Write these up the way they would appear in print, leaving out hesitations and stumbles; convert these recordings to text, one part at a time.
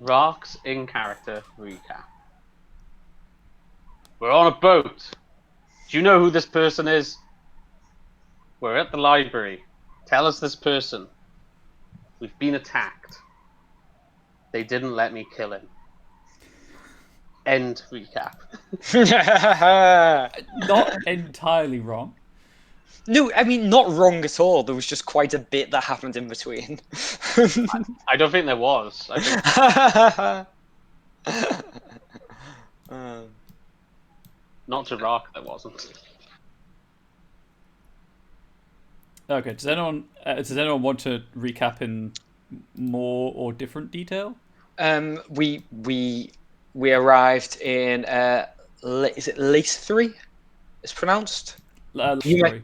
Rock's in-character recap. We're on a boat. Do you know who this person is? We're at the library. Tell us this person. We've been attacked. They didn't let me kill him. End recap. Not entirely wrong. No, I mean, not wrong at all. There was just quite a bit that happened in between. I don't think there was. I think not to Rock, there wasn't. Okay. Does anyone want to recap in more or different detail? We arrived in is it Lace 3? It's pronounced? Sorry.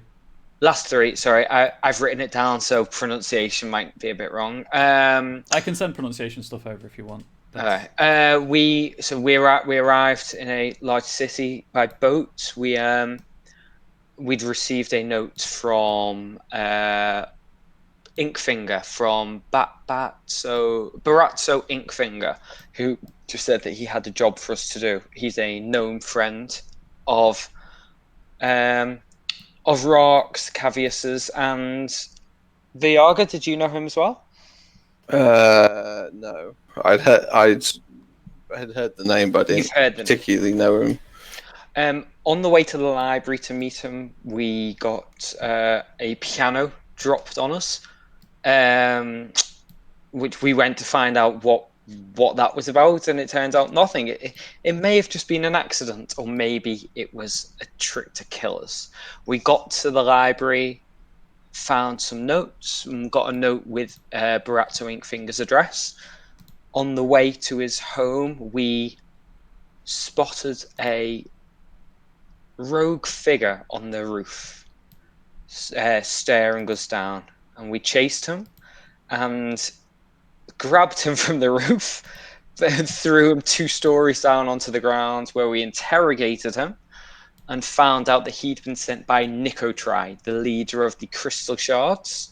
Last 3, sorry. I've written it down, so pronunciation might be a bit wrong. I can send pronunciation stuff over if you want. We arrived in a large city by boat. We'd received a note from Inkfinger from Baratso Inkfinger, who just said that he had a job for us to do. He's a known friend of Rock's, Cavius's, and Viaga. Did you know him as well? No. I'd heard the name, but I didn't particularly know him. On the way to the library to meet him, we got a piano dropped on us, which we went to find out what that was about, and it turns out nothing. It may have just been an accident, or maybe it was a trick to kill us. We got to the library, found some notes, and got a note with Baratso Inkfinger's address. On the way to his home, we spotted a rogue figure on the roof, staring us down, and we chased him and grabbed him from the roof and threw him 2 stories down onto the ground, where we interrogated him and found out that he'd been sent by Nicotri, the leader of the Crystal Shards,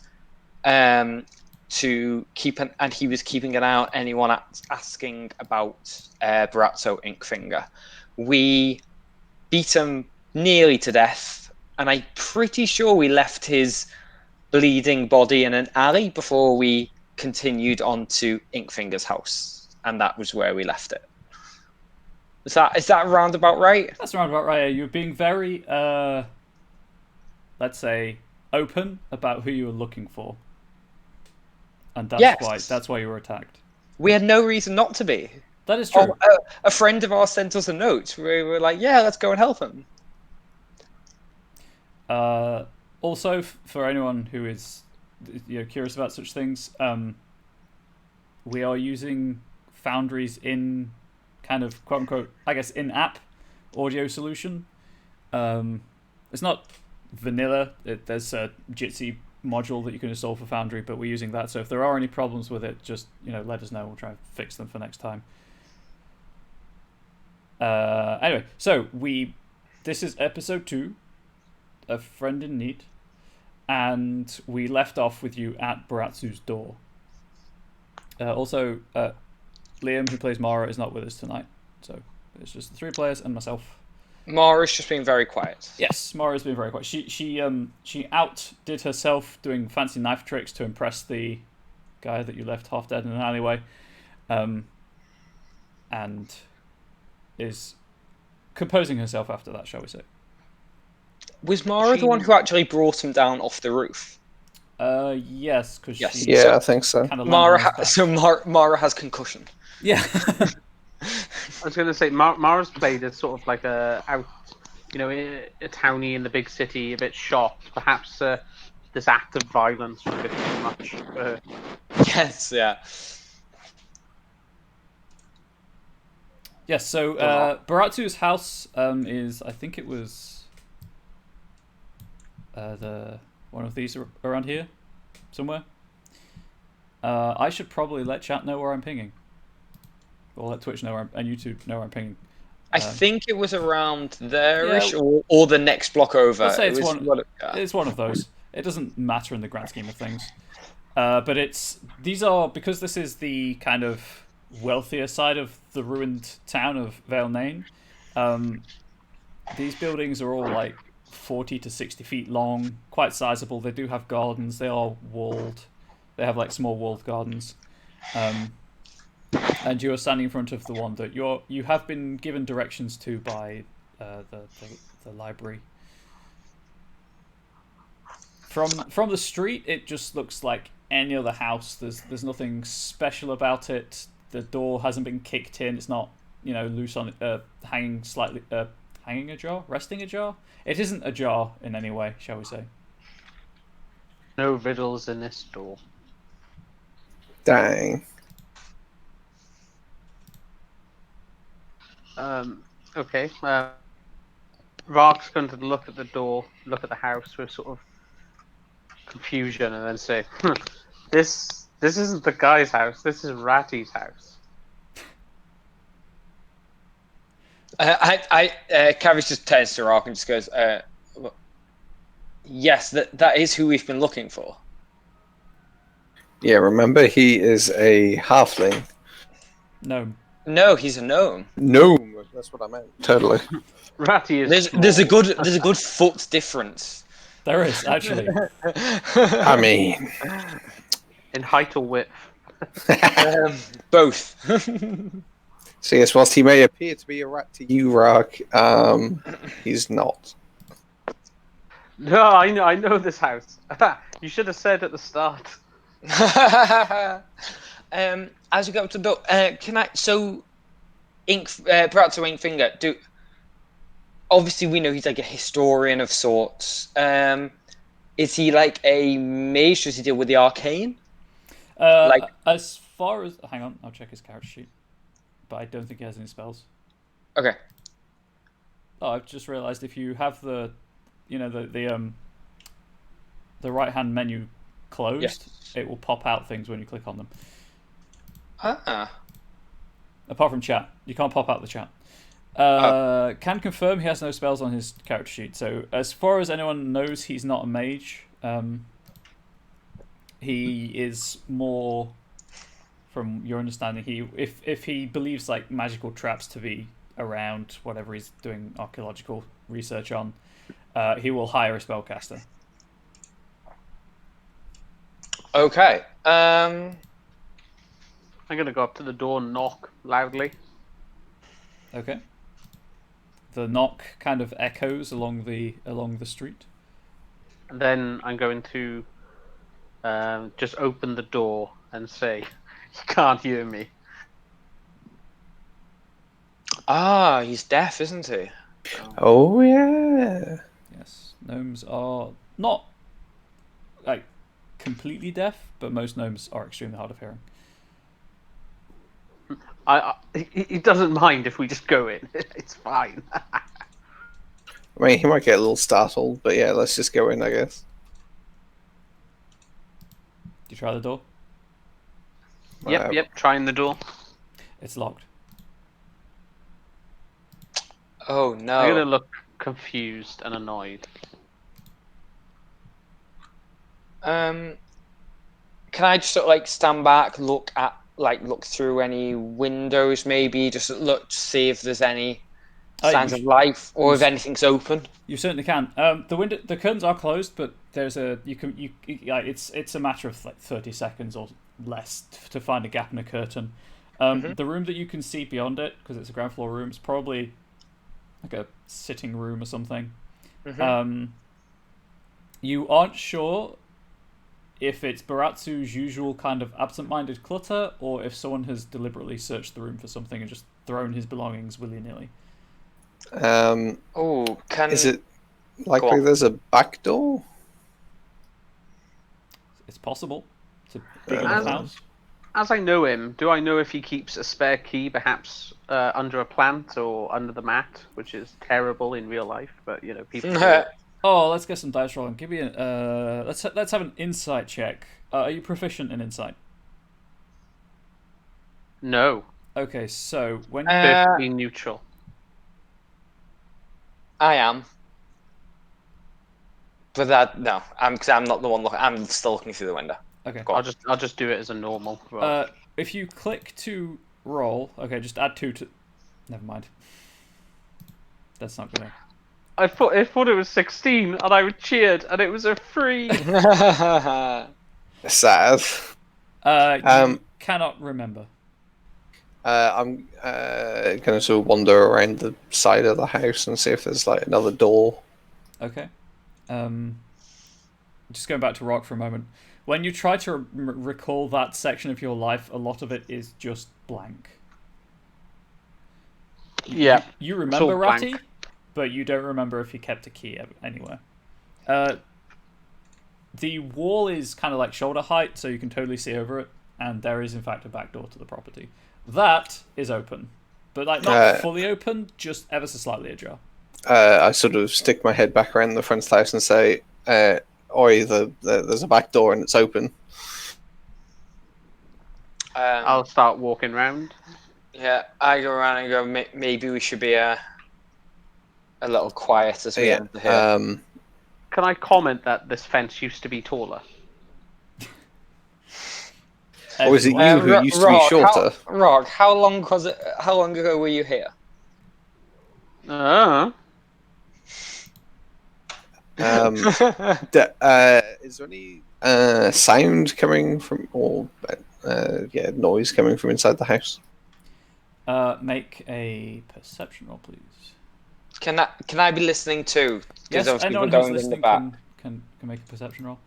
to keep and he was keeping an eye on anyone asking about Baratso Inkfinger. We beat him nearly to death, and I'm pretty sure we left his bleeding body in an alley before we continued on to Inkfinger's house, and that was where we left it. Is that roundabout right? That's roundabout right. You're being very, let's say, open about who you were looking for, and that's why you were attacked. We had no reason not to be. That is true. A friend of ours sent us a note. We were like, yeah, let's go and help him. Also, for anyone who is curious about such things, we are using Foundry's in kind of quote unquote, I guess, in-app audio solution. It's not vanilla. There's a Jitsi module that you can install for Foundry, but we're using that. So if there are any problems with it, just let us know. We'll try and fix them for next time. Anyway, so this is episode 2, A Friend in Need, and we left off with you at Baratsu's door. Also, Liam, who plays Mara, is not with us tonight, so it's just the 3 players and myself. Mara's just being very quiet. Yes, Mara's been very quiet. She outdid herself doing fancy knife tricks to impress the guy that you left half dead in an alleyway, and is composing herself after that, shall we say. Was Mara the one who actually brought him down off the roof? Yes, because I think so. Mara has concussion. Yeah. I was going to say Mara's played as sort of like a townie in the big city, a bit shocked. Perhaps this act of violence was a bit too much for her. Yes, yeah. Yes, so Baratsu's house is, I think it was one of these around here somewhere. I should probably let chat know where I'm pinging. Or let Twitch know and YouTube know where I'm pinging. I think it was around there-ish, or the next block over. Let's say it's one of those. It doesn't matter in the grand scheme of things. But these are, because this is the kind of wealthier side of the ruined town of Vale Nain. These buildings are all like 40 to 60 feet long, quite sizable. They do have gardens. They are walled. They have like small walled gardens. And you are standing in front of the one that you have been given directions to by the library. From the street, it just looks like any other house. There's nothing special about it. The door hasn't been kicked in. It's not loose on hanging slightly hanging ajar, resting ajar. It isn't ajar in any way, shall we say? No riddles in this door. Dang. Okay. Rark's going to look at the door, look at the house with sort of confusion, and then say, "This isn't the guy's house. This is Ratty's house." Cavish just turns to Rark and just goes, "Yes, that is who we've been looking for." Yeah, remember he is a halfling. No, he's a gnome. Gnome. That's what I meant. Totally. Ratty is. There's a good foot difference. There is actually. I mean, in height or width. Both. So yes, whilst he may appear to be a rat to you, Rark, he's not. No, I know this house. You should have said at the start. As you go up to the door, can I? So, perhaps Ink Finger. Obviously, we know he's like a historian of sorts. Is he like a mage? Does he deal with the arcane? As far as hang on, I'll check his character sheet. But I don't think he has any spells. Okay. Oh, I've just realised if you have the right hand menu closed, yes, it will pop out things when you click on them. Ah. Apart from chat, you can't pop out the chat. Can confirm he has no spells on his character sheet. So as far as anyone knows, he's not a mage. He is more, from your understanding, if he believes like magical traps to be around whatever he's doing archaeological research on, he will hire a spellcaster. Okay. I'm gonna go up to the door and knock loudly. Okay. The knock kind of echoes along the street. And then I'm going to just open the door and say, "You can't hear me." Ah, he's deaf, isn't he? Oh yeah. Yes, gnomes are not like completely deaf, but most gnomes are extremely hard of hearing. He doesn't mind if we just go in. It's fine. I mean, he might get a little startled, but yeah, let's just go in, I guess. Do you try the door? Yep. Trying the door. It's locked. Oh no. I'm gonna look confused and annoyed. Can I just sort of like stand back, look through any windows, maybe just look to see if there's any signs of life or if anything's open? You certainly can. The curtains are closed, but there's it's a matter of like 30 seconds or less to find a gap in a curtain. The room that you can see beyond it, because it's a ground floor room, is probably like a sitting room or something. You aren't sure if it's Baratsu's usual kind of absent-minded clutter, or if someone has deliberately searched the room for something and just thrown his belongings willy-nilly. Is it likely there's a back door? It's possible. It's a big enough house. As I know him, do I know if he keeps a spare key, perhaps under a plant or under the mat, which is terrible in real life, but people do it. Oh, let's get some dice rolling. Give me let's have an insight check. Are you proficient in insight? No. Okay, so when Perfectly neutral. I am. But because I'm not the one looking. I'm still looking through the window. Okay. I'll just do it as a normal roll. If you click to roll. Okay, just add 2 to. Never mind. That's not gonna. I thought it was 16, and I cheered, and it was a 3. Sad. You cannot remember. I'm gonna sort of wander around the side of the house and see if there's like another door. Okay. Just going back to Rock for a moment. When you try to recall that section of your life, a lot of it is just blank. Yeah. You all remember Ratty, blank. but you don't remember if he kept a key anywhere. The wall is kind of like shoulder height, so you can totally see over it, and there is in fact a back door to the property. That is open, but like not fully open, just ever so slightly ajar. I sort of stick my head back around the front of the house and say, "Oi, there's a back door and it's open." I'll start walking round. Yeah, I go around and go, maybe we should be a little quiet as we enter here. Can I comment that this fence used to be taller? Or is it you who used to be shorter? Rock, how long ago were you here? Is there any sound coming from, or noise coming from inside the house? Make a perception roll, please. Can I be listening too? Yes, anyone who's listening can make a perception roll.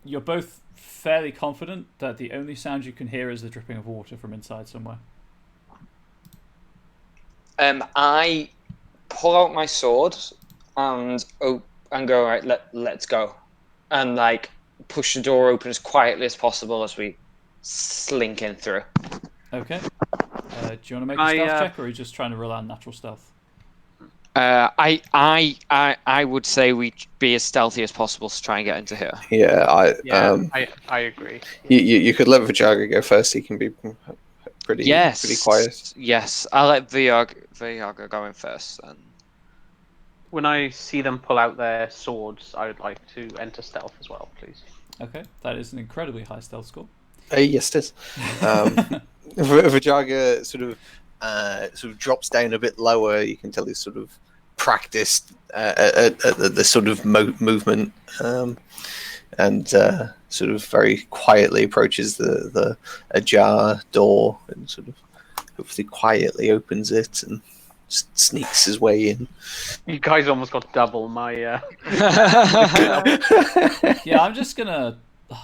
You're both fairly confident that the only sound you can hear is the dripping of water from inside somewhere. I pull out my sword and go, right, let's go, and like push the door open as quietly as possible as we slink in through. Okay. Do you want to make a stealth check, or are you just trying to rely on natural stealth? I would say we be as stealthy as possible to try and get into here. Yeah, I agree. You could let Vajaga go first. He can be pretty quiet. Yes, I'll let Viaga go in first. And When I see them pull out their swords, I would like to enter stealth as well, please. Okay, that is an incredibly high stealth score. Yes, it is. Vajaga sort of drops down a bit lower. You can tell he's sort of practiced at the sort of movement, and sort of very quietly approaches the ajar door and sort of hopefully quietly opens it and sneaks his way in. You guys almost got double my. Yeah, I'm just gonna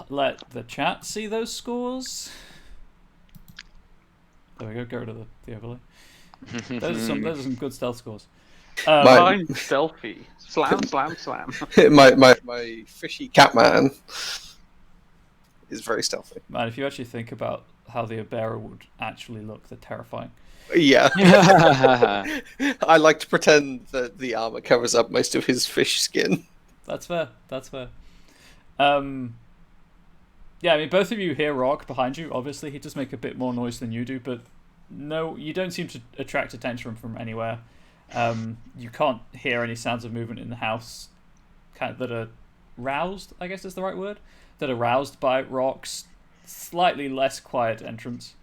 let the chat see those scores. There we go. Get rid of the overlay. Those are some good stealth scores. I'm stealthy. Slam, slam, slam. my fishy cat man is very stealthy. Man, if you actually think about how the Abera would actually look, they're terrifying. Yeah. I like to pretend that the armor covers up most of his fish skin. That's fair. Yeah, I mean, both of you hear Rock behind you. Obviously, he does make a bit more noise than you do, but no, you don't seem to attract attention from anywhere. You can't hear any sounds of movement in the house that are roused, I guess is the right word, that are roused by Rock's slightly less quiet entrance.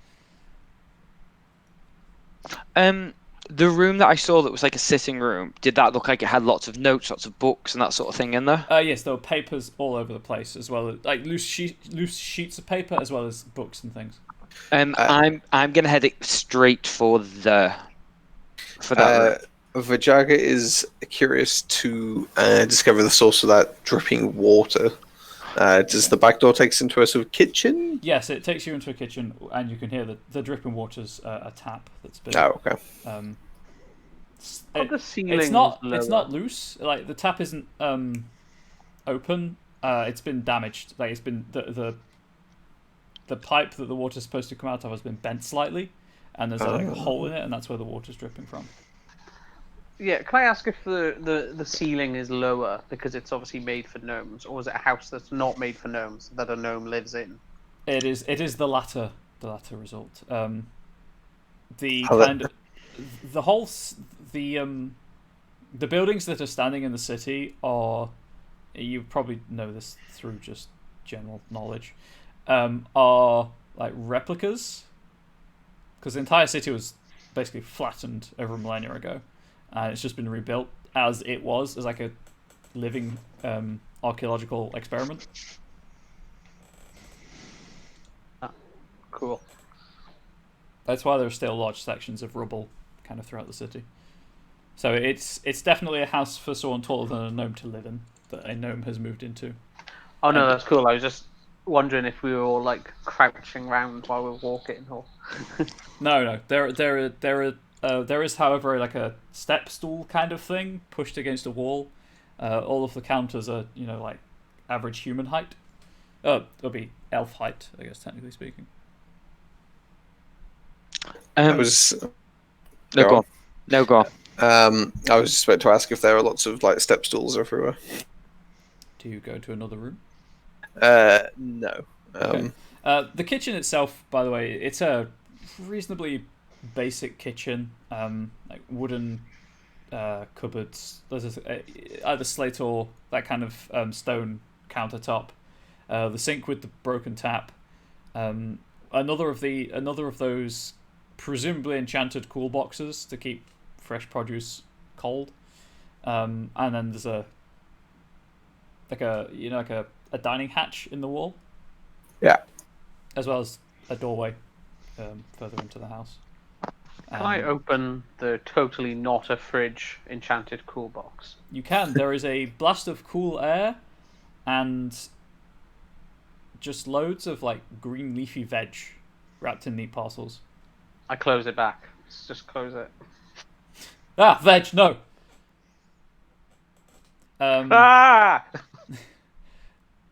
The room that I saw that was like a sitting room, did that look like it had lots of notes, lots of books and that sort of thing in there? Yes, there were papers all over the place, as well as like loose sheets of paper, as well as books and things. I'm gonna head it straight for that room. Vajaga is curious to discover the source of that dripping water. Does the back door take us into a sort of kitchen? Yes, it takes you into a kitchen, and you can hear the dripping water's a tap that's been. Oh, okay. It's not loose. Like the tap isn't open. It's been damaged. Like it's been the pipe that the water's supposed to come out of has been bent slightly, and there's like a hole in it, and that's where the water's dripping from. Yeah, can I ask if the ceiling is lower because it's obviously made for gnomes, or is it a house that's not made for gnomes that a gnome lives in? It is the latter result. The buildings that are standing in the city are you probably know this through just general knowledge, are like replicas, because the entire city was basically flattened over a millennia ago, and it's just been rebuilt as it was, as like a living archaeological experiment. Cool. That's why there are still large sections of rubble kind of throughout the city. So it's definitely a house for someone taller than a gnome to live in, that a gnome has moved into. Oh no, that's cool. I was just wondering if we were all like crouching around while we were walking, or No. There is, however, like a step stool kind of thing pushed against a wall. All of the counters are, like average human height. It'll be elf height, I guess, technically speaking. No, go on. No, go on. I was just about to ask if there are lots of like step stools everywhere. Do you go to another room? No. Okay. The kitchen itself, by the way, it's a reasonably basic kitchen. Like wooden cupboards. There's either slate or that kind of stone countertop. The sink with the broken tap. Another of those presumably enchanted cool boxes to keep fresh produce cold. And then there's a dining hatch in the wall. Yeah. As well as a doorway further into the house. can I open the totally not a fridge enchanted cool box? You can. There is a blast of cool air and just loads of like green leafy veg wrapped in neat parcels. I close it back. Let's just close it. Ah, veg, no. Ah!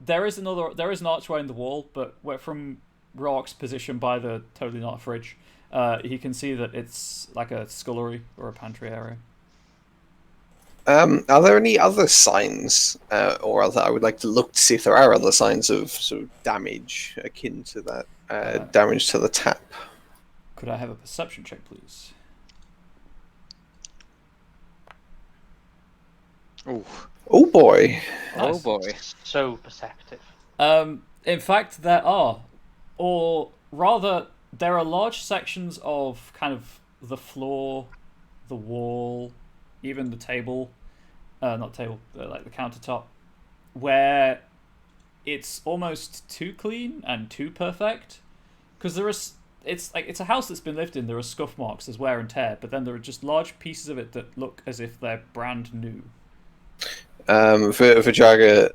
There is an archway in the wall, but from Rock's position by the totally not fridge, he can see that it's like a scullery or a pantry area. Are there any other signs, or other? I would like to look to see if there are other signs of sort of damage akin to that damage to the tap. Could I have a perception check, please? Ooh. Oh boy! Nice. Oh boy! So perceptive. In fact, there are, or rather, there are large sections of kind of the floor, the wall, even the table, like the countertop, where it's almost too clean and too perfect. Because it's a house that's been lived in. There are scuff marks, there's wear and tear, but then there are just large pieces of it that look as if they're brand new. For Jagger,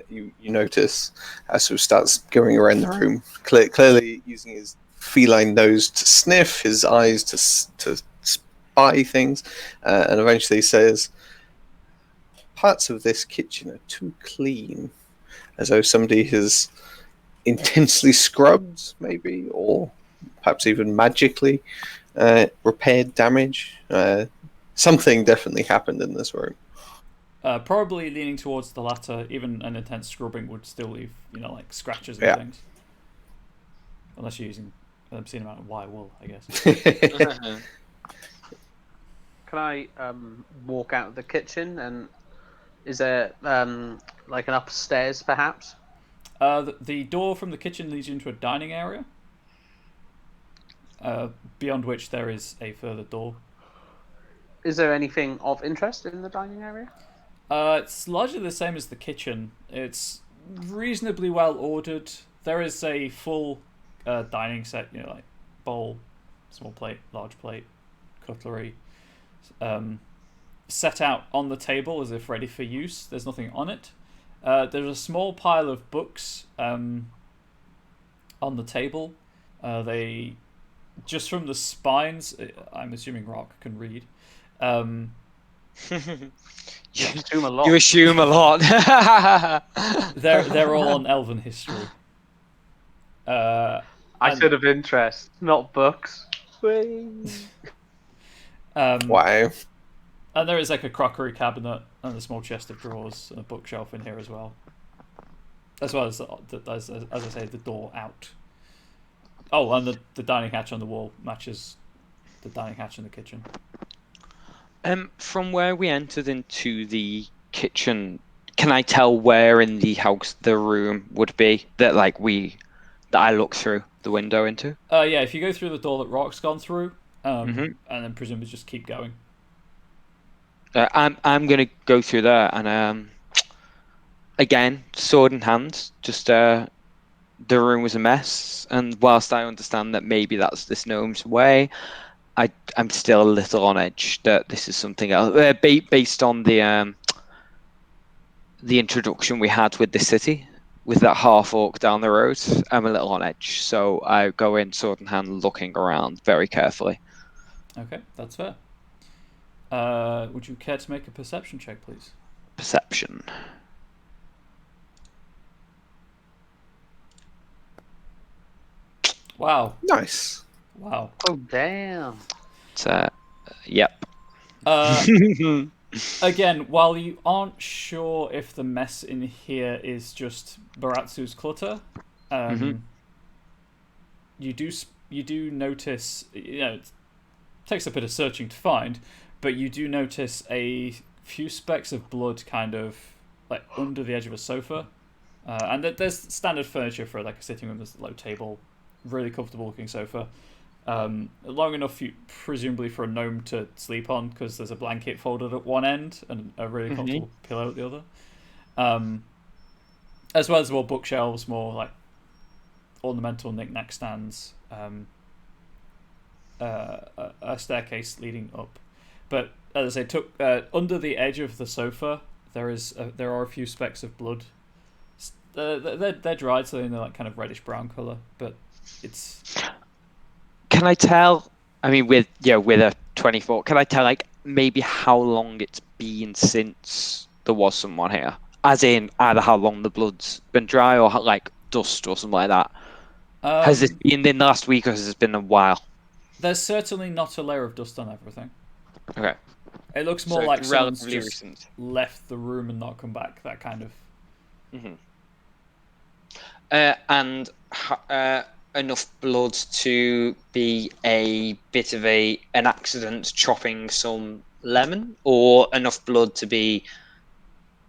you notice as he starts going around the room, clearly using his feline nose to sniff, his eyes to spy things, and eventually says, "Parts of this kitchen are too clean, as though somebody has intensely scrubbed, maybe, or perhaps even magically repaired damage. Something definitely happened in this room." Probably leaning towards the latter. Even an intense scrubbing would still leave, like scratches and things. Unless you're using an obscene amount of wire wool, I guess. Can I walk out of the kitchen, and is there like an upstairs perhaps? The door from the kitchen leads you into a dining area, beyond which there is a further door. Is there anything of interest in the dining area? It's largely the same as the kitchen. It's reasonably well ordered. There is a full dining set, like bowl, small plate, large plate, cutlery, set out on the table as if ready for use. There's nothing on it. There's a small pile of books on the table. They, just from the spines, I'm assuming Rock can read. You assume a lot. You assume a lot. They're all on Elven history. I said of interest, not books. Wow. And there is like a crockery cabinet and a small chest of drawers and a bookshelf in here as well. As well as I say, the door out. Oh, and the dining hatch on the wall matches the dining hatch in the kitchen. From where we entered into the kitchen, can I tell where in the house the room would be that I look through the window into? Yeah, if you go through the door that Rock's gone through, Mhm. and then presumably just keep going. I'm gonna go through there and again, sword in hand, just the room was a mess, and whilst I understand that maybe that's this gnome's way, I'm still a little on edge that this is something else. Based on the introduction we had with the city, with that half orc down the road, I'm a little on edge. So I go in sword in hand, looking around very carefully. Okay, that's fair. Would you care to make a perception check, please? Perception. Wow. Nice. Wow. Oh damn! Yep. Again, while you aren't sure if the mess in here is just Baratsu's clutter, you do notice. It takes a bit of searching to find, but you do notice a few specks of blood, kind of like under the edge of a sofa, and there's standard furniture for like a sitting room. There's a low table, really comfortable looking sofa. Long enough, presumably for a gnome to sleep on, because there's a blanket folded at one end and a really comfortable pillow at the other. As well as more bookshelves, more like ornamental knick-knack stands, a staircase leading up. But as I say, under the edge of the sofa, there are a few specks of blood. They're dried, so they're in like kind of reddish brown color, but it's. Can I tell? I mean, with a 24, can I tell like maybe how long it's been since there was someone here? As in, either how long the blood's been dry or like dust or something like that. Has this been in the last week or has it been a while? There's certainly not a layer of dust on everything. Okay. It looks more So like someone's relatively just recent. left the room and not come back. That kind of. And enough blood to be a bit of an accident chopping some lemon, or enough blood to be,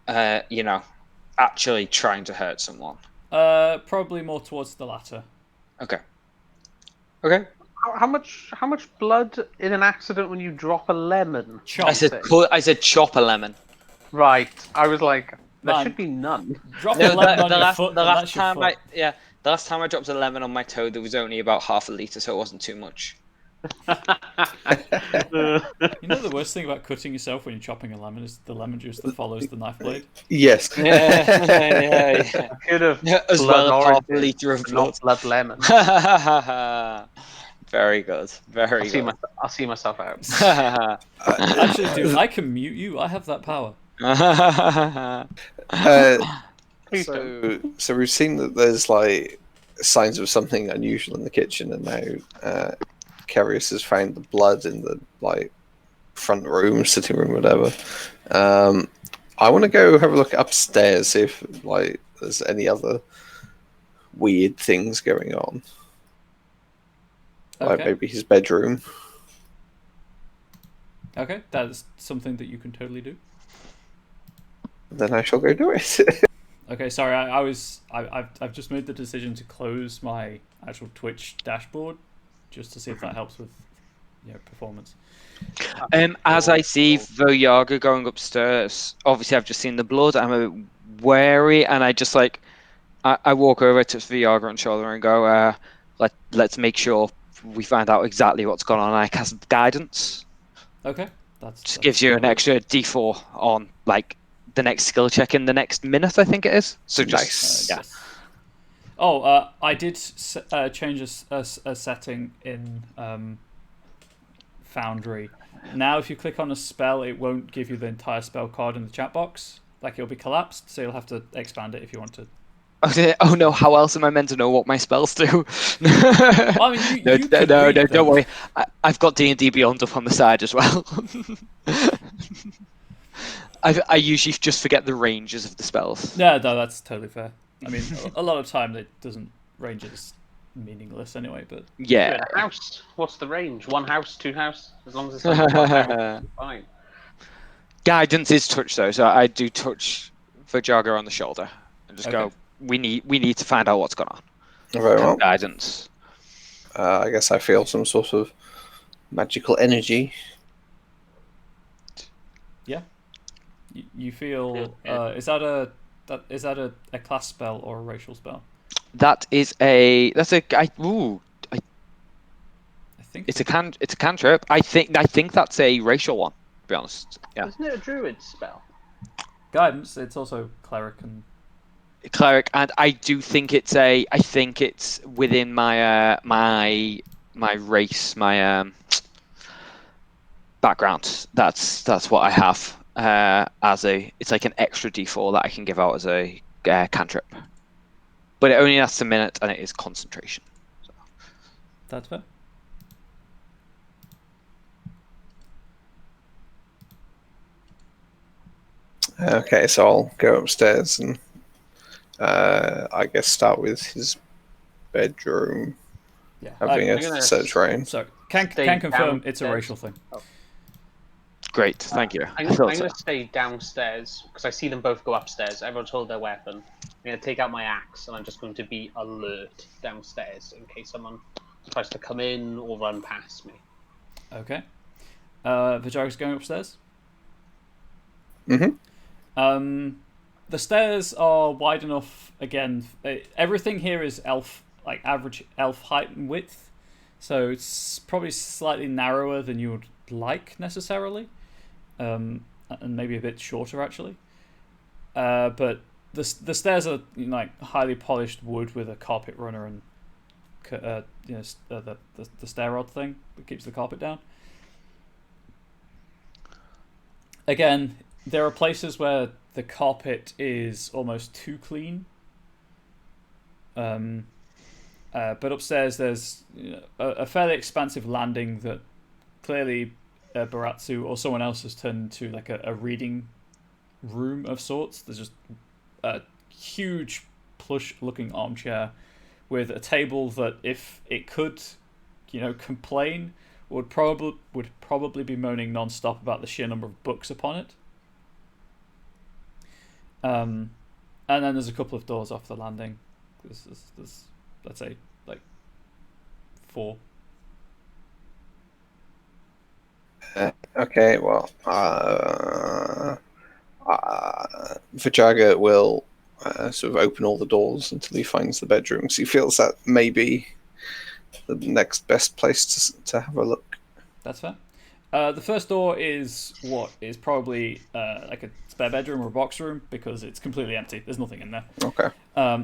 actually trying to hurt someone. Probably more towards the latter. Okay. How much blood in an accident when you drop a lemon? I said chop a lemon. Right. I was like, there Man. should be none. Drop a lemon on your foot. The last time I dropped a lemon on my toe, there was only about half a litre, so it wasn't too much. You know the worst thing about cutting yourself when you're chopping a lemon is the lemon juice that follows the knife blade. Yes. Yeah. Could have As well as half a litre of blood. not blood lemon. Very good. Very good. I'll see myself out. Actually, dude, I can mute you. I have that power. So we've seen that there's like signs of something unusual in the kitchen, and now Carius has found the blood in the like front room, sitting room, whatever. I want to go have a look upstairs, see if like there's any other weird things going on. Like maybe his bedroom. Okay, that's something that you can totally do. Then I shall go do it. Okay, sorry, I've just made the decision to close my actual Twitch dashboard just to see if that helps with performance. As I see Voyaga going upstairs, obviously I've just seen the blood. I'm a bit wary, and I just I walk over to Voyaga on shoulder and go, let's make sure we find out exactly what's going on. I cast guidance. Okay, that gives you an extra D4 on like the next skill check in the next minute, I think it is. So just yes. Oh, I did change a setting in Foundry. Now, if you click on a spell, it won't give you the entire spell card in the chat box. Like, it'll be collapsed, so you'll have to expand it if you want to. Oh no! How else am I meant to know what my spells do? I mean, no, don't worry. I've got D&D Beyond up on the side as well. I usually just forget the ranges of the spells. No, that's totally fair. I mean, a lot of time it doesn't range is meaningless anyway. But yeah, a house. What's the range? 1 house, 2 house? As long as it's like 1 house, it's fine. Guidance is touch though, so I do touch Vajaga on the shoulder and just Okay. go, we need to find out what's going on. Very well. Guidance. I guess I feel some sort of magical energy. Yeah. You feel Yeah. is that a class spell or a racial spell? That's a I think it's a cantrip. I think that's a racial one, to be honest. Yeah. Isn't it a druid spell? guidance. It's also cleric and Cleric, and I do think it's within my my race, my background. That's what I have it's like an extra D4 that I can give out as a cantrip, but it only lasts a minute and it is concentration. that's fair. Okay, so I'll go upstairs and I guess start with his bedroom, Yeah. having I'm a gonna search range. So can stay confirm it's a downstairs. racial thing. Great, thank you. I'm I thought going so. to stay downstairs because I see them both go upstairs. Everyone's hold their weapon. I'm going to take out my axe and I'm just going to be alert downstairs in case someone tries to come in or run past me. Okay. Vajaga's going upstairs. Mm-hmm. The stairs are wide enough. Again, everything here is average elf height and width, so it's probably slightly narrower than you would like necessarily, and maybe a bit shorter actually. But the stairs are like highly polished wood with a carpet runner and the stair rod thing that keeps the carpet down. Again, there are places where the carpet is almost too clean. But upstairs there's a fairly expansive landing that clearly Baratsu or someone else has turned into like a reading room of sorts. There's just a huge plush-looking armchair with a table that, if it could, complain, would probably be moaning non-stop about the sheer number of books upon it. And then there's a couple of doors off the landing. There's let's say like 4. Okay, well, Vajaga will sort of open all the doors until he finds the bedrooms. He feels that may be the next best place to have a look. That's fair. The first door is what is probably like a spare bedroom or a box room because it's completely empty. There's nothing in there. Okay.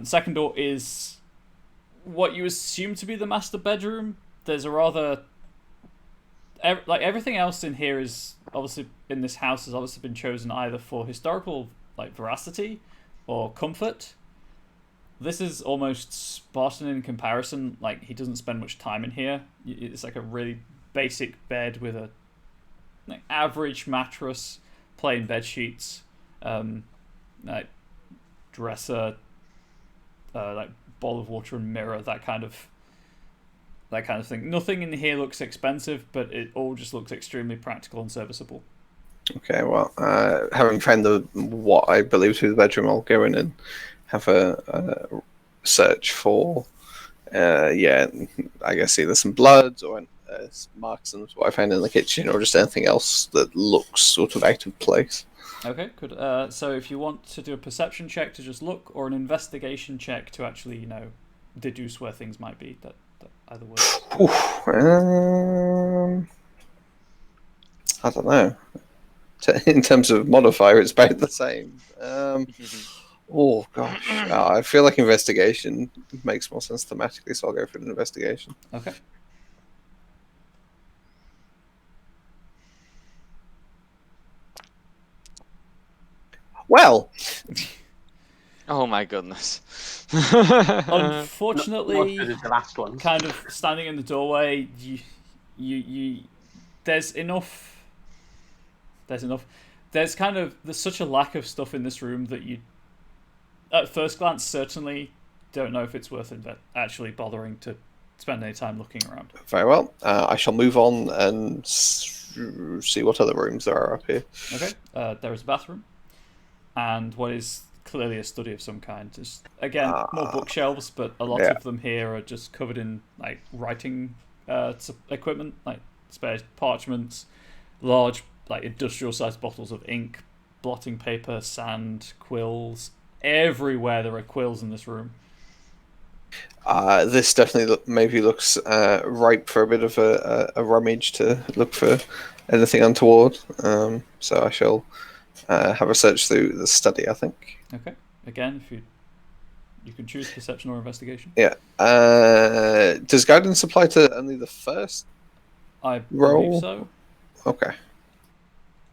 Second door is what you assume to be the master bedroom. There's a rather like everything else in here is obviously in this house has obviously been chosen either for historical like veracity or comfort. This is almost Spartan in comparison. Like, he doesn't spend much time in here. It's like a really basic bed with a like average mattress, plain bed sheets, like dresser, like bowl of water and mirror, that kind of thing. Nothing in here looks expensive, but it all just looks extremely practical and serviceable. Okay, well, having found what I believe to be the bedroom, I'll go in and have a search for, I guess either some blood or marks and what I found in the kitchen, or just anything else that looks sort of out of place. Okay, good. So if you want to do a perception check to just look, or an investigation check to actually, deduce where things might be, that either works. I don't know. In terms of modifier, it's about the same. Oh gosh, I feel like investigation makes more sense thematically, so I'll go for an investigation. Okay. Well, Oh my goodness. Unfortunately, Not as good as the last one. kind of standing in the doorway, you there's enough. There's such a lack of stuff in this room that you, at first glance, certainly don't know if it's worth actually bothering to spend any time looking around. very well. I shall move on and see what other rooms there are up here. Okay. There is a bathroom, and what is clearly a study of some kind. Just again, more bookshelves, but a lot Yeah. of them here are just covered in like writing equipment, like spare parchments, large like industrial-sized bottles of ink, blotting paper, sand, quills. Everywhere there are quills in this room. This definitely maybe looks ripe for a bit of a rummage to look for anything untoward. So I shall have a search through the study, I think. Okay. Again, if you can choose perception or investigation. Yeah. Does guidance apply to only the first? I Roll. believe so. Okay.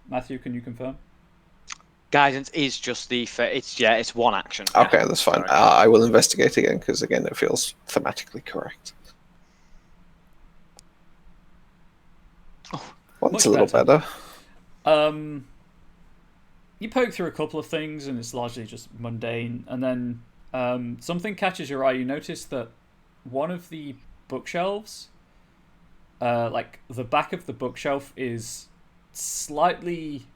Matthew, can you confirm? Guidance is just it's one action. Okay, that's fine. Sorry. I will investigate again because again it feels thematically correct. Oh, Well, much it's a little better. better. You poke through a couple of things and it's largely just mundane, and then something catches your eye. You notice that one of the bookshelves, like the back of the bookshelf, is slightly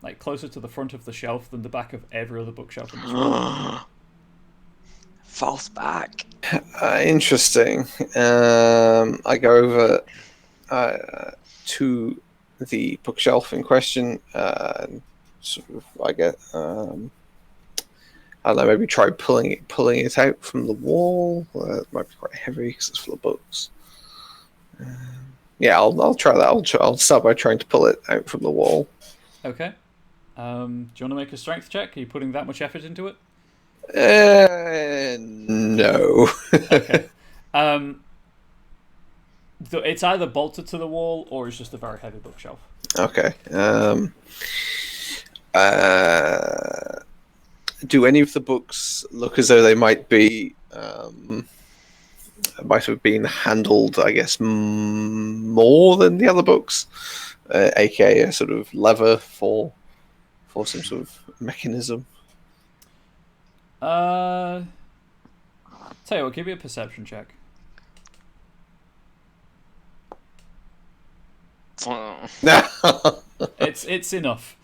like closer to the front of the shelf than the back of every other bookshelf in this room. False back. Interesting. I go over to the bookshelf in question. And sort of, I get. I don't know. Maybe try pulling it out from the wall. It might be quite heavy because it's full of books. Yeah, I'll try that. I'll start by trying to pull it out from the wall. Okay. Do you want to make a strength check? Are you putting that much effort into it? No. Okay. It's either bolted to the wall or it's just a very heavy bookshelf. Okay. Do any of the books look as though they might have been handled, I guess, more than the other books, aka a sort of lever for some sort of mechanism? Tell you what, give me a perception check. It's enough.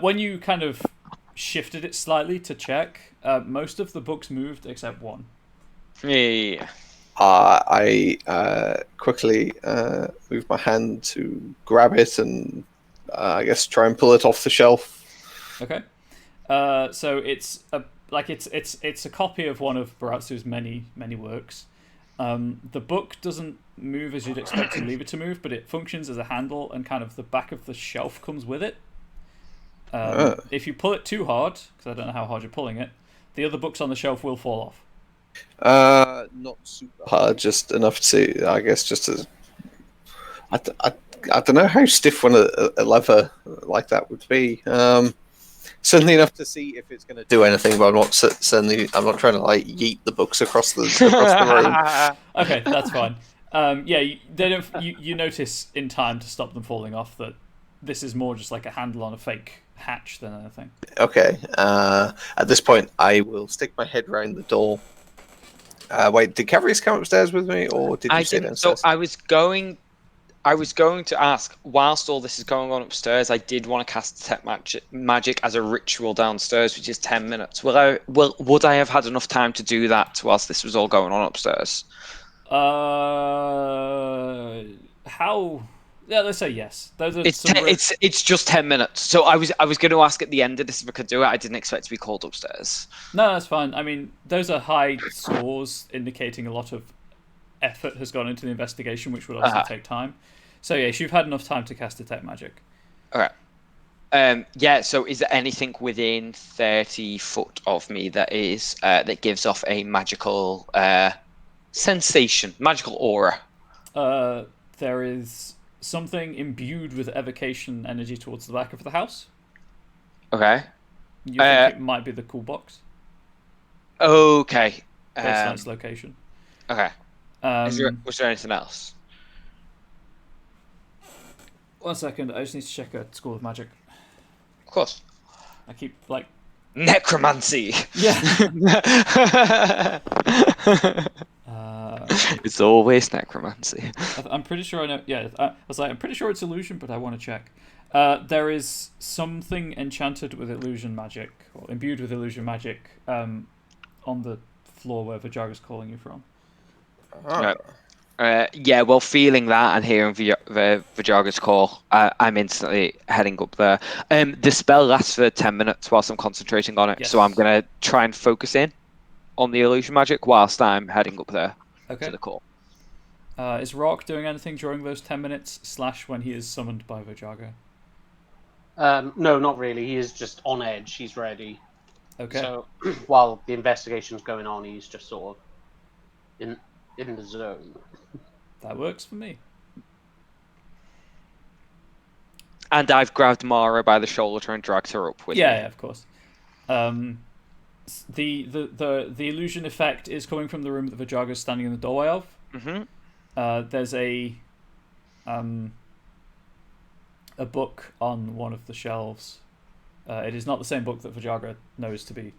When you kind of shifted it slightly to check, most of the books moved except one. Yeah. I quickly move my hand to grab it and I guess try and pull it off the shelf. Okay. So it's a copy of one of Baratsu's many works. The book doesn't move as you'd expect to leave it to move, but it functions as a handle, and kind of the back of the shelf comes with it. If you pull it too hard, because I don't know how hard you're pulling it, the other books on the shelf will fall off. Not super hard, just enough to, I guess, just to. I don't know how stiff one a lever like that would be. Certainly enough to see if it's going to do anything, but I'm not trying to like yeet the books across the room. Okay, that's fine. You notice in time to stop them falling off that this is more just like a handle on a fake hatch than anything. Okay. At this point, I will stick my head round the door. Wait, did Cavrius come upstairs with me, or did you stay downstairs? So I was going to ask, whilst all this is going on upstairs, I did want to cast Detect Magic as a ritual downstairs, which is 10 minutes. Would I have had enough time to do that whilst this was all going on upstairs? How? Yeah, let's say yes. Those are it's just 10 minutes. So I was going to ask at the end of this if I could do it. I didn't expect to be called upstairs. No, that's fine. I mean, those are high scores indicating a lot of effort has gone into the investigation, which would obviously take time. So yes, you've had enough time to cast Detect Magic. Okay. So is there anything within 30 foot of me that gives off a magical sensation, magical aura? There is something imbued with evocation energy towards the back of the house. Okay. You think it might be the cool box? Okay. Based on its location. Okay. Was there anything else? 1 second, I just need to check a School of Magic. Of course. I keep, like... Necromancy! Yeah! It's always necromancy. I'm pretty sure I know... Yeah, I was like, I'm pretty sure it's illusion, but I want to check. There is something enchanted with illusion magic, or imbued with illusion magic, on the floor where Vajaga's calling you from. Ah. Yeah, well, feeling that and hearing Vajaga's call, I'm instantly heading up there. The spell lasts for 10 minutes whilst I'm concentrating on it, so I'm Yes. going to try and focus in on the illusion magic whilst I'm heading up there Okay. to the call. Is Rock doing anything during those 10 minutes, / when he is summoned by Vajaga? No, not really. He is just on edge. He's ready. Okay. So while the investigation's going on, he's just sort of in the zone. That works for me. And I've grabbed Mara by the shoulder and dragged her up with me. Yeah, of course. The illusion effect is coming from the room that Vajaga's standing in the doorway of. Mm-hmm. There's a book on one of the shelves. It is not the same book that Vajaga knows to be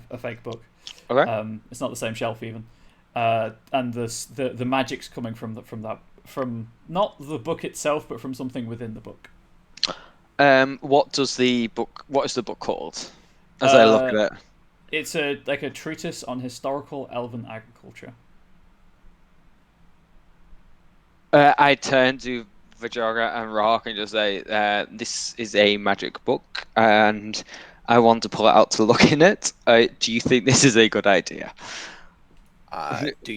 a fake book. Okay. It's not the same shelf even. And the magic's coming from not the book itself, but from something within the book. What is the book called? As I look at it. It's a treatise on historical elven agriculture. I turn to Vajaga and Rock and just say, this is a magic book, and I want to pull it out to look in it. Do you think this is a good idea? Do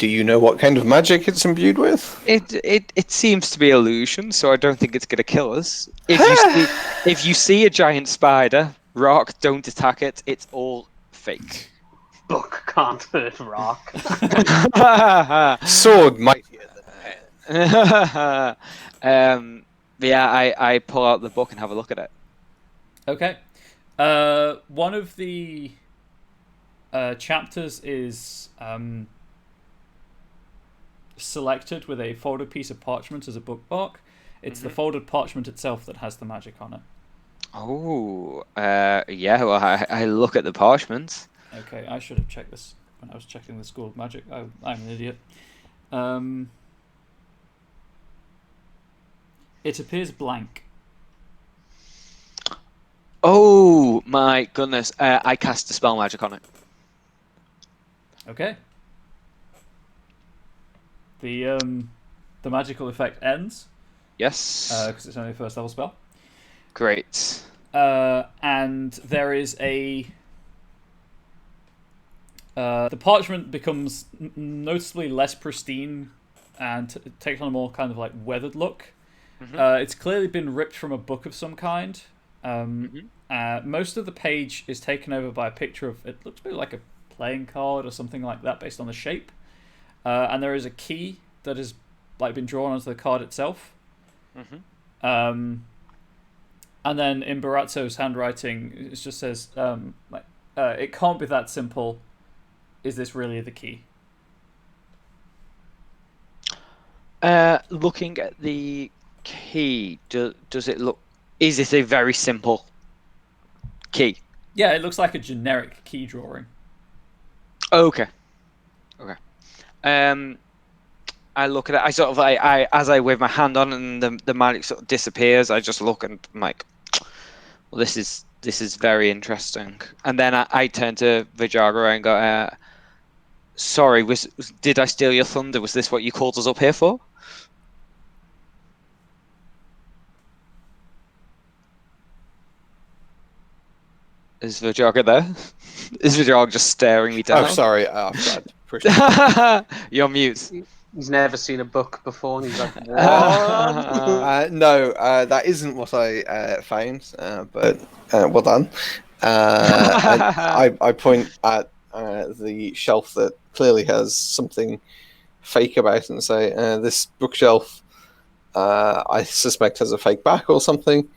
you know what kind of magic it's imbued with? It seems to be illusion, so I don't think it's going to kill us. If you see a giant spider, Rock, don't attack it. It's all fake. Book can't hurt Rock. Sword mightier than pen. Yeah, I pull out the book and have a look at it. Okay. One of the chapters is selected with a folded piece of parchment as a bookmark. It's the folded parchment itself that has the magic on it. Oh, yeah. Well, I look at the parchment. Okay, I should have checked this when I was checking the School of Magic. I'm an idiot. It appears blank. Oh my goodness! I cast a spell magic on it. Okay. The magical effect ends. Yes. Because it's only a first level spell. Great. And there is a. The parchment becomes noticeably less pristine and takes on a more kind of like weathered look. Mm-hmm. It's clearly been ripped from a book of some kind. Most of the page is taken over by a picture of, it looks a bit like a playing card or something like that based on the shape. And there is a key that has like been drawn onto the card itself. And then in Barazzo's handwriting, it just says, it can't be that simple. Is this really the key? Looking at the key, does it look... Is it a very simple key? Yeah, it looks like a generic key drawing. Okay. I look at it. I sort of I as I wave my hand on it and the magic sort of disappears. I just look and I'm like, well, this is very interesting. And then I turn to Vajaga and go, sorry, did I steal your thunder? Was this what you called us up here for? Is Vajaga there? Is Vajaga just staring me down? Oh, sorry. You're mute. He's never seen a book before, and he's like, what? No, that isn't what I found, but well done. I point at the shelf that clearly has something fake about it and say, this bookshelf, I suspect has a fake back or something.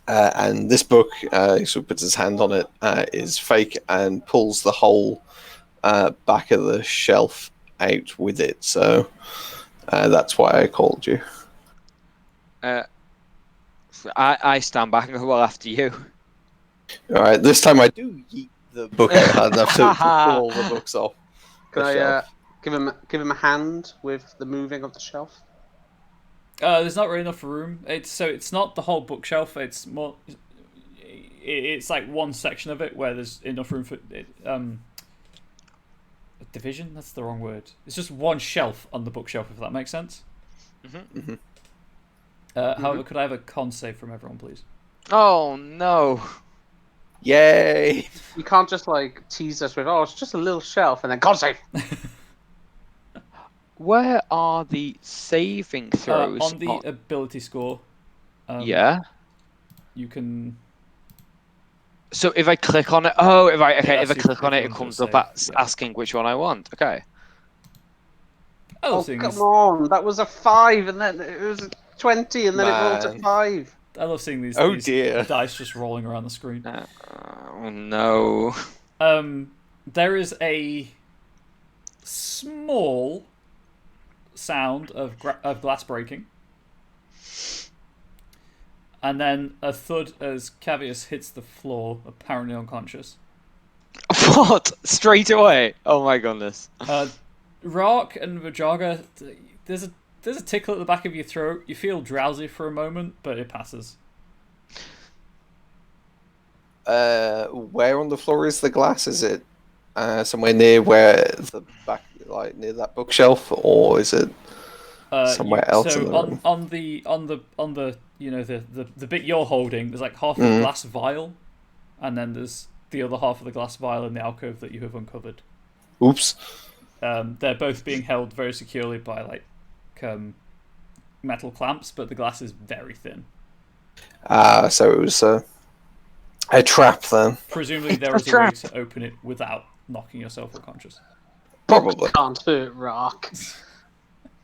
And this book, he sort of puts his hand on it, is fake and pulls the whole back of the shelf out with it. So that's why I called you. I stand back and go, well, after you. All right, this time I do yeet the book out hard enough to pull all the books off. Can I give him a hand with the moving of the shelf? There's not really enough room. It's not the whole bookshelf. It's more. It's like one section of it where there's enough room for division. That's the wrong word. It's just one shelf on the bookshelf, if that makes sense. However, could I have a con save from everyone, please? Oh no. Yay! You can't just like tease us with, oh, it's just a little shelf, and then con save. Where are the saving throws? On the ability score. Yeah. You can. So if I click on it, oh, if I Yeah, click on it, it comes up asking which one I want. Okay. Oh, come on. That was a 5, and then it was a 20, and then it rolled to Man. 5. I love seeing these, Oh, these dear. dice just rolling around the screen. Oh no. There is a small sound of glass breaking, and then a thud as Cavius hits the floor, apparently unconscious. What? Straight away? Oh my goodness. Rock and Vajaga, there's a tickle at the back of your throat. You feel drowsy for a moment, but it passes. Where on the floor is the glass? Is it somewhere near where the back, like near that bookshelf, or is it somewhere else? So in the room? on the you know the bit you're holding, there's like half a glass vial, and then there's the other half of the glass vial in the alcove that you have uncovered. Oops. They're both being held very securely by like metal clamps, but the glass is very thin. So it was a trap then. Presumably there is a way to open it without knocking yourself unconscious. Probably. Can't hurt Rock.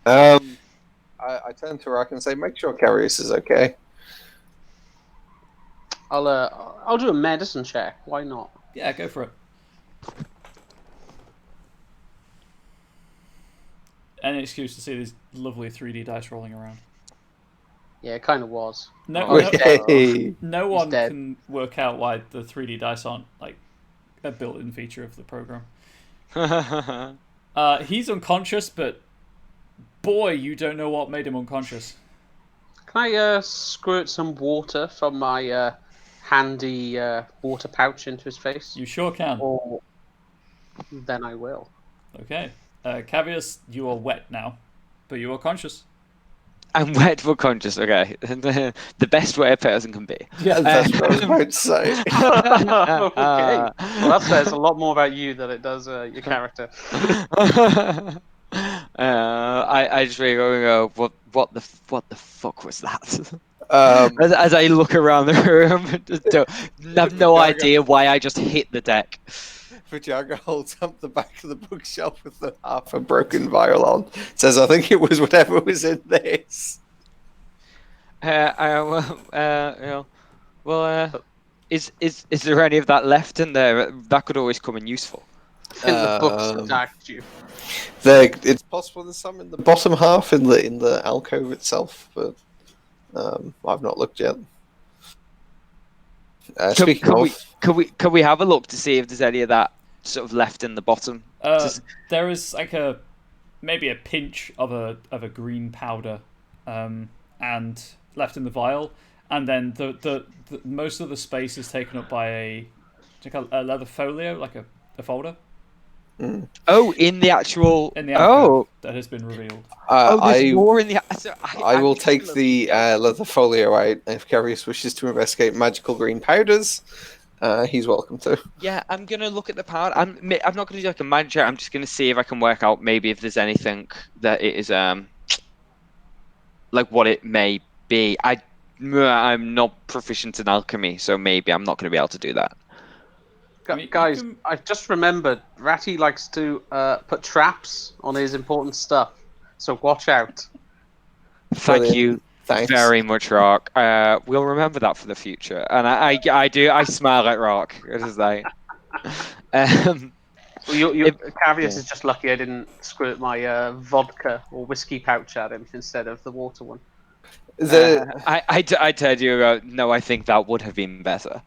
I turn to Rock and say, "Make sure Carius is okay." I'll do a medicine check. Why not? Yeah, go for it. Any excuse to see these lovely 3D dice rolling around. Yeah, it kind of was. No one dead. can work out why the 3D dice aren't like a built-in feature of the program. He's unconscious, but boy, you don't know what made him unconscious. Can I squirt some water from my handy water pouch into his face? You sure can. Or then I will. Okay. Cavius, you are wet now, but you are conscious. I'm wet but conscious, okay. The best way a person can be. Yeah, that's what I was about to say. Okay. Well, that says a lot more about you than it does your character. I just really go, what the fuck was that? As I look around the room, just have no idea why I just hit the deck. Vajaga holds up the back of the bookshelf with the half a broken vial on. Says, "I think it was whatever was in this." Is there any of that left in there? That could always come in useful. I think the books attacked you. It's possible there's some in the bottom half in the alcove itself, but I've not looked yet. Can we have a look to see if there's any of that sort of left in the bottom? There is like maybe a pinch of a green powder, and left in the vial, and then the most of the space is taken up by a leather folio, like a folder. Oh, in the actual. That has been revealed. There's more in the. I will take the leather folio out if Carius wishes to investigate magical green powders. He's welcome to. Yeah, I'm gonna look at the powder. I'm not gonna do like a magic check. I'm just gonna see if I can work out maybe if there's anything that it is like what it may be. I'm not proficient in alchemy, so maybe I'm not gonna be able to do that. Guys, I've just remembered Ratty likes to put traps on his important stuff, so watch out. Thank you very much, Rock. We'll remember that for the future. And I do. I smile at Rock. It is like. Cavius is just lucky I didn't squirt my vodka or whiskey pouch at him instead of the water one. I told you, no, I think that would have been better.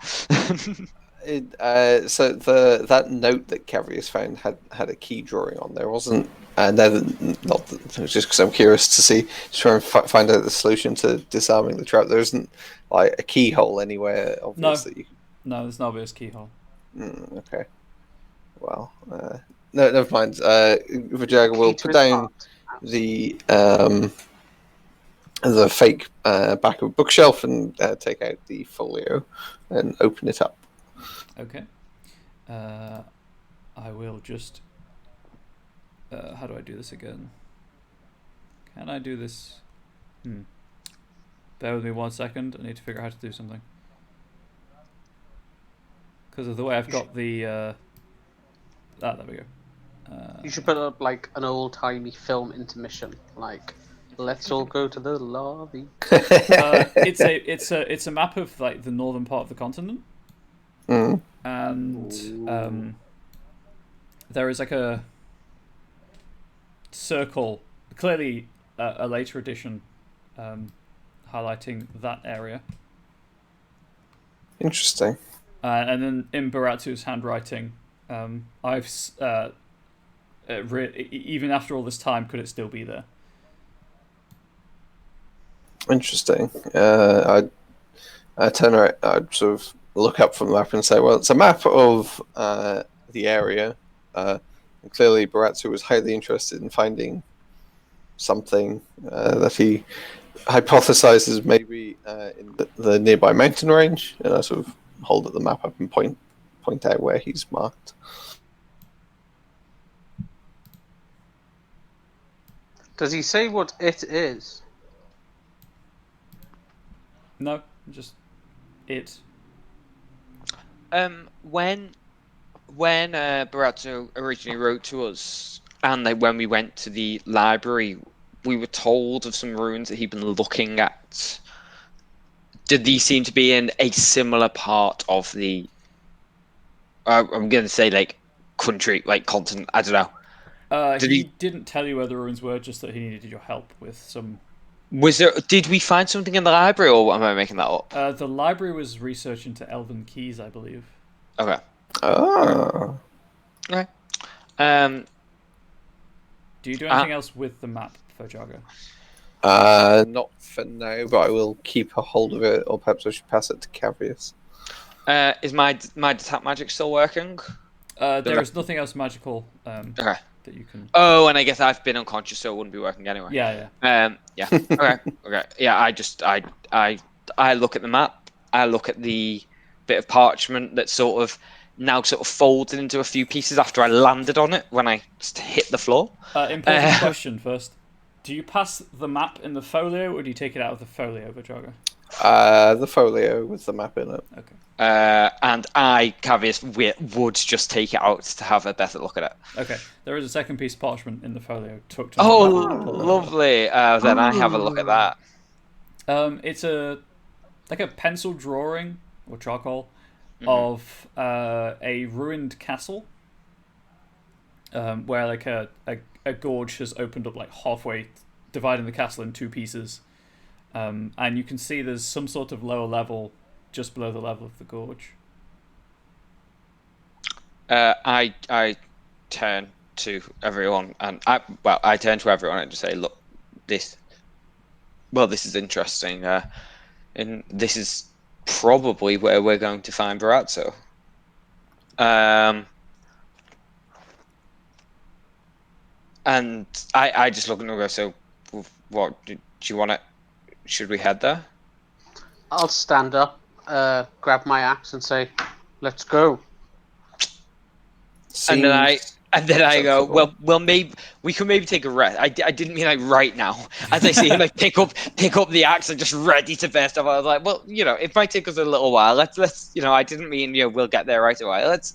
So that note that Carius found had a key drawing on there. Wasn't and then not just because I'm curious to see, try and find out the solution to disarming the trap. There isn't like a keyhole anywhere obvious that you. No, there's no obvious keyhole. Okay. Well, no, never mind. Vajaga will put down the fake back of a bookshelf and take out the folio and open it up. Okay. I will just. How do I do this again? Can I do this? Bear with me 1 second. I need to figure out how to do something. Because of the way I've got the. There we go. You should put up like an old-timey film intermission, like "Let's all go to the lobby." It's a map of like the northern part of the continent, and there is like a circle, clearly a later edition, highlighting that area. Interesting. And then in Baratsu's handwriting, I've even after all this time, could it still be there? Interesting. I turn around, I sort of look up from the map and say, well, it's a map of the area. And clearly, Baratsu was highly interested in finding something that he hypothesizes maybe in the nearby mountain range. And I sort of hold the map up and point out where he's marked. Does he say what it is? No, just it. When Baratsu originally wrote to us, and when we went to the library, we were told of some ruins that he'd been looking at. Did these seem to be in a similar part of the? I'm going to say like country, like continent. I don't know. He didn't tell you where the ruins were, just that he needed your help with some. Did we find something in the library, or am I making that up? The library was research into Elven keys, I believe. Okay. Oh. Okay. Do you do anything else with the map, Vajaga? Not for now, but I will keep a hold of it, or perhaps I should pass it to Cavius. Is my detect magic still working? There is nothing else magical Okay. that you can. Oh, and I guess I've been unconscious, so it wouldn't be working anyway. Yeah. Yeah. Okay. Okay. Yeah. I look at the map. I look at the bit of parchment that sort of folded into a few pieces after I landed on it when I just hit the floor. Important question first. Do you pass the map in the folio, or do you take it out of the folio, Vajaga? The folio with the map in it. Okay. And I, Cavius, would just take it out to have a better look at it. Okay. There is a second piece of parchment in the folio tucked. Oh, lovely. Then I have a look at that. It's a pencil drawing or charcoal of a ruined castle, where like a gorge has opened up like halfway, dividing the castle in two pieces, and you can see there's some sort of lower level just below the level of the gorge. I turn to everyone, and I turn to everyone and just say, look, this is interesting, and this is probably where we're going to find Baratsu. And I just look at them and go, so what, do you want it? Should we head there? I'll stand up, grab my axe, and say, "Let's go." And then I go, well, maybe we could maybe take a rest. I didn't mean like right now. As I see him like pick up the axe and just ready to burst off. I was like, well, it might take us a little while. Let's I didn't mean we'll get there right away. Let's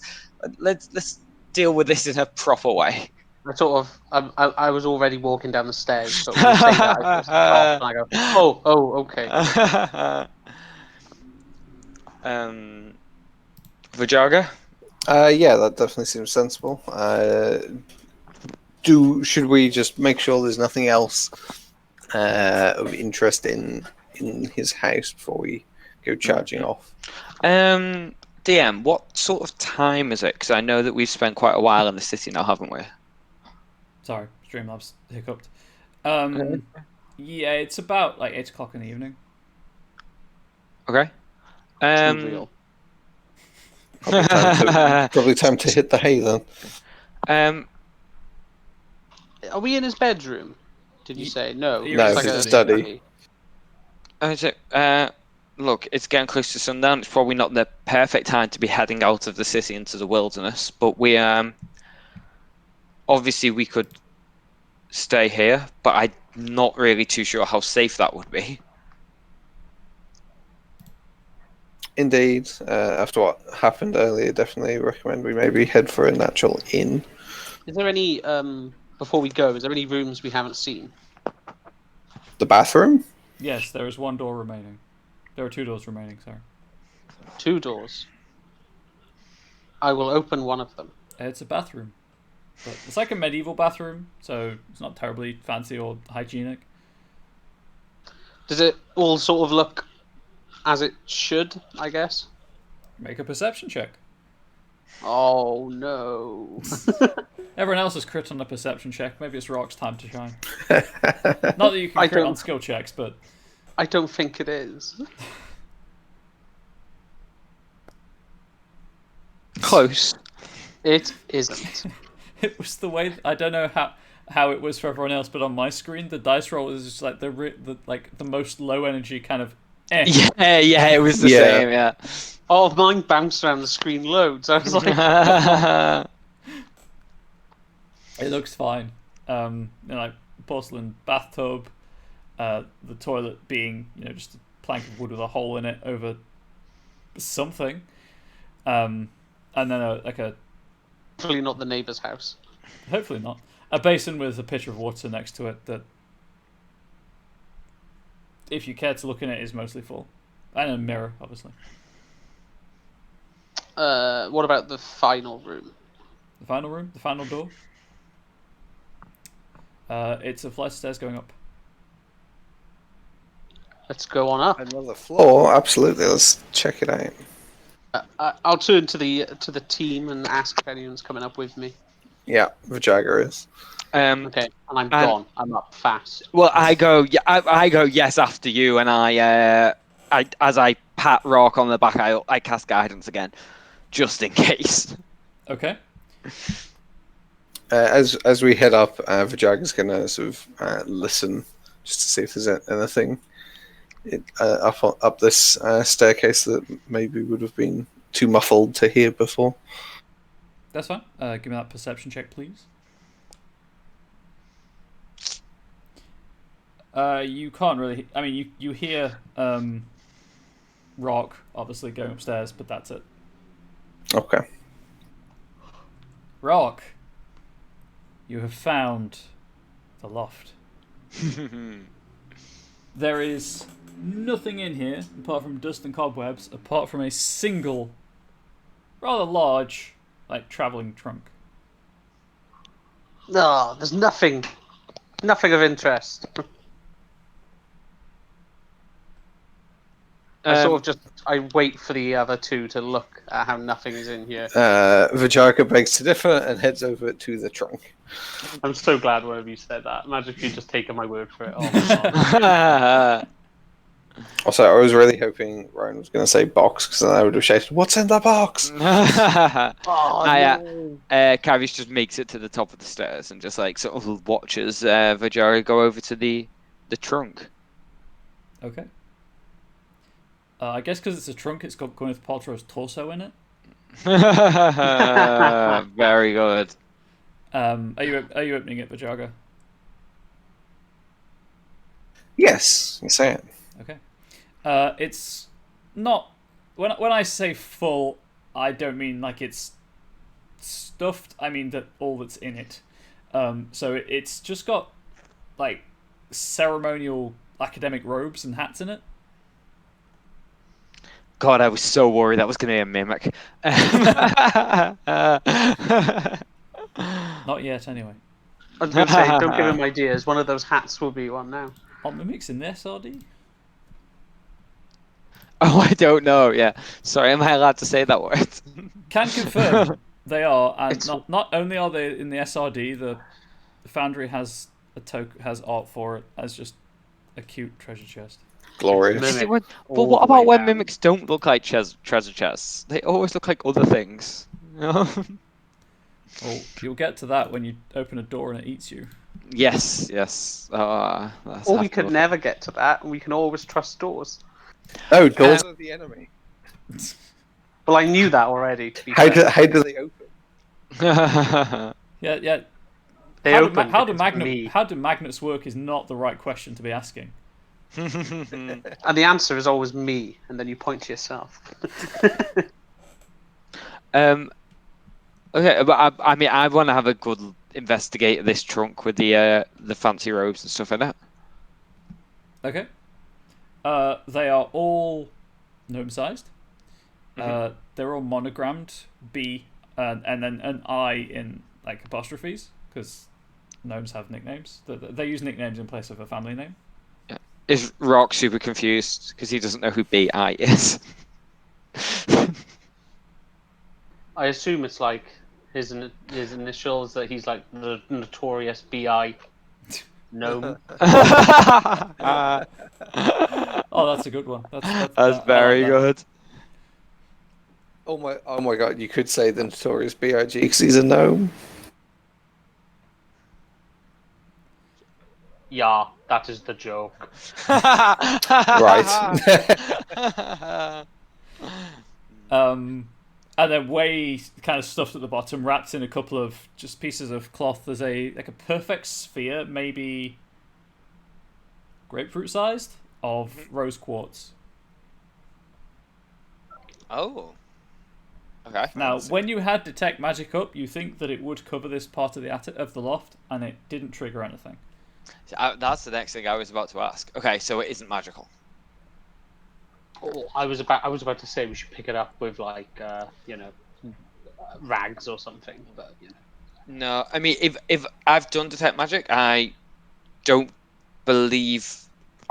deal with this in a proper way. I was already walking down the stairs, but when you say that, I just stop and I go, oh, okay. Vajaga? Yeah, that definitely seems sensible. Should we just make sure there's nothing else of interest in his house before we go charging off? DM, what sort of time is it? Because I know that we've spent quite a while in the city now, haven't we? Sorry, Streamlabs hiccuped. Yeah, it's about like 8 o'clock in the evening. Okay. Too real. Probably time to hit the hay then. Are we in his bedroom? Did you say no? You're No, in it's his like a study. Look, it's getting close to sundown. It's probably not the perfect time to be heading out of the city into the wilderness, but we obviously we could stay here, but I'm not really too sure how safe that would be. Indeed, after what happened earlier, definitely recommend we maybe head for a natural inn. Is there any before we go? Is there any rooms we haven't seen? The bathroom? Yes, there is one door remaining. There are 2 doors remaining. Sorry. 2 doors. I will open one of them. It's a bathroom. But it's like a medieval bathroom, so it's not terribly fancy or hygienic. Does it all sort of look as it should? I guess. Make a perception check. Oh no. Everyone else has crit on a perception check. Maybe it's Rock's time to shine. Not that you can crit on skill checks, but I don't think it is. Close. It isn't. it was the way. I don't know how it was for everyone else, but on my screen, the dice roll is just like the most low energy kind of. Yeah, it was the same. Yeah. Oh, mine bounced around the screen loads. I was like, It looks fine. Like porcelain bathtub, the toilet being just a plank of wood with a hole in it over something, and then hopefully not the neighbour's house. Hopefully not. A basin with a pitcher of water next to it that, if you care to look in it, is mostly full, and a mirror, obviously. What about the final room? The final room, the final door. It's a flight of stairs going up. Let's go on up. Another floor? Absolutely. Let's check it out. I'll turn to the team and ask if anyone's coming up with me. Yeah, Vajaga is. Okay, and I'm gone. I'm up fast. Well, I go yes after you, and I as I pat Rock on the back, I cast guidance again, just in case. Okay. As we head up, Vajaga's gonna sort of listen just to see if there's anything up this staircase that maybe would have been too muffled to hear before. That's fine. Give me that perception check, please. You can't really. I mean, you hear Rock obviously going upstairs, but that's it. Okay. Rock, you have found the loft. There is nothing in here apart from dust and cobwebs, apart from a single, rather large, traveling trunk. No, there's nothing of interest. I wait for the other two to look at how nothing is in here. Vajaga begs to differ and heads over to the trunk. I'm so glad one of you said that. Imagine if you'd just taken my word for it. Oh my God. Also, I was really hoping Ryan was going to say box, because then I would have shouted, "What's in the box?" Cavish just makes it to the top of the stairs and just sort of watches Vajara go over to the trunk. Okay. I guess because it's a trunk, it's got Gwyneth Paltrow's torso in it. Very good. Are you opening it, Vajaga? Yes, I am. Okay. It's not. When I say full, I don't mean it's stuffed. I mean that all that's in it. So it's just got ceremonial academic robes and hats in it. God, I was so worried that was going to be a mimic. Not yet, anyway. I was going to say, don't give him ideas. One of those hats will be one now. Are mimics in the SRD? Oh, I don't know. Yeah, sorry. Am I allowed to say that word? Can confirm they are, and not only are they in the SRD, the Foundry has has art for it as just a cute treasure chest. Glorious. Is it Mimic when, but all what the way about when down. mimics don't look like treasure chests? They always look like other things. Well, you'll get to that when you open a door and it eats you. Yes. That's Or we have to could look. never get to that, and we can always trust doors. Oh, doors are the enemy. Well, I knew that already, to be How fair. do they open? Yeah. They open because of me. How do magnets work is not the right question to be asking. And the answer is always me, and then you point to yourself. Okay, but I mean, I want to have a good investigate of this trunk with the fancy robes and stuff in it. Okay. They are all gnome-sized. They're all monogrammed B and then an I in like apostrophes because gnomes have nicknames. They use nicknames in place of a family name. Is Rock super confused because he doesn't know who BI is? I assume it's like his initials, that he's like the notorious BI gnome. Oh, that's a good one. That's That's I very like that. good. Oh my god! You could say the notorious Big because he's a gnome. Yeah, that is the joke. Right. And then way kind of stuffed at the bottom, wrapped in a couple of just pieces of cloth. There's a perfect sphere, maybe grapefruit sized, of rose quartz. Oh. Okay. Now, when you had detect magic up, you think that it would cover this part of the loft, and it didn't trigger anything. That's the next thing I was about to ask. Okay, so it isn't magical. Oh, I was about to say we should pick it up with like rags or something, but you know. No, I mean, if I've done detect magic, I don't believe.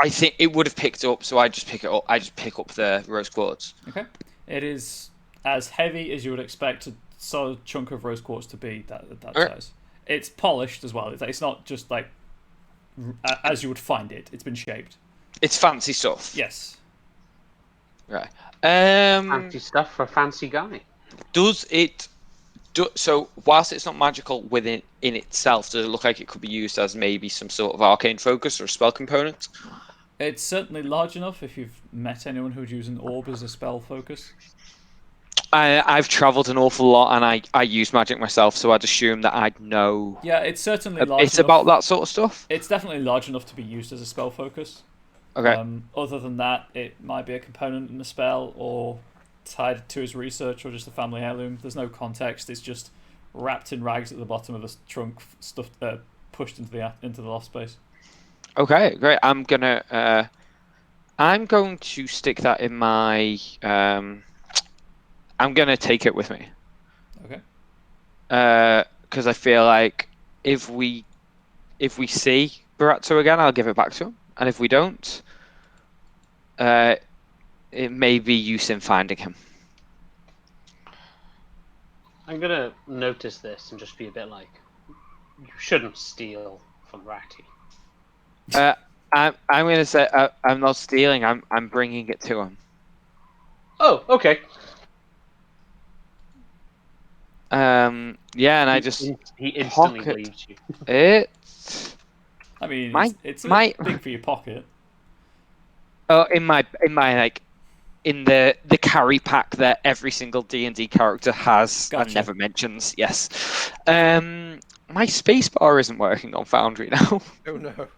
I think it would have picked up, so I just pick it up. I just pick up the rose quartz. Okay, it is as heavy as you would expect a solid chunk of rose quartz to be. That Okay. size. It's polished as well. It's not just like as you would find it. It's been shaped. It's fancy stuff. Yes. Right. Fancy stuff for a fancy guy. Does it? So whilst it's not magical within in itself, does it look like it could be used as maybe some sort of arcane focus or spell component? It's certainly large enough if you've met anyone who would use an orb as a spell focus. I've travelled an awful lot and I use magic myself, so I'd assume that I'd know Yeah, it's certainly a large bit enough. about that sort of stuff. It's definitely large enough to be used as a spell focus. Okay. Other than that, it might be a component in a spell or tied to his research or just a family heirloom. There's no context. It's just wrapped in rags at the bottom of a trunk, stuffed, pushed into the loft space. Okay, great. I'm going to stick that in my. I'm going to take it with me. Okay. Because I feel like if we see Baratto again, I'll give it back to him, and if we don't, it may be use in finding him. I'm gonna notice this and just be a bit like, you shouldn't steal from Ratty. I'm going to say I'm not stealing. I'm bringing it to him. Oh, okay. Yeah, and I just he instantly pocket believes you. it. I mean, My- it's a my- bit big for your pocket. Oh, in my like in the carry pack that every single D&D character has and Gotcha. never mentions. Yes. My spacebar isn't working on Foundry now. Oh no.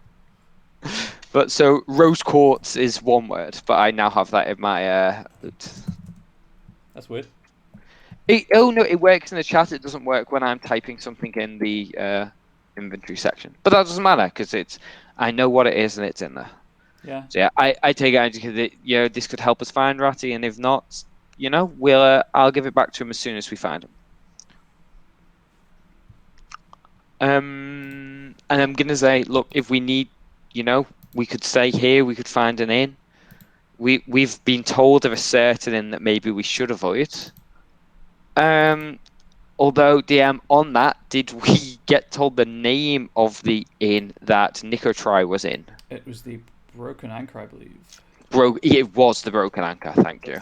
But so rose quartz is one word, but I now have that in my That's weird. oh no, it works in the chat. It doesn't work when I'm typing something in the inventory section. But that doesn't matter because I know what it is and it's in there. Yeah. So yeah, I take it because this could help us find Ratty, and if not, we'll I'll give it back to him as soon as we find him. And I'm gonna say, look, if we need, we could stay here. We could find an inn. We've been told of a certain inn that maybe we should avoid. Although, DM, on that, did we get told the name of the inn that Nicotri was in? It was the Broken Anchor, I believe. It was the Broken Anchor. Thank you.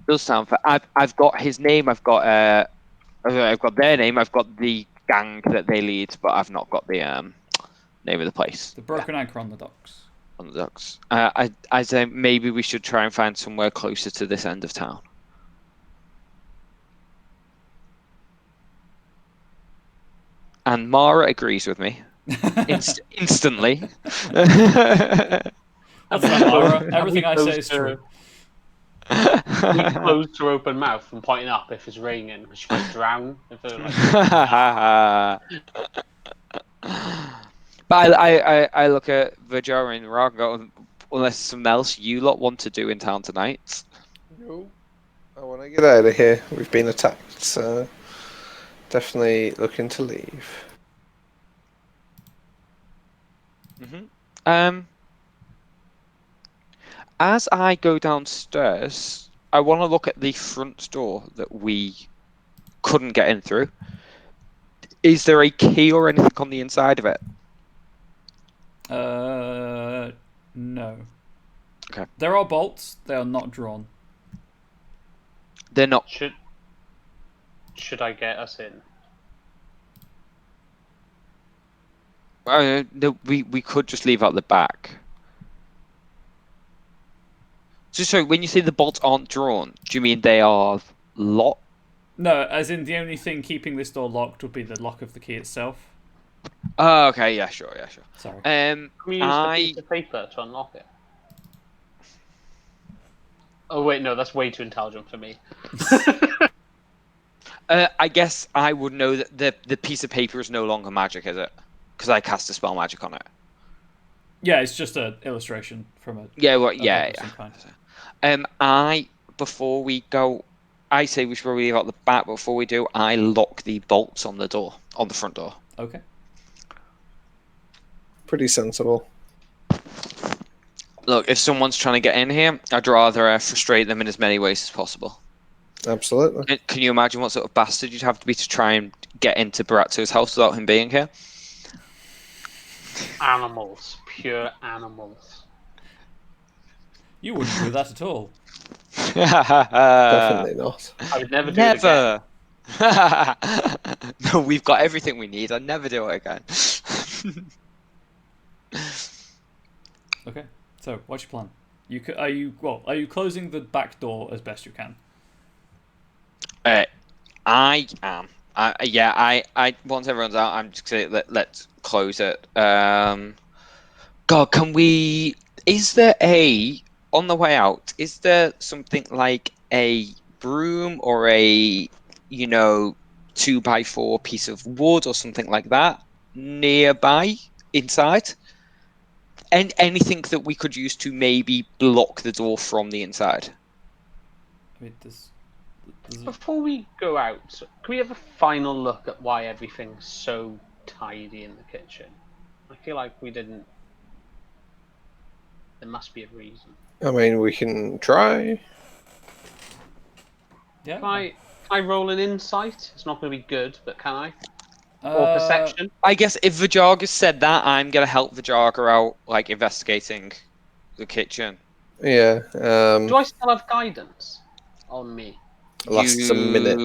Does sound. I've got his name. I've got their name. I've got the gang that they lead, but I've not got the name of the place. The Broken Anchor on the docks. On the docks. I say maybe we should try and find somewhere closer to this end of town. And Mara agrees with me instantly. What's that, Mara? Everything I say is true. We closed her open mouth and pointing up if it's raining. She might drown. If they're like... But I look at Vajar and Rog and go, unless something else you lot want to do in town tonight. No. I want to get out of here. We've been attacked, so definitely looking to leave. As I go downstairs, I want to look at the front door that we couldn't get in through. Is there a key or anything on the inside of it? No. Okay. There are bolts. They are not drawn. They're not. Should I get us in? No, we could just leave out the back. So when you say the bolts aren't drawn, do you mean they are locked? No, as in the only thing keeping this door locked would be the lock of the key itself. Oh, okay, yeah, sure. Sorry. Can we use the piece of paper to unlock it? Oh wait, no, that's way too intelligent for me. I guess I would know that the piece of paper is no longer magic, is it? Because I cast a spell magic on it. Yeah, it's just an illustration from a... Yeah, well, a yeah. book of some kind. Before we go, I say we should probably leave out the back. Before we do, I lock the bolts on the door, on the front door. Okay. Pretty sensible. Look, if someone's trying to get in here, I'd rather frustrate them in as many ways as possible. Absolutely. Can you imagine what sort of bastard you'd have to be to try and get into Baratzo's house without him being here? Animals. Pure animals. You wouldn't do that at all. Definitely not. I would never do it again. No, we've got everything we need. I'd never do it again. Okay. So, what's your plan? Are you closing the back door as best you can? I am. I once everyone's out, I'm just saying let's close it. God, can we? Is there on the way out? Is there something like a broom or a 2x4 piece of wood or something like that nearby inside? And anything that we could use to maybe block the door from the inside? I mean, Before we go out, can we have a final look at why everything's so tidy in the kitchen? I feel like we didn't. There must be a reason. I mean, we can try. Yeah. Can I roll an insight? It's not going to be good, but can I? Or perception? I guess if Vajarga said that, I'm gonna help Vajarga out, like investigating the kitchen. Yeah. Do I still have guidance on me? Lasts a minute.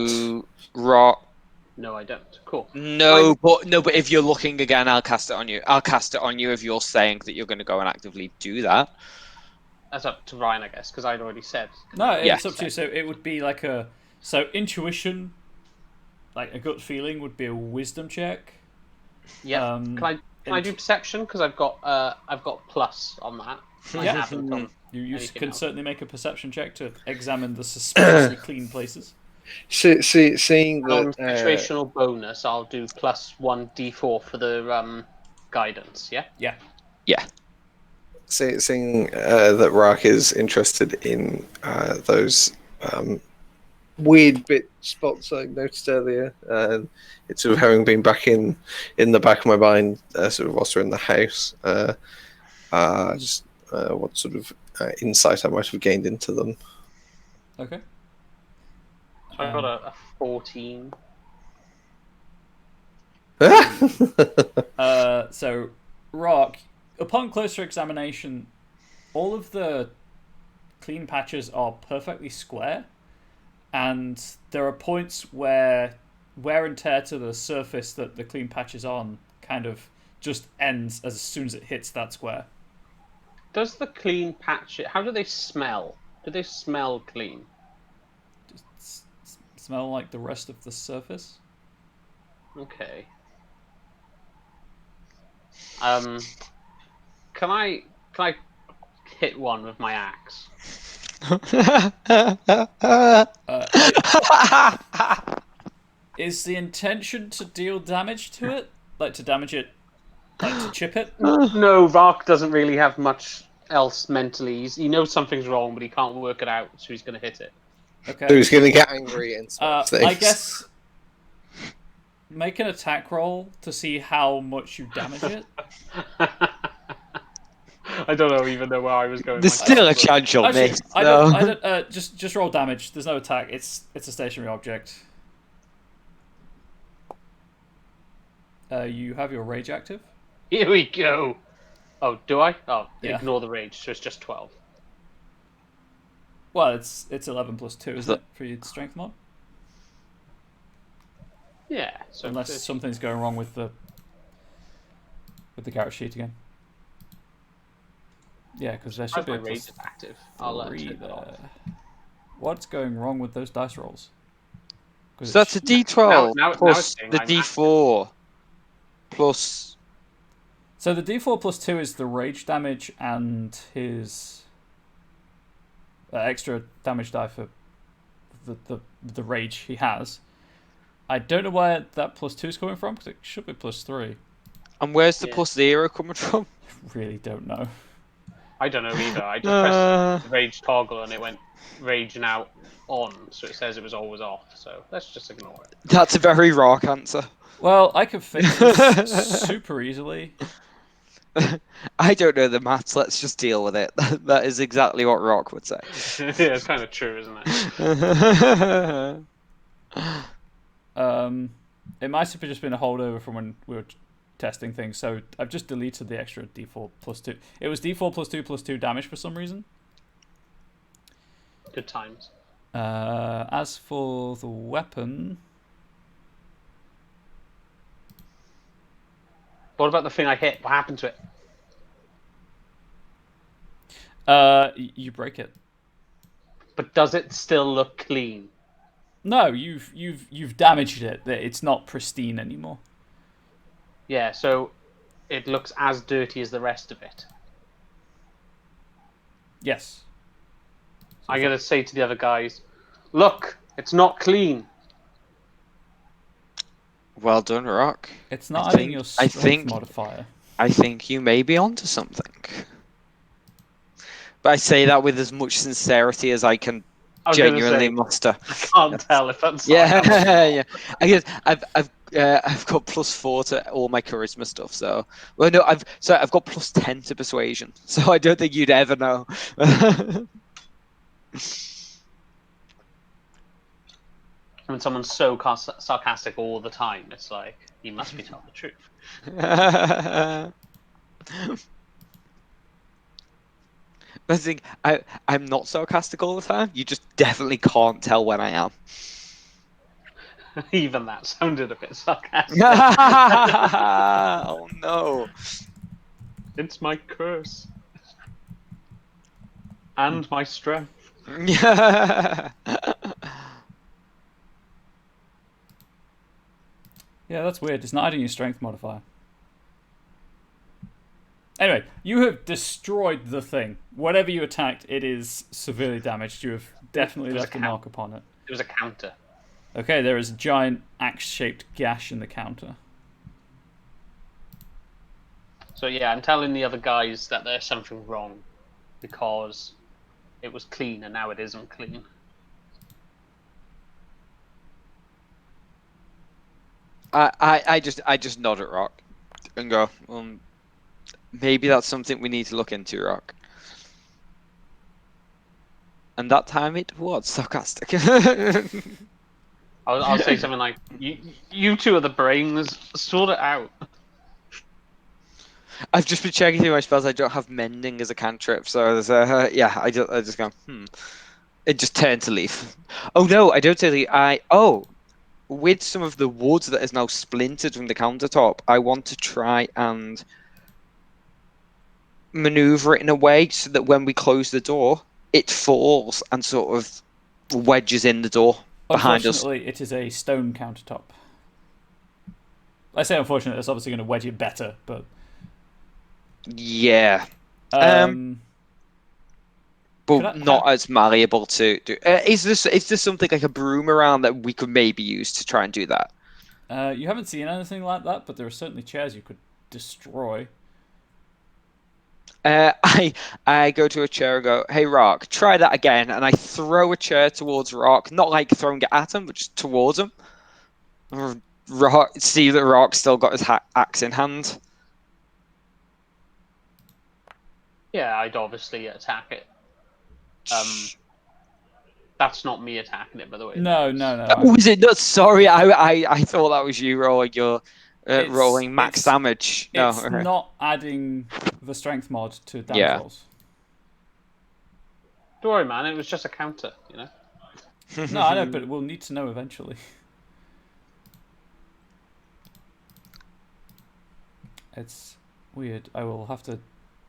No, I don't. Cool. No, but if you're looking again, I'll cast it on you. I'll cast it on you if you're saying that you're going to go and actively do that. That's up to Ryan, I guess, because I'd already said. No, it's Yes. up to you. So it would be like intuition, like a gut feeling, would be a wisdom check. Yeah. Can I do perception? Because I've got plus on that. I Yeah. haven't done You anything can else. certainly make a perception check to examine the suspiciously clean places. Seeing On that situational bonus, I'll do plus 1d4 for the guidance. Yeah. Yeah. Yeah. seeing that Rak is interested in those weird bit spots I noticed earlier, and it's sort of having been back in the back of my mind, sort of whilst we're in the house, just what sort of insight I might have gained into them. Okay. So I got a 14. So, Rock, upon closer examination, all of the clean patches are perfectly square, and there are points where wear and tear to the surface that the clean patch is on kind of just ends as soon as it hits that square. Does the clean patch? How do they smell? Do they smell clean? Just smell like the rest of the surface. Okay. Can I hit one with my axe? Is the intention to deal damage to it? Like to damage it? Like to chip it? No, Rock doesn't really have much else mentally. He knows something's wrong, but he can't work it out, so he's going to hit it. Okay. So he's going to get angry and smash things. I guess make an attack roll to see how much you damage it. I don't even know where I was going. There's still a chance you'll Actually, miss. I so- don't. Just roll damage. There's no attack. It's a stationary object. You have your rage active. Here we go. Oh, do I? Oh, Yeah. Ignore the rage. So it's just 12. Well, it's 11 plus 2, isn't it, for your strength mod? Yeah. So Unless 30. something's going wrong with the character sheet again. Yeah, because there should be a My rage plus is active. I'll 3 turn it there. off. What's going wrong with those dice rolls? 'Cause So that's a it D12 now plus it's saying the I'm D4 plus. So the D4 plus 2 is the rage damage and his extra damage die for the rage he has. I don't know where that plus 2 is coming from, because it should be plus 3. And where's the Yeah. plus 0 coming from? Really don't know. I don't know either. I just pressed the rage toggle and it went rage now on, so it says it was always off. So let's just ignore it. That's a very Rock answer. Well, I could fix this super easily. I don't know the maths. Let's just deal with it. That is exactly what Rock would say. Yeah, it's kind of true, isn't it? It might have just been a holdover from when we were testing things, so I've just deleted the extra D4 plus 2. It was D4 plus 2 damage for some reason. Good times. As for the weapon, What about the thing I hit? What happened to it? you break it. But does it still look clean? No, you've damaged it. It's not pristine anymore. Yeah, so it looks as dirty as the rest of it. Yes. I'm going to say to the other guys, look, it's not clean. Well done, Rock. It's not I adding think- your I strength think- modifier. I think you may be onto something. But I say that with as much sincerity as I can I was gonna genuinely say, muster. I can't tell if that's Yeah, sarcasm. yeah. I guess I've got plus 4 to all my charisma stuff. So I've got plus 10 to persuasion. So I don't think you'd ever know. When someone's so sarcastic all the time, it's like, you must be telling the truth. I think I'm not sarcastic all the time. You just definitely can't tell when I am. Even that sounded a bit sarcastic. Oh no. It's my curse. And my strength. Yeah. Yeah, that's weird. It's not adding your strength modifier. Anyway, you have destroyed the thing. Whatever you attacked, it is severely damaged. You have definitely It was left a a mark upon it. It was a counter. Okay, there is a giant axe-shaped gash in the counter. So yeah, I'm telling the other guys that there's something wrong because it was clean and now it isn't clean. I just nod at Rock and go, maybe that's something we need to look into, Rock. And that time it was sarcastic. I'll say something like, "You two are the brains. Sort it out." I've just been checking through my spells. I don't have mending as a cantrip, so there's yeah. I just go It just turned to leaf. Oh no, I don't say with some of the wood that is now splintered from the countertop, I want to try and maneuver it in a way so that when we close the door, it falls and sort of wedges in the door behind us. Unfortunately, it is a stone countertop. I say unfortunately, it's obviously going to wedge it better, but Yeah. But not as malleable to do. Is there something like a broom around that we could maybe use to try and do that? You haven't seen anything like that, but there are certainly chairs you could destroy. I go to a chair and go, "Hey, Rock, try that again." And I throw a chair towards Rock, not like throwing it at him, but just towards him. Rock, see that Rock still got his axe in hand. Yeah, I'd obviously attack it. That's not me attacking it, by the way. No. Was it not? Sorry, I thought that was you rolling your rolling max damage. No, it's not adding the strength mod to damage rolls. Don't worry, man. It was just a counter, you know. No, I know, but we'll need to know eventually. It's weird. I will have to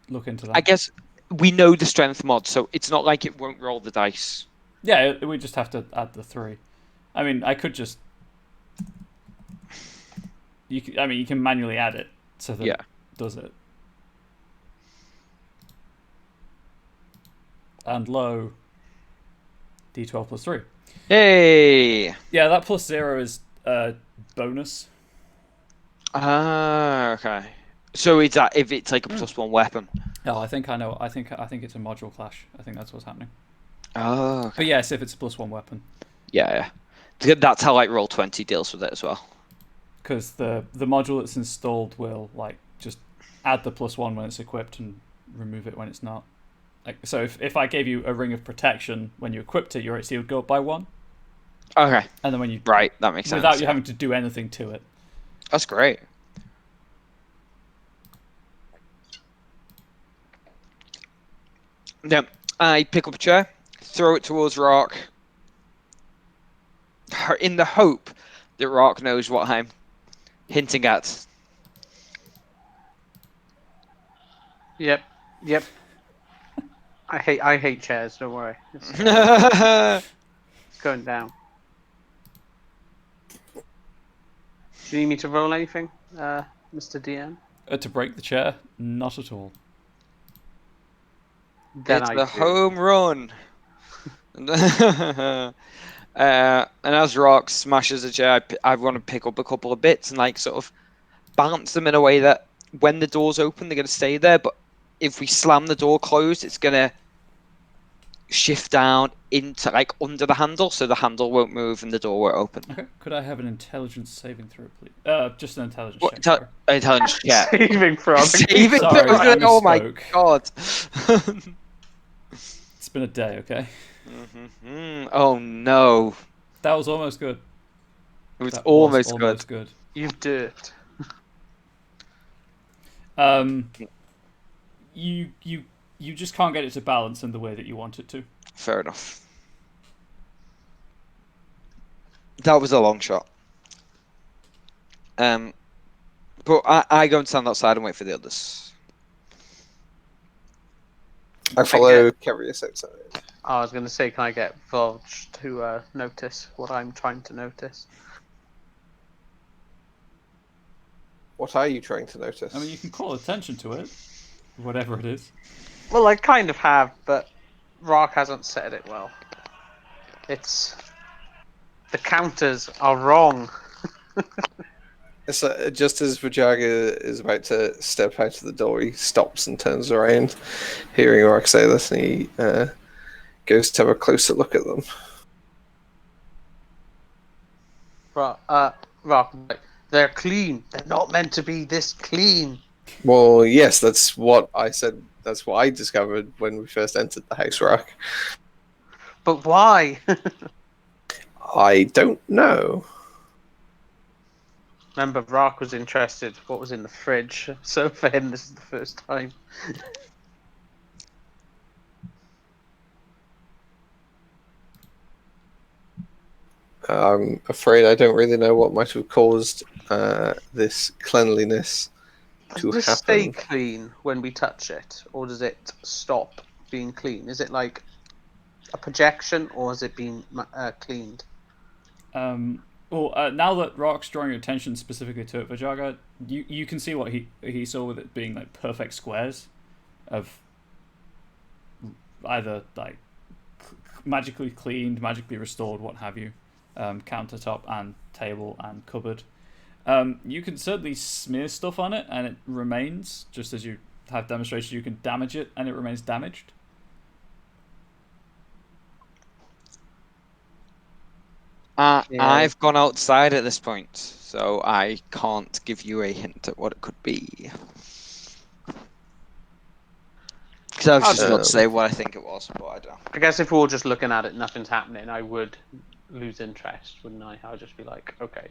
look into that. I guess we know the strength mod, so it's not like it won't roll the dice. Yeah, we just have to add the 3. I mean, I could just. You can manually add it so that it does it. And low. D12 plus 3. Hey. Yeah, that plus 0 is bonus. Okay. So is that if it's like a +1 weapon? Oh, I think I know. I think it's a module clash. I think that's what's happening. Oh. Okay. But yes, if it's a +1 weapon. Yeah. That's how like Roll20 deals with it as well. Because the module that's installed will like just add the +1 when it's equipped and remove it when it's not. Like, so if I gave you a ring of protection when you equipped it, your AC would go up by 1. Okay. And then when you that makes sense. Without you having to do anything to it. That's great. Yeah, I pick up a chair, throw it towards Rock, in the hope that Rock knows what I'm hinting at. Yep. I hate chairs. Don't worry. It's going down. Do you need me to roll anything, Mr. DM? To break the chair? Not at all. Then It's a home run. And as Rock smashes a chair, I want to pick up a couple of bits and like sort of balance them in a way that when the door's open, they're going to stay there. But if we slam the door closed, it's going to shift down into like under the handle, so the handle won't move and the door won't open. Okay. Could I have an intelligence saving throw, please? Just an intelligence check. Intelligence check. Saving throw. Saving Sorry, throw. I Oh my misspoke. god. It's been a day, okay? Oh no. That was almost good. It was almost good. You dirt. You just can't get it to balance in the way that you want it to. Fair enough. That was a long shot. But I go and stand outside and wait for the others. I follow Curious outside. I was going to say, can I get Volge to notice what I'm trying to notice? What are you trying to notice? I mean, you can call attention to it, whatever it is. Well, I kind of have, but Rock hasn't said it well. It's... The counters are wrong. It's just as Vajaga is about to step out of the door, he stops and turns around, hearing Rock say this, and he goes to have a closer look at them. Rock, they're clean. They're not meant to be this clean. Well, yes, that's what I said. That's what I discovered when we first entered the house, Rock. But why? I don't know. Remember, Rock was interested what was in the fridge, so for him this is the first time. I'm afraid I don't really know what might have caused this cleanliness to Does it stay happen. clean when we touch it, or does it stop being clean? Is it like a projection, or has it been cleaned? Now that Rock's drawing your attention specifically to it, Vajaga, you can see what he saw with it being like perfect squares of either like magically cleaned, magically restored, what have you, countertop and table and cupboard. You can certainly smear stuff on it and it remains, just as you have demonstrated you can damage it and it remains damaged. Yeah. I've gone outside at this point, so I can't give you a hint at what it could be. Because I was just about to say what I think it was, but I don't. I guess if we're all just looking at it, nothing's happening, I would lose interest, wouldn't I? I would just be like, okay.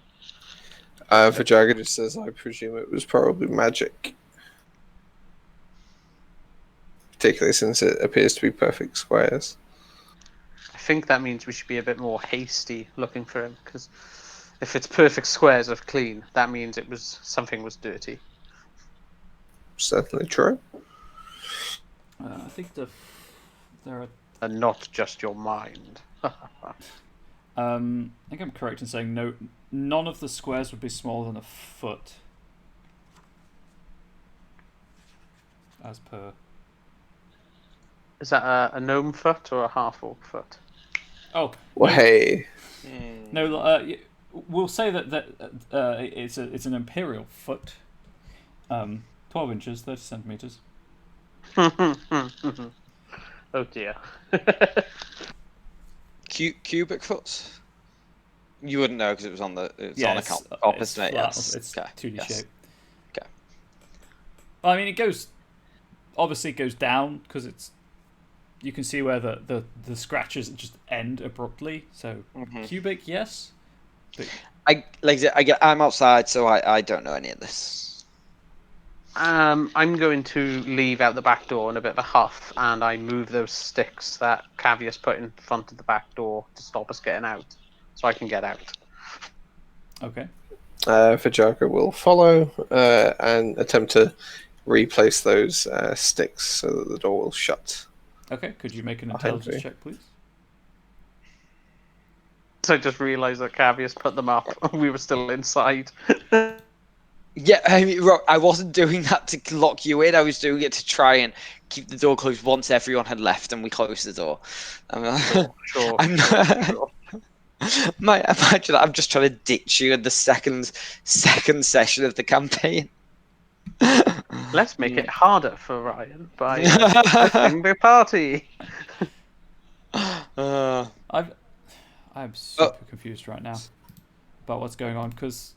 Vajaga just says, I presume it was probably magic. Particularly since it appears to be perfect squares. I think that means we should be a bit more hasty looking for him, because if it's perfect squares of clean, that means something was dirty. Certainly true. I think there are. And not just your mind. I think I'm correct in saying no. None of the squares would be smaller than a foot. As per. Is that a gnome foot or a half-orc foot? Oh. Well, hey. No, we'll say that it's an imperial foot. 12 inches, 30 centimeters. Oh dear. Cubic foot? You wouldn't know because it was on the Yeah, on it's account isn't it? flat, Yes. it's Okay. 2D Yes. shape. Okay. Well, I mean, it goes down because it's. You can see where the scratches just end abruptly. So cubic, yes. But I'm outside, so I don't know any of this. I'm going to leave out the back door in a bit of a huff, and I move those sticks that Cavius put in front of the back door to stop us getting out, so I can get out. Okay. Vajaga will follow and attempt to replace those sticks so that the door will shut. Okay, could you make an Behind intelligence me. check, please? So I just realised that Cavius put them up, and we were still inside. Yeah, I mean, I wasn't doing that to lock you in. I was doing it to try and keep the door closed once everyone had left and we closed the door. Sure. Imagine I'm just trying to ditch you in the second session of the campaign. Let's make it harder for Ryan by splitting the party. I'm super confused right now about what's going on because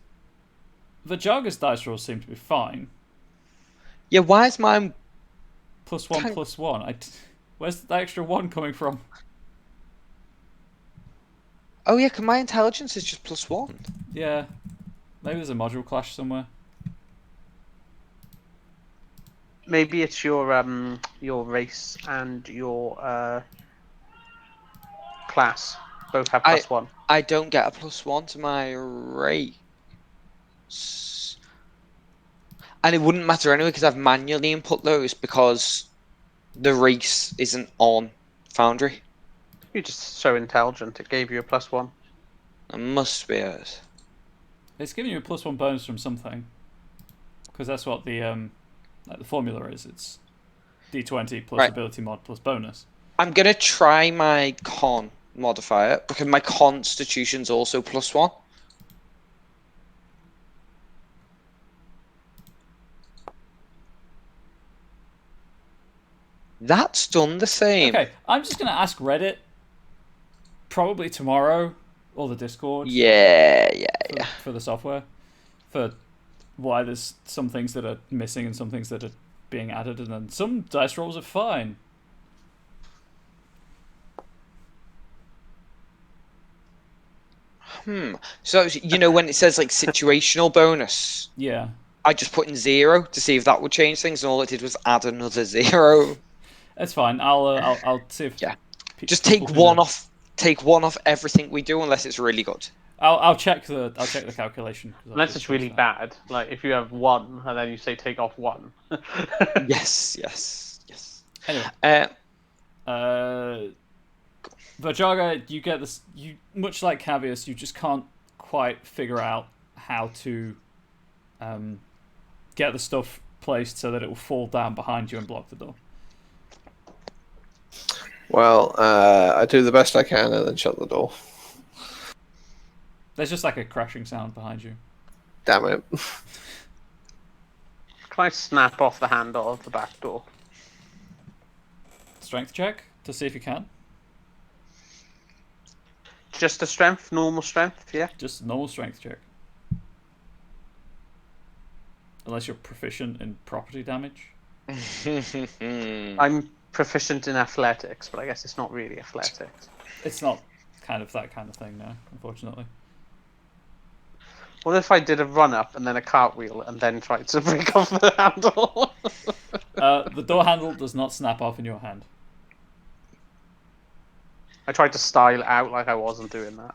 Vajaga's dice rolls seem to be fine. Yeah, why is mine +1/+1? Where's the extra 1 coming from? Oh yeah, cause my intelligence is just +1. Yeah, maybe there's a module clash somewhere. Maybe it's your race and your class both have +1. I don't get a +1 to my race. And it wouldn't matter anyway because I've manually input those because the race isn't on Foundry. You're just so intelligent, it gave you a +1. It must be it. It's giving you a +1 bonus from something. Because that's what the formula is. It's D20 plus ability mod plus bonus. I'm going to try my con modifier because my constitution's also +1. That's done the same. Okay, I'm just going to ask Reddit, probably tomorrow, or the Discord. For the software. For why there's some things that are missing and some things that are being added, and then some dice rolls are fine. So you know when it says like situational bonus, Yeah. I just put in 0 to see if that would change things, and all it did was add another 0. That's fine. I'll see if Yeah. Just people take who one know. off. Take one off everything we do, unless it's really good. I'll check the calculation. 'Cause I've Unless just it's really changed that. bad. Like if you have 1 and then you say take off 1. Yes, yes, yes. Anyway, Uh, Vajaga, you get this. You much like Cavius, you just can't quite figure out how to get the stuff placed so that it will fall down behind you and block the door. Well, I do the best I can and then shut the door. There's just like a crashing sound behind you. Damn it. Can I snap off the handle of the back door? Strength check to see if you can. Just a strength, normal strength, yeah. Just a normal strength check. Unless you're proficient in property damage. I'm proficient in athletics, but I guess it's not really athletics. It's not kind of that kind of thing, no, unfortunately. What if I did a run up and then a cartwheel and then tried to break off the handle? The door handle does not snap off in your hand. I tried to style out like I wasn't doing that.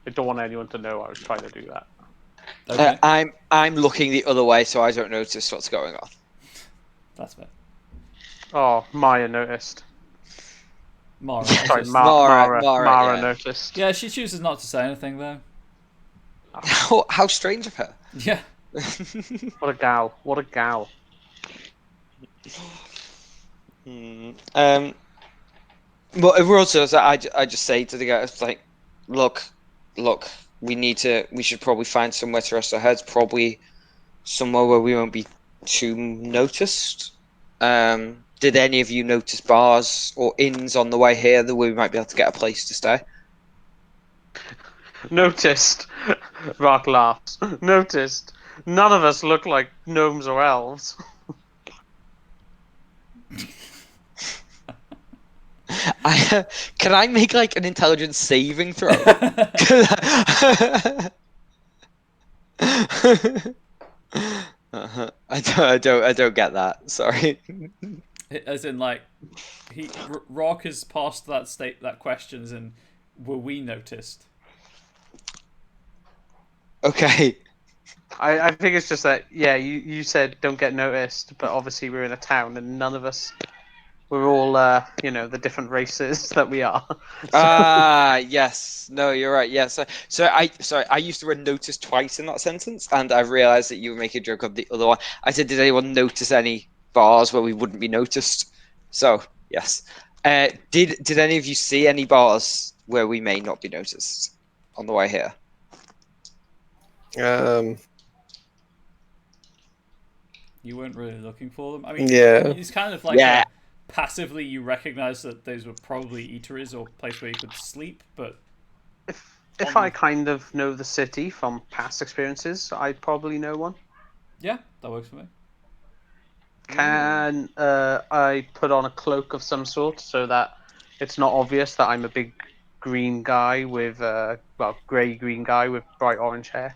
I don't want anyone to know I was trying to do that. Okay, I'm looking the other way, so I don't notice what's going on. that's fair. Oh, Maya noticed. Mara. Sorry, noticed. Mara, Mara yeah. noticed. Yeah, she chooses not to say anything though. How strange of her. Yeah. What a gal. What a gal. But we're also, so I just say to the guys like, look, we should probably find somewhere to rest our heads, probably somewhere where we won't be too noticed. Did any of you notice bars or inns on the way here that we might be able to get a place to stay? Noticed. Rock laughs. Noticed. None of us look like gnomes or elves. Can I make like an intelligence saving throw? I don't get that. Sorry. As in, like, Rock has passed that question, as in, were we noticed? Okay. I think it's just that, yeah, you said don't get noticed, but obviously we're in a town and none of us, we're all, the different races that we are. Yes. No, you're right. Yes. I used the word notice twice in that sentence, and I realized that you were making a joke of the other one. I said, did anyone notice any bars where we wouldn't be noticed? So, yes. Did any of you see any bars where we may not be noticed on the way here? You weren't really looking for them. I mean, Yeah. it's kind of like Yeah. passively you recognize that those were probably eateries or place where you could sleep, but If I kind of know the city from past experiences, I'd probably know one. yeah, that works for me. Can I put on a cloak of some sort so that it's not obvious that I'm a big green guy with, grey-green guy with bright orange hair?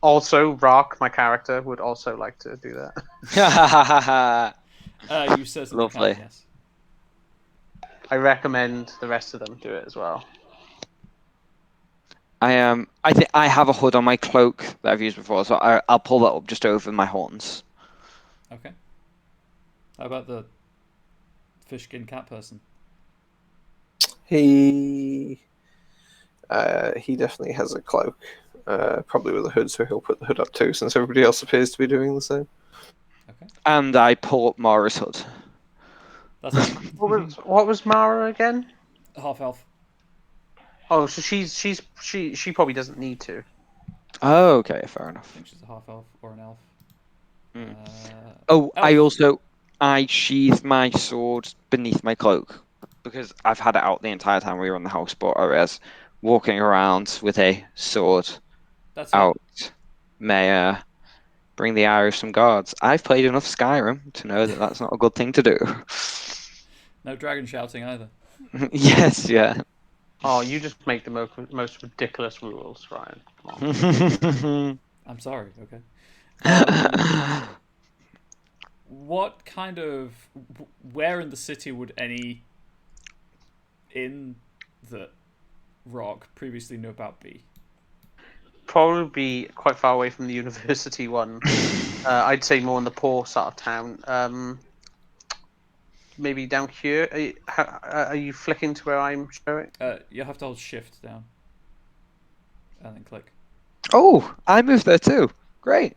Also, Rock, my character, would also like to do that. You certainly Lovely. can, yes. I recommend the rest of them do it as well. I think I have a hood on my cloak that I've used before, so I'll pull that up just over my horns. Okay. How about the fish-skin cat person? He definitely has a cloak, probably with a hood, so he'll put the hood up too, since everybody else appears to be doing the same. Okay. And I pull up Mara's hood. That's it. What was Mara again? Half elf. Oh, so she probably doesn't need to. Oh, okay, fair I enough. think she's a half elf or an elf. Oh, elf. I sheathe my sword beneath my cloak because I've had it out the entire time we were on the houseboat. Whereas walking around with a sword That's out may bring the ire of some guards. I've played enough Skyrim to know that that's not a good thing to do. No dragon shouting either. Yes, yeah. Oh, you just make the most ridiculous rules, Ryan. Come on. I'm sorry. Okay. What kind of where in the city would any inn that Rock previously knew about be? Probably be quite far away from the university one. I'd say more in the poor side of town. Maybe down here. Are you flicking to where I'm showing? You have to hold shift down and then click. Oh, I moved there too. Great.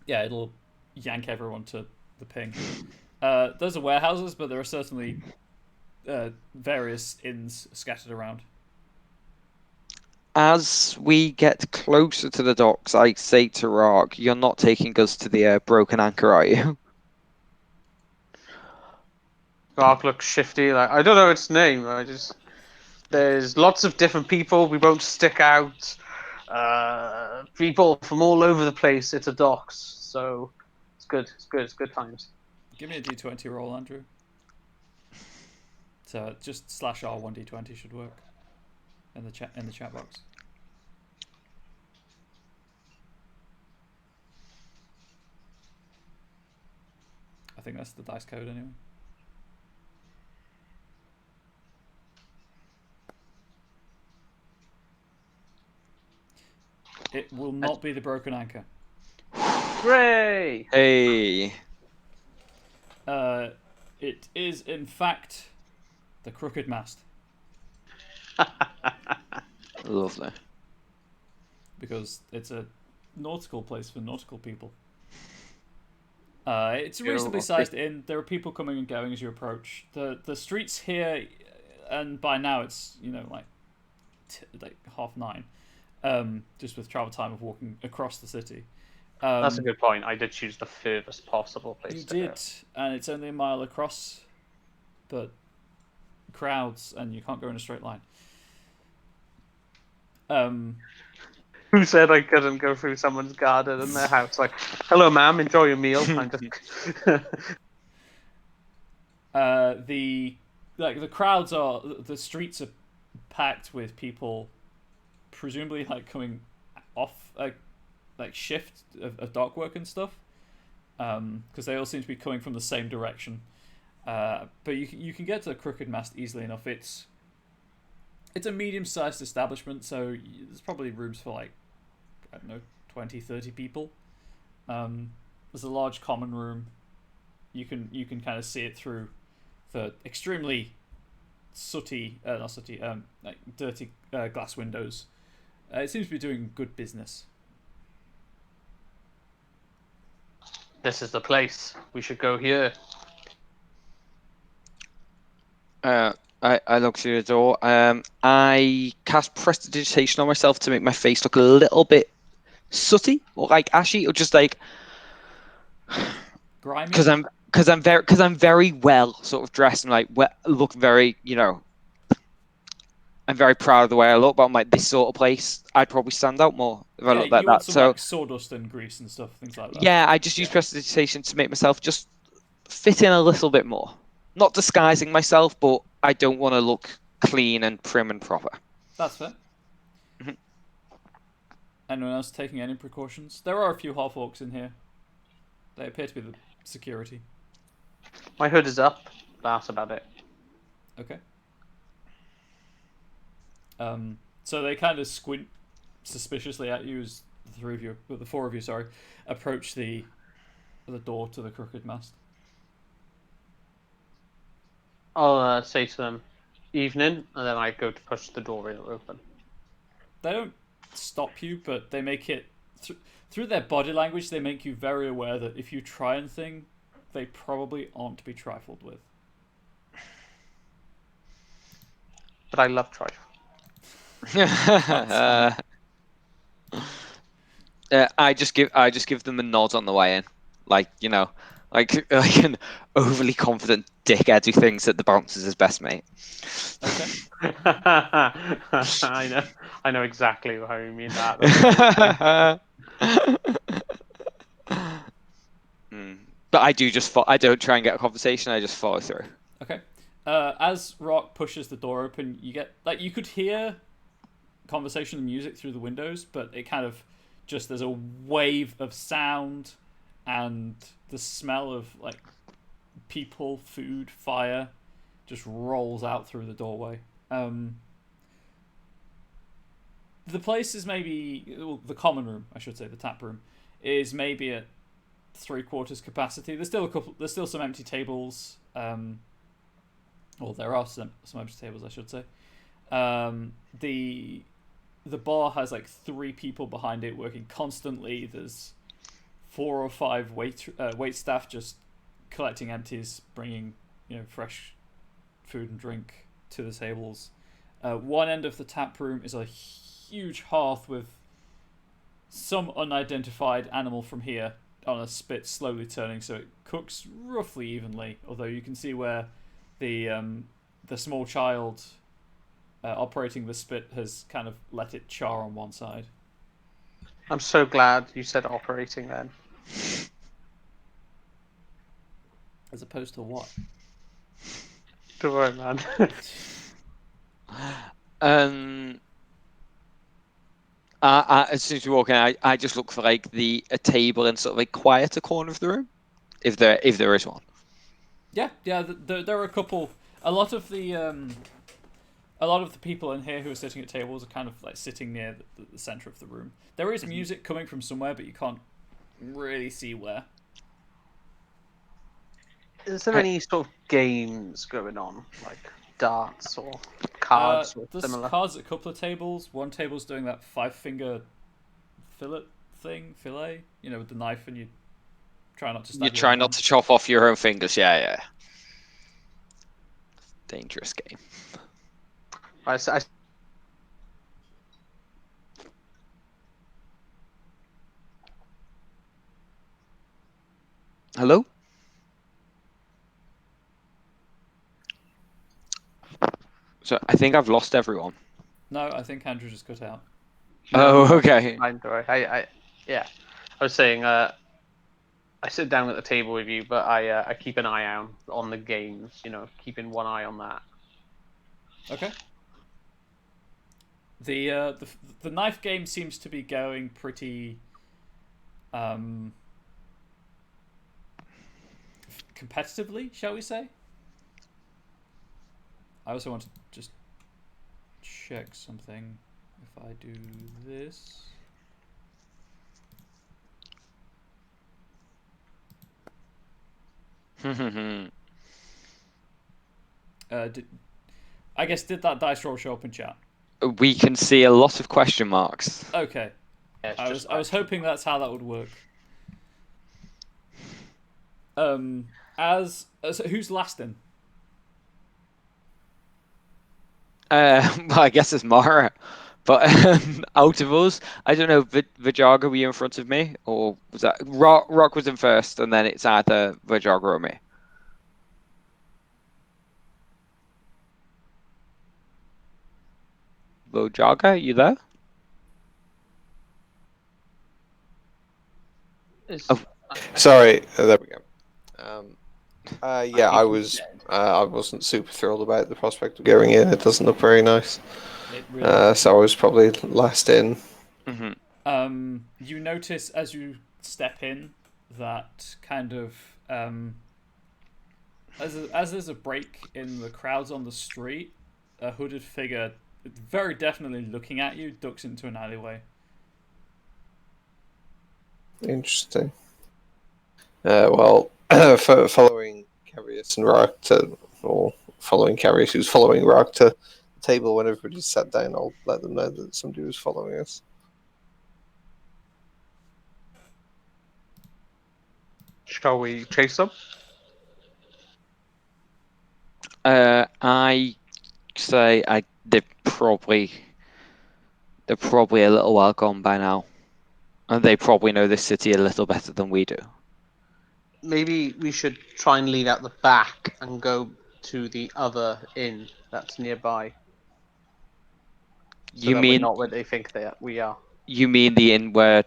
Yeah, it'll yank everyone to the ping. Those are warehouses, but there are certainly various inns scattered around. As we get closer to the docks, I say to Rock, "You're not taking us to the broken anchor, are you?" Mark looks shifty. Like, I don't know its name. There's lots of different people. We won't stick out. People from all over the place. It's a docks, so it's good. It's good. It's good times. Give me a d20 roll, Andrew. So just /R1d20 should work in the chat box. I think that's the dice code anyway. It will not be the broken anchor. Hooray! Hey. It is in fact the crooked mast. Lovely. Because it's a nautical place for nautical people. It's a reasonably sized inn. There are people coming and going as you approach. The streets here, and by now it's like 9:30, just with travel time of walking across the city. That's a good point. I did choose the furthest possible place. You to did, go. and it's only a mile across, but crowds, and you can't go in a straight line. Who said I couldn't go through someone's garden in their house? Like, hello, ma'am, enjoy your meal. I'm just... The crowds are, the streets are packed with people, presumably coming off shift of dock work and stuff, because they all seem to be coming from the same direction. But you can get to the crooked mast easily enough. It's a medium-sized establishment, so there's probably rooms for 20, 30 people. There's a large common room. You can kind of see it through the extremely dirty glass windows. It seems to be doing good business. This is the place. We should go here. I look through the door. I cast prestidigitation on myself to make my face look a little bit sooty or ashy, or just Grimy. because I'm very well sort of dressed and look very I'm very proud of the way I look, but I'm this sort of place I'd probably stand out more if I looked like you that. want some So sawdust and grease and stuff, things like that. yeah, I just use prestidigitation to make myself just fit in a little bit more. Not disguising myself, but I don't want to look clean and prim and proper. That's fair. Mhm. Anyone else taking any precautions? There are a few half orcs in here. They appear to be the security. My hood is up. That's about it. Okay. So they kind of squint suspiciously at you as the four of you, approach the door to the crooked mast. I'll say to them, evening, and then I go to push the door open. They don't stop you, but they make it through their body language. They make you very aware that if you try anything, they probably aren't to be trifled with. But I love trifle. I just give them a nod on the way in, like an overly confident dickhead who thinks that the bouncer's his best mate. Okay. I know exactly how you mean that. But I don't try and get a conversation. I just follow through. Okay. As Rock pushes the door open, you get you could hear conversation and music through the windows, but it kind of just there's a wave of sound and the smell of people, food, fire just rolls out through the doorway. The place is the common room, I should say, the tap room, is maybe at 3/4 capacity. There's still some empty tables. Well, there are some empty tables, I should say. The bar has 3 people behind it working constantly. There's 4 or 5 wait staff just collecting empties, bringing fresh food and drink to the tables. One end of the tap room is a huge hearth with some unidentified animal from here on a spit slowly turning, so it cooks roughly evenly. Although you can see where the small child operating the spit has kind of let it char on one side. I'm so glad you said operating then. As opposed to what? Don't worry, man. As soon as you walk in, I just look for a table in sort of a quieter corner of the room, if there is one. Yeah. There are a couple. A lot of the people in here who are sitting at tables are kind of sitting near the center of the room. There is music coming from somewhere, but you can't really see where. Is there any sort of games going on, like darts or cards or there's similar? cards at a couple of tables. One table's doing that 5-finger fillet, with the knife, and you try not to stab You try not to chop off your own fingers. Yeah. Dangerous game. Hello? So I think I've lost everyone. No, I think Andrew just cut out. Oh, okay. Fine, don't worry. I was saying, I sit down at the table with you, but I keep an eye out on the games. Keeping one eye on that. Okay. The knife game seems to be going pretty competitively, shall we say? I also want to just check something. If I do this. Did that dice roll show up in chat? We can see a lot of question marks. Okay. Yeah, I was hoping that's how that would work. So who's last in? Well, I guess it's Mara. But out of us, I don't know, Vajaga, were you in front of me? Or was that... Rock was in first, and then it's either Vajaga or me. Vajaga, you there? Sorry, there we go. I wasn't super thrilled about the prospect of going in. It doesn't look very nice. It really So I was probably last in. Mm-hmm. You notice as you step in that kind of as there's a break in the crowds on the street, a hooded figure, very definitely looking at you, ducks into an alleyway. Interesting. Following Carius and Rock or following Carius, who's following Rock to the table when everybody's sat down, I'll let them know that somebody was following us. Shall we chase them? I say they're probably a little while gone by now, and they probably know this city a little better than we do. Maybe we should try and lead out the back and go to the other inn that's nearby. So You that mean we're not where they think we are? You mean the inn where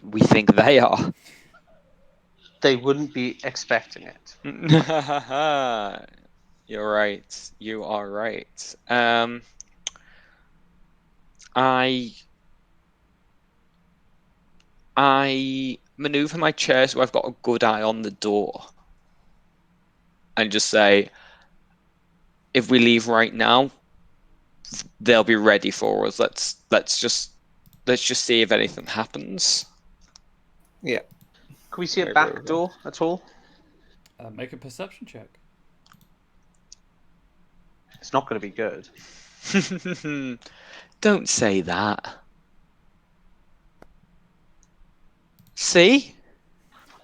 we think they are? They wouldn't be expecting it. You're right. You are right. I maneuver my chair so I've got a good eye on the door, and just say, if we leave right now, they'll be ready for us. Let's just see if anything happens. Yeah. Can we see a Right, back right. door at all? Make a perception check. It's not going to be good. Don't say that. See?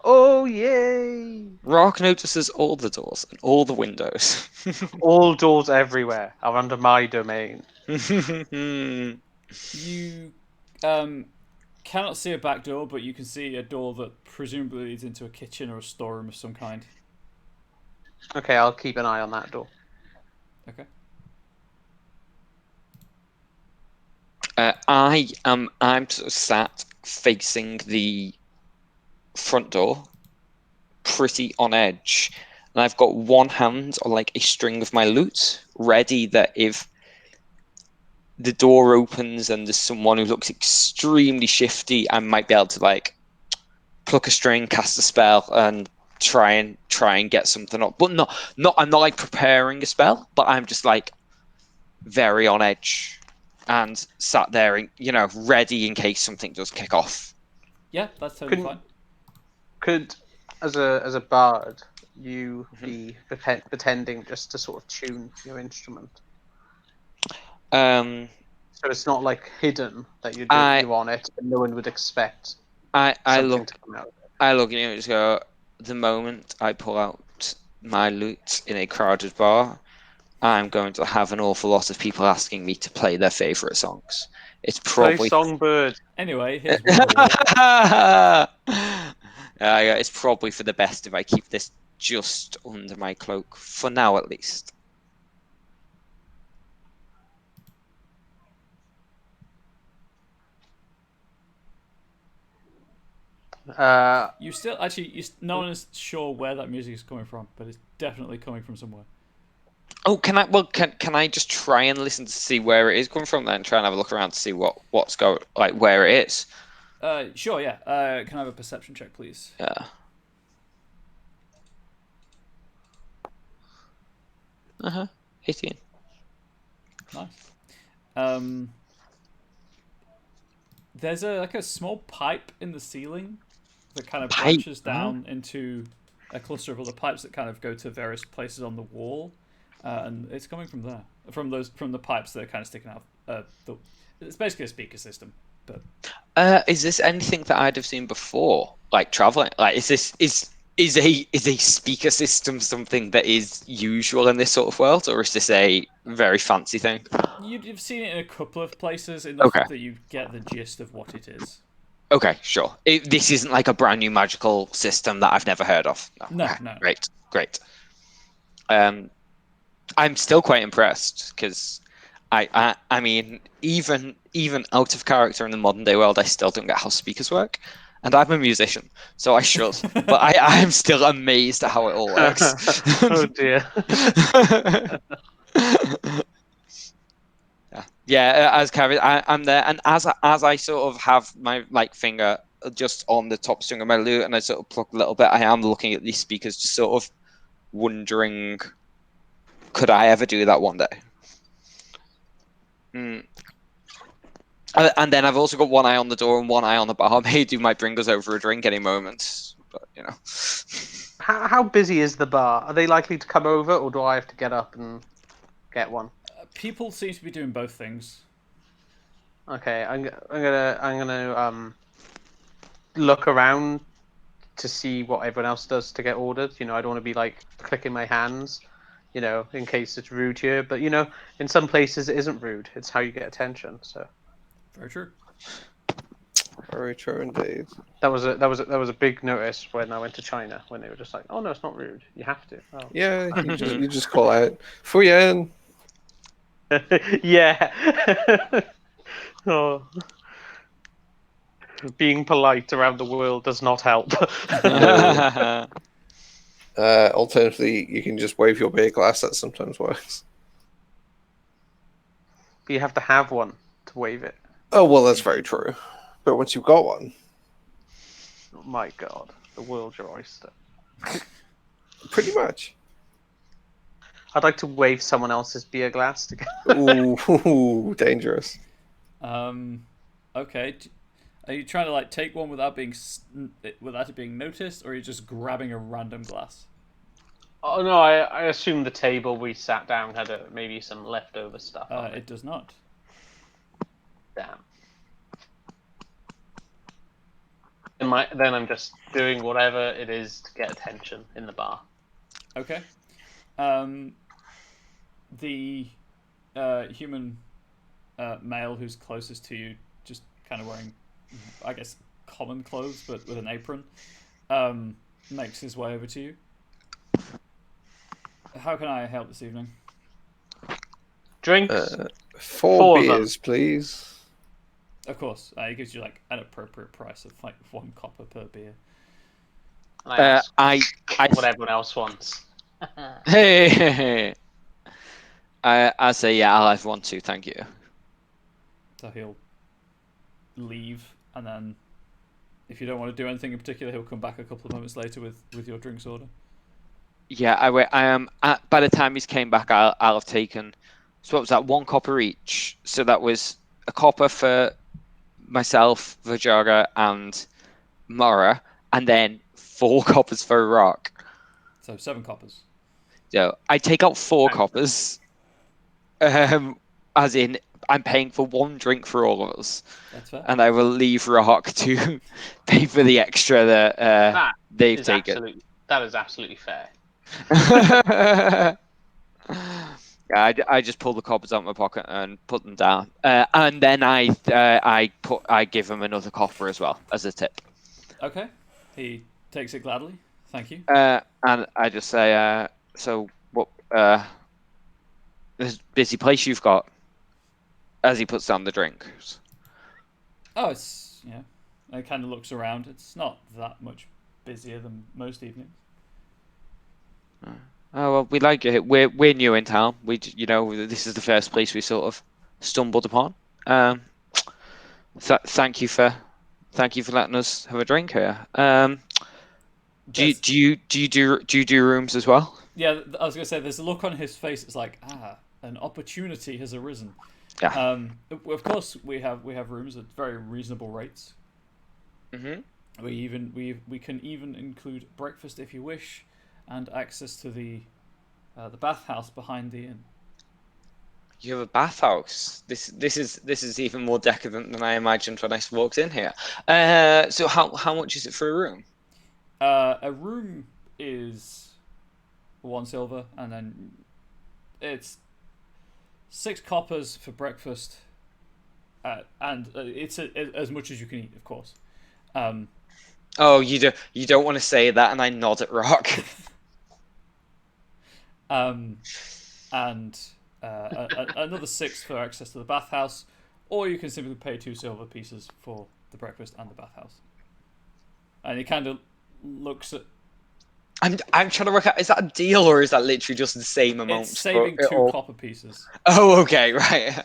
Oh, yay! Rock notices all the doors and all the windows. All doors everywhere are under my domain. You cannot see a back door, but you can see a door that presumably leads into a kitchen or a storeroom of some kind. Okay, I'll keep an eye on that door. Okay. I'm sort of sat facing the front door, pretty on edge, and I've got one hand on like a string of my loot, ready that if the door opens and there's someone who looks extremely shifty, I might be able to like pluck a string, cast a spell, and try and get something up. But I'm not like preparing a spell, but I'm just like very on edge and sat there, ready in case something does kick off. Yeah, that's totally Couldn't- fine. Could, as a bard, you be pretending just to sort of tune your instrument? Um, So it's not like hidden that you're on it, and no one would expect I something look to come out. I look at you and just go, the moment I pull out my loot in a crowded bar, I'm going to have an awful lot of people asking me to play their favourite songs. It's Play probably Songbird. Anyway, here's Wonderwall. yeah, it's probably for the best if I keep this just under my cloak, for now at least. You still actually, no one is sure where that music is coming from, but it's definitely coming from somewhere. Oh, can I? Well, can I just try and listen to see where it is coming from? Then try and have a look around to see what's going, like where it is. Sure, yeah. Can I have a perception check, please? Yeah. 18. Nice. There's a small pipe in the ceiling that kind of branches down into a cluster of other pipes that kind of go to various places on the wall, and it's coming from there, from the pipes that are kind of sticking out. It's basically a speaker system, but. Is this anything that I'd have seen before? Like traveling? Like, is a speaker system something that is usual in this sort of world, or is this a very fancy thing? You've seen it in a couple of places enough that you get the gist of what it is. Okay, sure. This isn't like a brand new magical system that I've never heard of. No, okay, no. Great. I'm still quite impressed because I mean, even out of character in the modern day world, I still don't get how speakers work. And I'm a musician, so I should. But I'm still amazed at how it all works. Oh dear. Yeah, as Kevin, I'm there, and as I sort of have my finger just on the top string of my lute, and I sort of pluck a little bit, I am looking at these speakers, just sort of wondering, could I ever do that one day? And then I've also got one eye on the door and one eye on the barmaid who might bring us over a drink any moment. But How busy is the bar? Are they likely to come over, or do I have to get up and get one? People seem to be doing both things. Okay, I'm gonna look around to see what everyone else does to get ordered. I don't want to be like clicking my hands, in case it's rude here. But in some places it isn't rude. It's how you get attention. So Very true. Very true indeed. that was a big notice when I went to China, when they were just like, "Oh no, it's not rude. You have to." Oh. Yeah, you just call out Fu Yan. Yeah. Oh. Being polite around the world does not help. Alternatively, you can just wave your beer glass. That sometimes works. But you have to have one to wave it. Oh, well, that's very true. But once you've got one, Oh my god, the world's your oyster. pretty much. I'd like to wave someone else's beer glass to go. Ooh, dangerous. Okay. Are you trying to like take one without it being noticed, or are you just grabbing a random glass? Oh no, I assume the table we sat down had maybe some leftover stuff on it. It does not. Damn. Then I'm just doing whatever it is to get attention in the bar. Okay. The human male who's closest to you, just kind of wearing, I guess, common clothes but with an apron, makes his way over to you. How can I help this evening? Drinks? Four of them. beers, please. Of course, he gives you like an appropriate price of like 1 copper per beer. I I what everyone else wants. hey, I say yeah. I'll have one too. Thank you. So he'll leave, and then if you don't want to do anything in particular, he'll come back a couple of moments later with your drinks order. Yeah, I am. By the time he's came back, I'll have taken. So what was that? 1 copper each. So that was a copper for myself, Vajaga, and Mara, and then 4 coppers for Rock. So 7 coppers. So I take out 4 Thanks. coppers. As in, I'm paying for 1 drink for all of us, That's fair. and I will leave Rock to pay for the extra that they've taken. That is absolutely fair. Yeah, I just pull the coppers out of my pocket and put them down, and then I give him another copper as well as a tip. Okay, he takes it gladly. Thank you. And I just say, so what? This busy place you've got, as he puts down the drinks. Oh, it's It kind of looks around. It's not that much busier than most evenings. Oh well, we like it. We're new in town. This is the first place we sort of stumbled upon. Thank you for letting us have a drink here. Do you do rooms as well? Yeah, I was gonna say there's a look on his face. It's like an opportunity has arisen. Yeah. Of course we have rooms at very reasonable rates. Mhm. We can even include breakfast if you wish, and access to the bathhouse behind the inn. You have a bathhouse. This is even more decadent than I imagined when I walked in here. So how much is it for a room? A room is 1 silver, and then it's 6 coppers for breakfast, and it's as much as you can eat, of course. Oh, you don't want to say that, and I nod at Rock. And another 6 for access to the bathhouse, or you can simply pay 2 silver pieces for the breakfast and the bathhouse. And he kind of looks at. I'm trying to work out, is that a deal or is that literally just the same amount? It's saving for it 2 all? copper pieces. Oh, okay, right.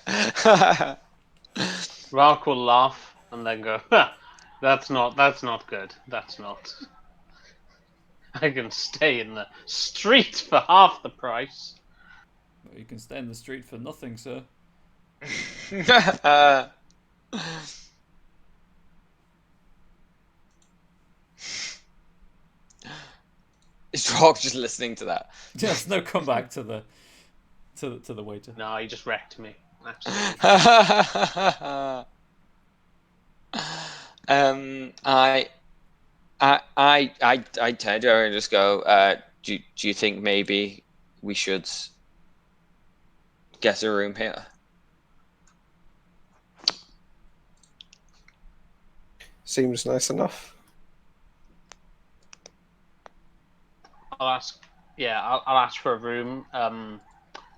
Rark will laugh and then go, that's not good. That's not. I can stay in the street for half the price. Well, you can stay in the street for nothing, sir. Is Rock just listening to that? There's no comeback to the waiter. No, he just wrecked me. Absolutely. I turn to her and just go, do you think maybe we should get a room here? Seems nice enough. I'll ask. Yeah, I'll ask for a room. I'll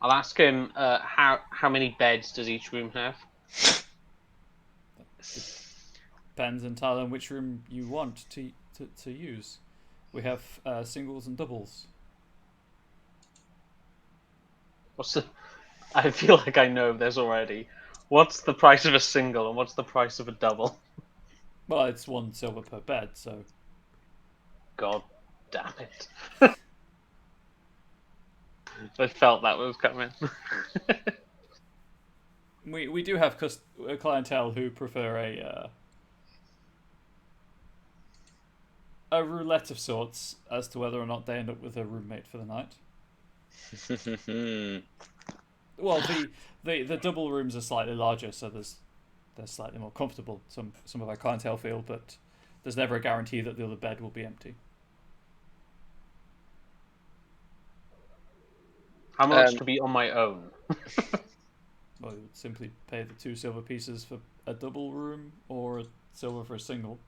ask him how many beds does each room have. Depends entirely on which room you want to use. We have singles and doubles. What's the? I feel like I know this already. What's the price of a single and what's the price of a double? Well, it's 1 silver per bed, so God damn it! I felt that was coming. we do have a clientele who prefer a roulette of sorts as to whether or not they end up with a roommate for the night. Well, the double rooms are slightly larger, so they're slightly more comfortable. Some of our clientele feel, but there's never a guarantee that the other bed will be empty. How much to be on my own? Well, you would simply pay the 2 silver pieces for a double room, or a silver for a single.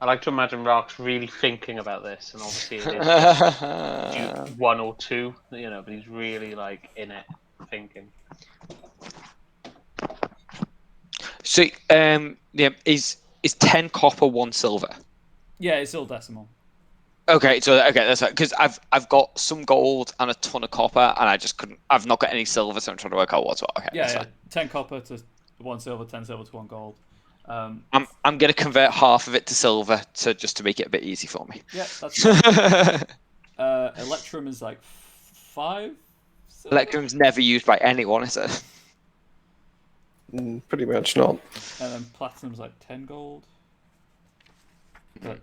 I like to imagine Rock's really thinking about this, and obviously it is just 1 or 2, you know, but he's really like in it, thinking. So, yeah, is 10 copper 1 silver? Yeah, it's all decimal. Okay, that's right. Because I've got some gold and a ton of copper, and I just couldn't. I've not got any silver, so I'm trying to work out what's what. Okay, Yeah, that's yeah. fine. 10 copper to 1 silver, 10 silver to 1 gold. I'm gonna convert half of it to silver just to make it a bit easy for me. Yeah, that's fine. Electrum is like 5 silver? Electrum's never used by anyone, is it? Pretty much not. And then platinum's like 10 gold. But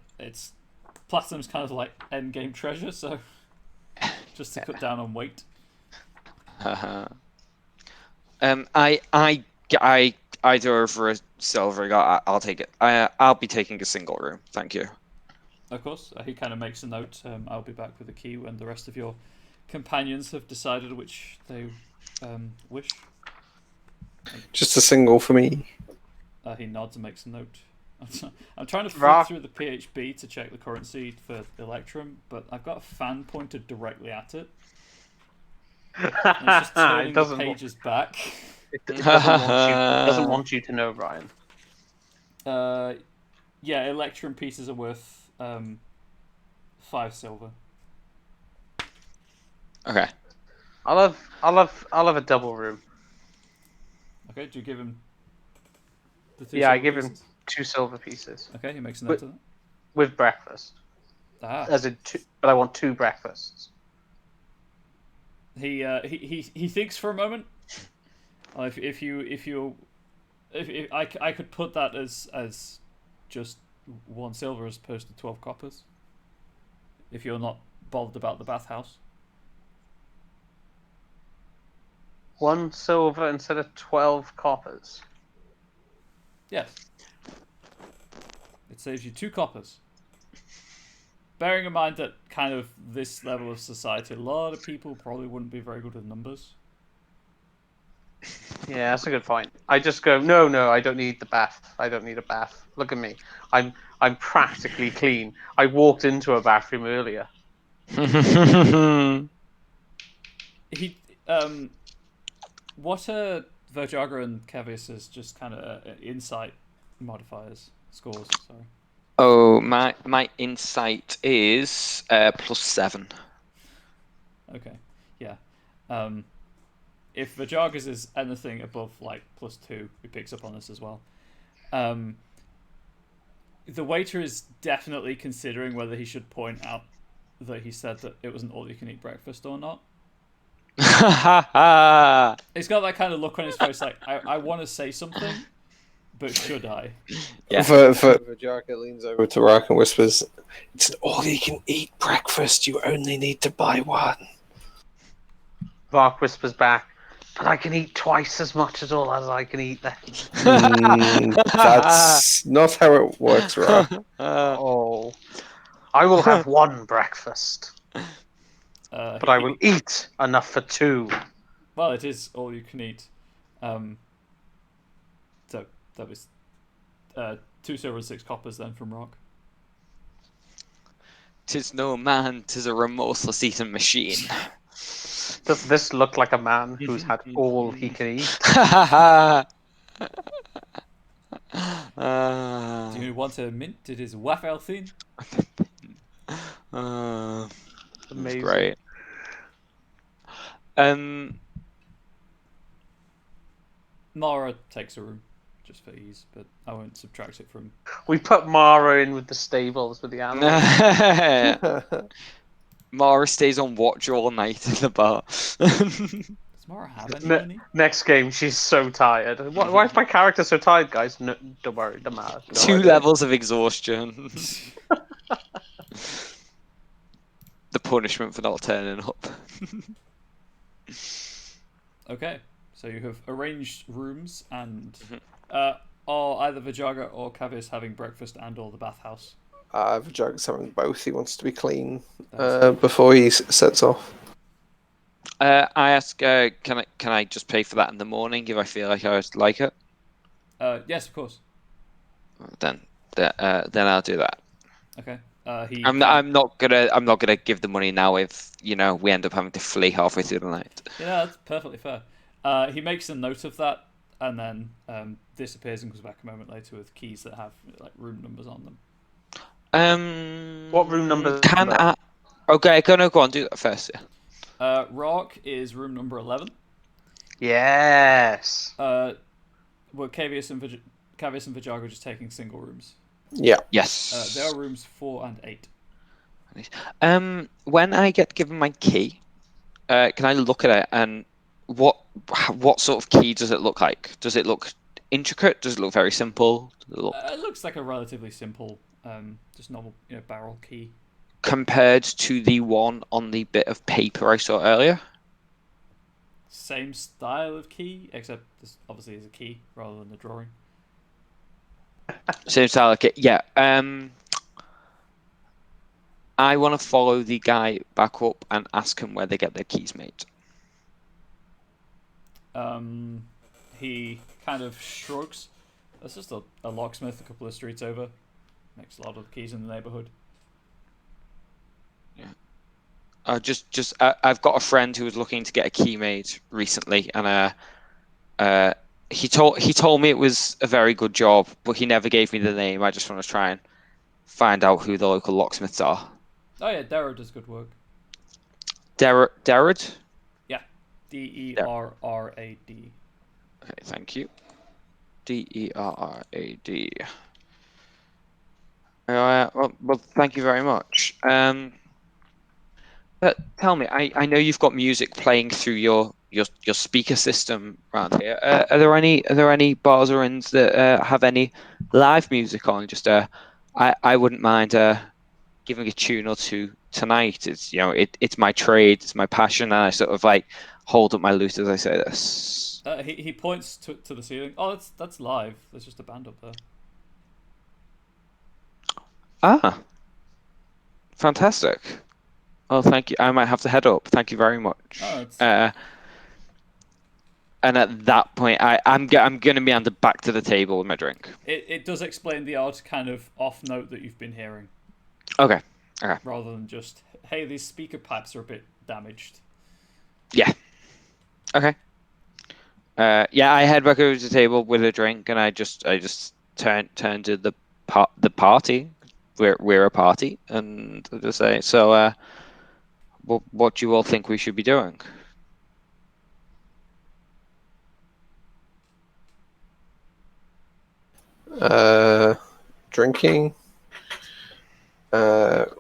platinum's kind of like end game treasure, so just to cut down on weight. I either over a silver. I'll take it. I'll be taking a single room. Thank you. Of course, he kind of makes a note. I'll be back with the key when the rest of your companions have decided which they wish. Just a single for me. He nods and makes a note. I'm trying to flip Rock. through the PHB to check the currency for Electrum, but I've got a fan pointed directly at it. And it's just turning the pages back. It doesn't want you to know, Ryan. Yeah, Electrum pieces are worth 5 silver. Okay. I'll have a double room. Okay, do you give him the 2 Yeah, I silver give him pieces? 2 silver pieces Okay, he makes a note of that. with breakfast. As in but I want 2 breakfasts. He thinks for a moment. If I could put that as just 1 silver as opposed to 12 coppers. If you're not bothered about the bathhouse. 1 silver instead of 12 coppers. Yes. It saves you 2 coppers. Bearing in mind that kind of this level of society, a lot of people probably wouldn't be very good with numbers. Yeah, that's a good point. I just go, no, I don't need the bath. I don't need a bath. Look at me. I'm practically clean. I walked into a bathroom earlier. He what are Verjaga and Kevis just kind of insight modifiers scores? Sorry. Oh, my insight is +7. Okay, yeah. If Verjaga's is anything above like +2, he picks up on this as well. The waiter is definitely considering whether he should point out that he said that it was an all-you-can-eat breakfast or not. He's got that kind of look on his face, like I want to say something, but should I? Yeah. For Jarka leans over to Rock and whispers, "It's an all-you-can-eat breakfast. You only need to buy one." Vark whispers back, but I can eat twice as much as all as I can eat then. That's not how it works, Rock. Oh. I will have 1 breakfast. But I will eat enough for 2. Well, it is all you can eat. So that was 2 silver and 6 coppers then from Rock. 'Tis no man, 'tis a remorseless eating machine. Does this look like a man who's had all he can eat? Do you want a mint? It is waffle thin. That's Amazing. great. Mara takes a room, just for ease, but I won't subtract it from. We put Mara in with the stables with the animals. Mara stays on watch all night in the bar. Does Mara have any money? Next game, she's so tired. Why is my character so tired, guys? No, don't worry, don't matter. No 2 idea. levels of exhaustion. The punishment for not turning up. Okay, so you have arranged rooms and are either Vajaga or Cavius having breakfast and/or the bathhouse? Vajaga's having both. He wants to be clean That's- before he sets off. I ask, can I just pay for that in the morning if I feel like I would like it? Yes, of course. Then I'll do that. Okay. I'm not gonna give the money now if we end up having to flee halfway through the night. Yeah, that's perfectly fair. He makes a note of that and then disappears and comes back a moment later with keys that have like room numbers on them. What room number? Can I? Okay, go on, do that first. Yeah. Rock is room number 11. Yes. Well, Cavius and Vajaga are just taking single rooms. Yeah. Yes. There are rooms 4 and 8. When I get given my key, can I look at it and what sort of key does it look like? Does it look intricate? Does it look very simple? It looks like a relatively simple, just normal, barrel key. Compared to the one on the bit of paper I saw earlier? Same style of key, except this obviously is a key rather than a drawing. Same style of key, yeah. I want to follow the guy back up and ask him where they get their keys made. He kind of shrugs. That's just a locksmith a couple of streets over. Makes a lot of keys in the neighborhood. Yeah. I've got a friend who was looking to get a key made recently, and he told me it was a very good job, but he never gave me the name. I just want to try and find out who the local locksmiths are. Oh yeah, Derrod does good work. Derrod? Yeah, Derrad. Okay, thank you. Derrad. Well, thank you very much. But tell me, I know you've got music playing through your speaker system around here. Are there any bars or inns that have any live music on? Just I wouldn't mind giving a tune or two tonight. It's it's my trade, it's my passion, and I sort of like hold up my lute as I say this. He points to the ceiling. Oh, that's live. There's just a band up there. Ah, fantastic. Oh, thank you. I might have to head up. Thank you very much. Oh, and at that point, I'm going to be on the back to the table with my drink. It does explain the odd kind of off note that you've been hearing. Okay. Rather than just, hey, these speaker pipes are a bit damaged. Yeah. Okay. Yeah, I head back over to the table with a drink, and I just turn to the party. We're a party, and I just say, so what do you all think we should be doing? Drinking,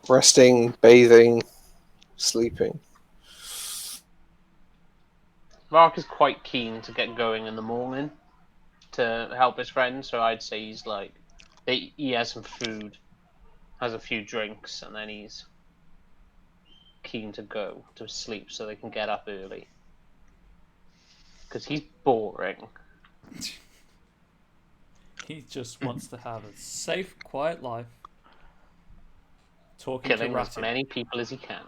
resting, bathing, sleeping. Mark is quite keen to get going in the morning to help his friend, so I'd say he's like, he has some food, has a few drinks, and then he's keen to go to sleep so they can get up early. Because he's boring. He just wants to have a safe, quiet life. Talking Killing to as Ratty. many people as he can.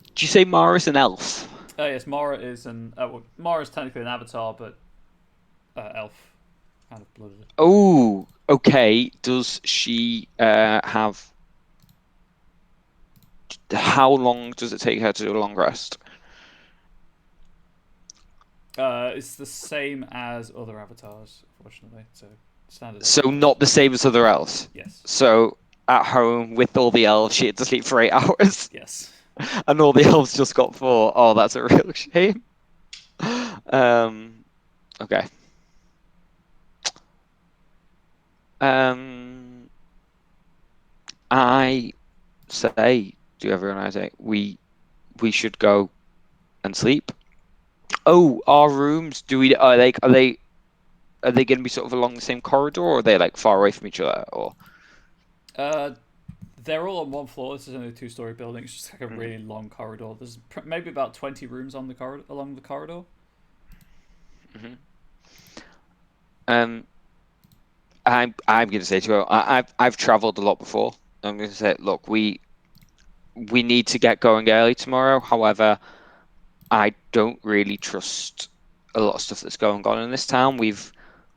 Did you say Mara's an elf? Yes, Mara is Mara's technically an avatar, but elf, kind of blooded. Oh, okay. Does she have? How long does it take her to do a long rest? It's the same as other avatars, unfortunately. So standard. So not the same as other elves. Yes. So at home with all the elves, she had to sleep for 8 hours, Yes. and all the elves just got 4. Oh, that's a real shame. Okay. I say, do everyone say we should go and sleep? Oh, our rooms. Are they going to be sort of along the same corridor, or are they like far away from each other? Or They're all on one floor. This is only a 2-story building. It's just like a really long corridor. There's maybe about 20 rooms on the along the corridor. I'm going to say to her, I've travelled a lot before. I'm going to say, look, we need to get going early tomorrow. However, I don't really trust a lot of stuff that's going on in this town. We've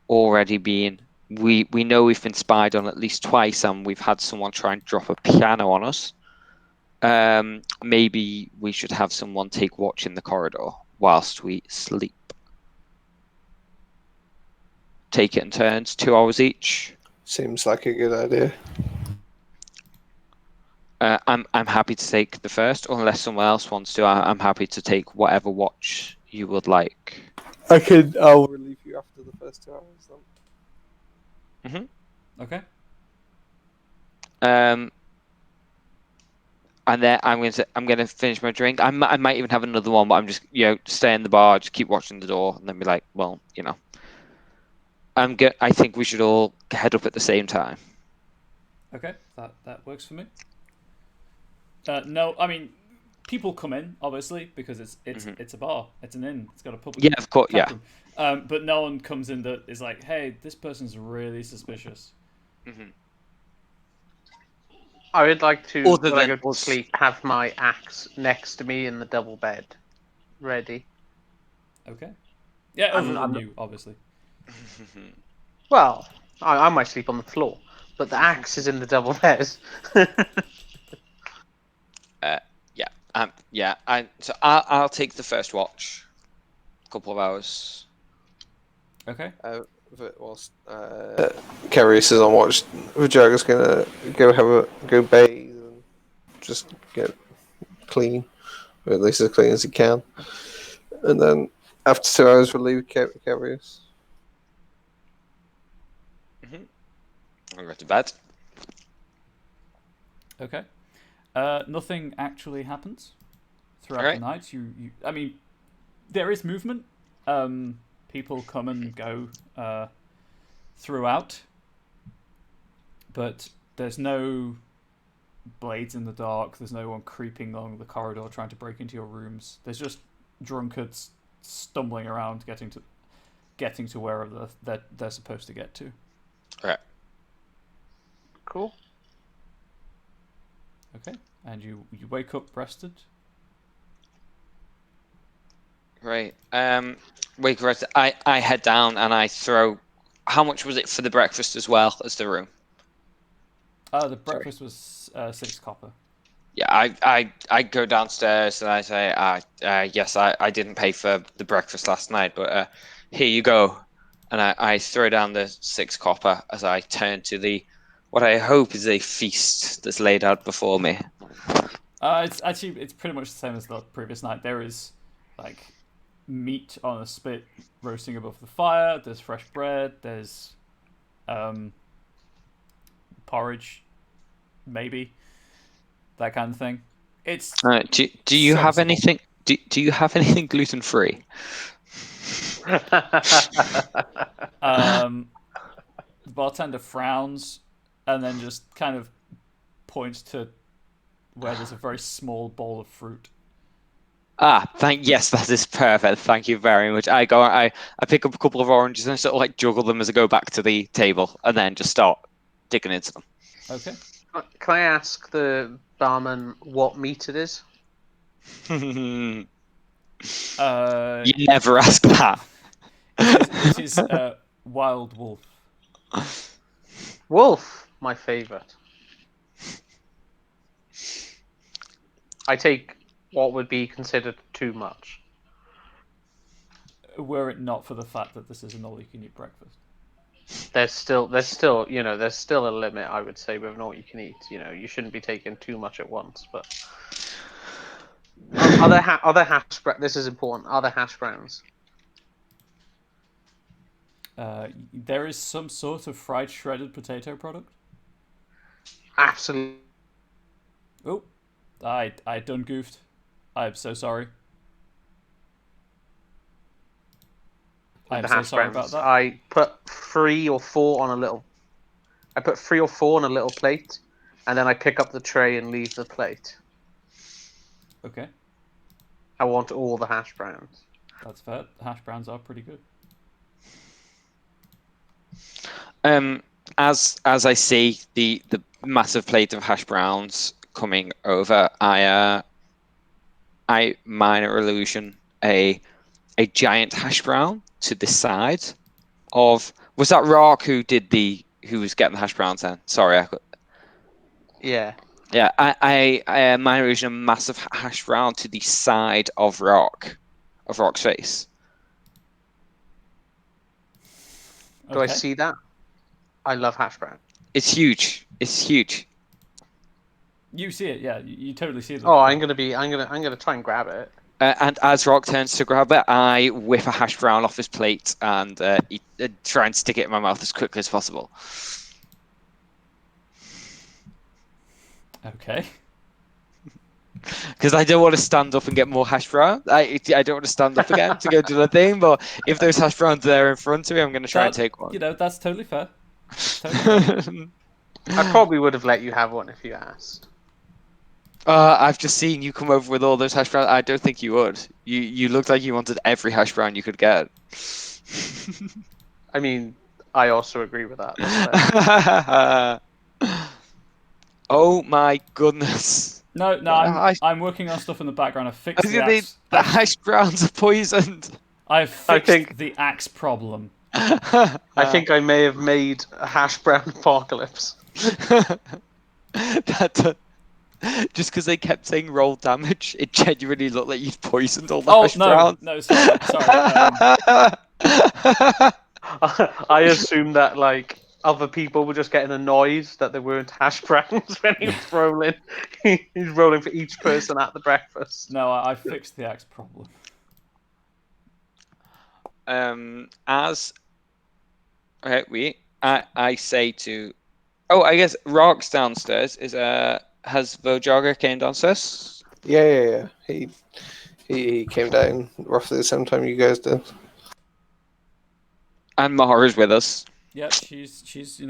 already been we know we've been spied on at least twice, and we've had someone try and drop a piano on us. Maybe we should have someone take watch in the corridor whilst we sleep. Take it in turns, 2 hours each. Seems like a good idea. I'm happy to take the first, unless someone else wants to. I'm happy to take whatever watch you would like. I'll relieve you after the first 2 hours then. Okay. And then I'm going to finish my drink. I might even have another one, but I'm just stay in the bar, just keep watching the door, and then be like, well, I think we should all head up at the same time. Okay, that works for me. No, I mean, people come in obviously because it's a bar, it's an inn, it's got a public. Yeah, of course, yeah. But no one comes in that is like, hey, this person's really suspicious. I would like to, Other when I than go to us. sleep, have my axe next to me in the double bed, ready. Okay. Yeah, other I'm than you, obviously. Well, I might sleep on the floor, but the axe is in the double bed. So I'll take the first watch. A couple of hours. Okay. Whilst Carius is on watch, Vajaga's gonna go bathe and just get clean, or at least as clean as he can, and then after 2 hours we'll leave Carius. I'll go to bed. Okay. Nothing actually happens throughout Alright. the night. I mean, there is movement. People come and go throughout, but there's no blades in the dark. There's no one creeping along the corridor trying to break into your rooms. There's just drunkards stumbling around, getting to wherever they're supposed to get to. Okay. Cool. Okay, and you wake up rested. Right. Wake up. I head down and I throw. How much was it for the breakfast as well as the room? The breakfast was 6 copper. Yeah, I go downstairs and I say, yes, I didn't pay for the breakfast last night, but here you go. And I throw down the 6 copper as I turn to what I hope is a feast that's laid out before me. It's pretty much the same as the previous night. There is like meat on a spit roasting above the fire. There's fresh bread. There's porridge, maybe that kind of thing. It's do you have serviceable. anything? Do you have anything gluten free? The bartender frowns and then just kind of points to where there's a very small bowl of fruit. Yes, that is perfect. Thank you very much. I pick up a couple of oranges and sort of like juggle them as I go back to the table, and then just start digging into them. Okay. Can I ask the barman what meat it is? You never ask that. It is wild wolf. Wolf, my favourite. I take what would be considered too much. were it not for the fact that this is an all-you-can-eat breakfast. There's still there's still a limit, I would say, with all you can eat. You shouldn't be taking too much at once. But other hash browns. This is important. Other hash browns. There is some sort of fried shredded potato product. Absolutely. Oh, I done goofed. I'm so sorry. I'm The so hash sorry browns. about that. I put 3 or 4 on a little. I put 3 or 4 on a little plate, and then I pick up the tray and leave the plate. Okay, I want all the hash browns. that's fair. Hash browns are pretty good. As I see the massive plate of hash browns coming over, I minor illusion a giant hash brown to the side of. Was that Rock who was getting the hash browns then? Sorry, Yeah. yeah. I minor illusion a massive hash brown to the side of Rock's face. Do I Okay. see that? I love hash brown. It's huge. It's huge. You see it, yeah. You totally see it. Oh, I'm gonna try and grab it. And as Rock turns to grab it, I whip a hash brown off his plate and try and stick it in my mouth as quickly as possible. Okay. Because I don't want to stand up and get more hash brown. I don't want to stand up again to go do the thing. But if those hash browns are there in front of me, I'm going to try and take one. That's totally fair. Totally fair. I probably would have let you have one if you asked. I've just seen you come over with all those hash browns. I don't think you would. You looked like you wanted every hash brown you could get. I mean, I also agree with that. That's fair. Oh my goodness. No, I'm working on stuff in the background. I've fixed the axe. The hash browns are poisoned. I've fixed the axe problem. I think I may have made a hash brown apocalypse. Just because they kept saying roll damage, it genuinely looked like you'd poisoned all the hash browns. No, sorry. I assumed that other people were just getting annoyed that there weren't hash browns when he was rolling. He's rolling for each person at the breakfast. No, I fixed the axe problem. I say to, I guess Rock's downstairs. Has Vojogger came downstairs? Yeah. He came down roughly the same time you guys did. And Mahara's with us. Yeah, she's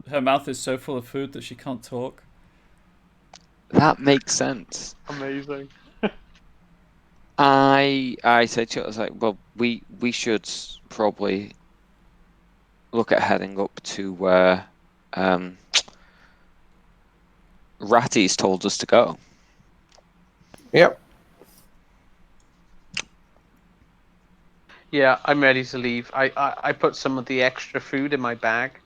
her mouth is so full of food that she can't talk. That makes sense. Amazing. I said to her, I was like, well, we should probably look at heading up to where Ratty's told us to go. Yep. Yeah, I'm ready to leave. I put some of the extra food in my bag.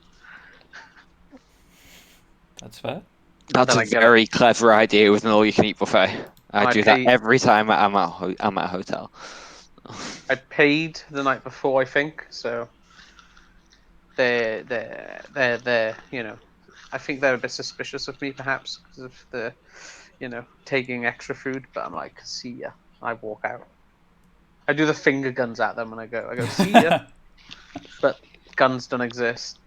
That's fair. That's a very clever idea with an all-you-can-eat buffet. I do that every time I'm at a hotel. I paid the night before, I think, so they're I think they're a bit suspicious of me, perhaps, because of the, taking extra food. But I'm like, see ya. I walk out. I do the finger guns at them, and I go, see ya. But guns don't exist.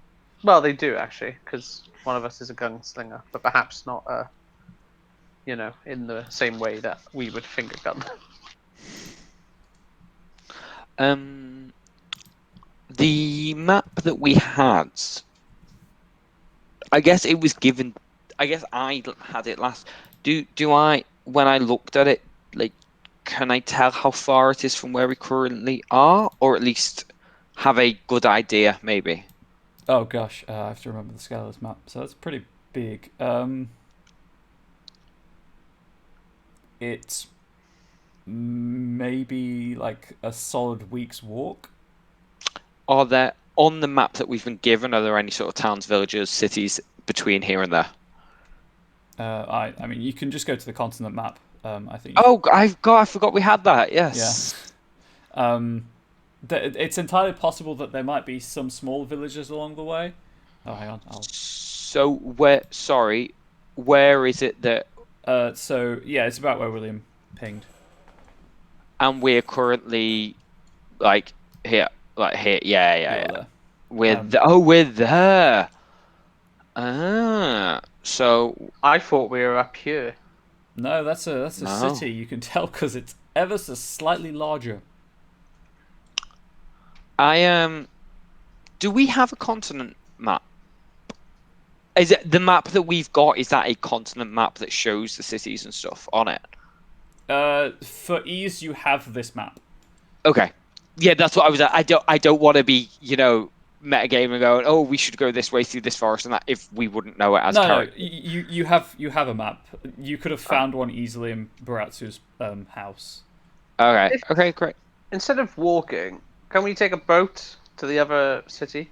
Well, they do actually, because one of us is a gunslinger, but perhaps not, in the same way that we would finger gun. The map that we had, I guess it was given. I guess I had it last. Do I? When I looked at it, can I tell how far it is from where we currently are, or at least have a good idea, maybe? Oh gosh, I have to remember the scale of this map. So that's pretty big. It's maybe like a solid week's walk. Are there, on the map that we've been given, are there any sort of towns, villages, cities between here and there? I mean, you can just go to the continent map. I think. I forgot we had that. Yes. Yeah. It's entirely possible that there might be some small villages along the way. Oh, hang on. So where is it that? So yeah, it's about where William pinged. And we're currently like here. Yeah. There. We're there. So I thought we were up here. No, that's a No. city. You can tell because it's ever so slightly larger. Do we have a continent map? Is it the map that we've got? Is that a continent map that shows the cities and stuff on it? For ease, you have this map. Okay. Yeah, that's what I was. I don't want to be, metagaming and going, oh, we should go this way through this forest and that if we wouldn't know it as characters. No, you have a map. You could have found one easily in Baratsu's house. Okay. Okay, great. Instead of walking, can we take a boat to the other city?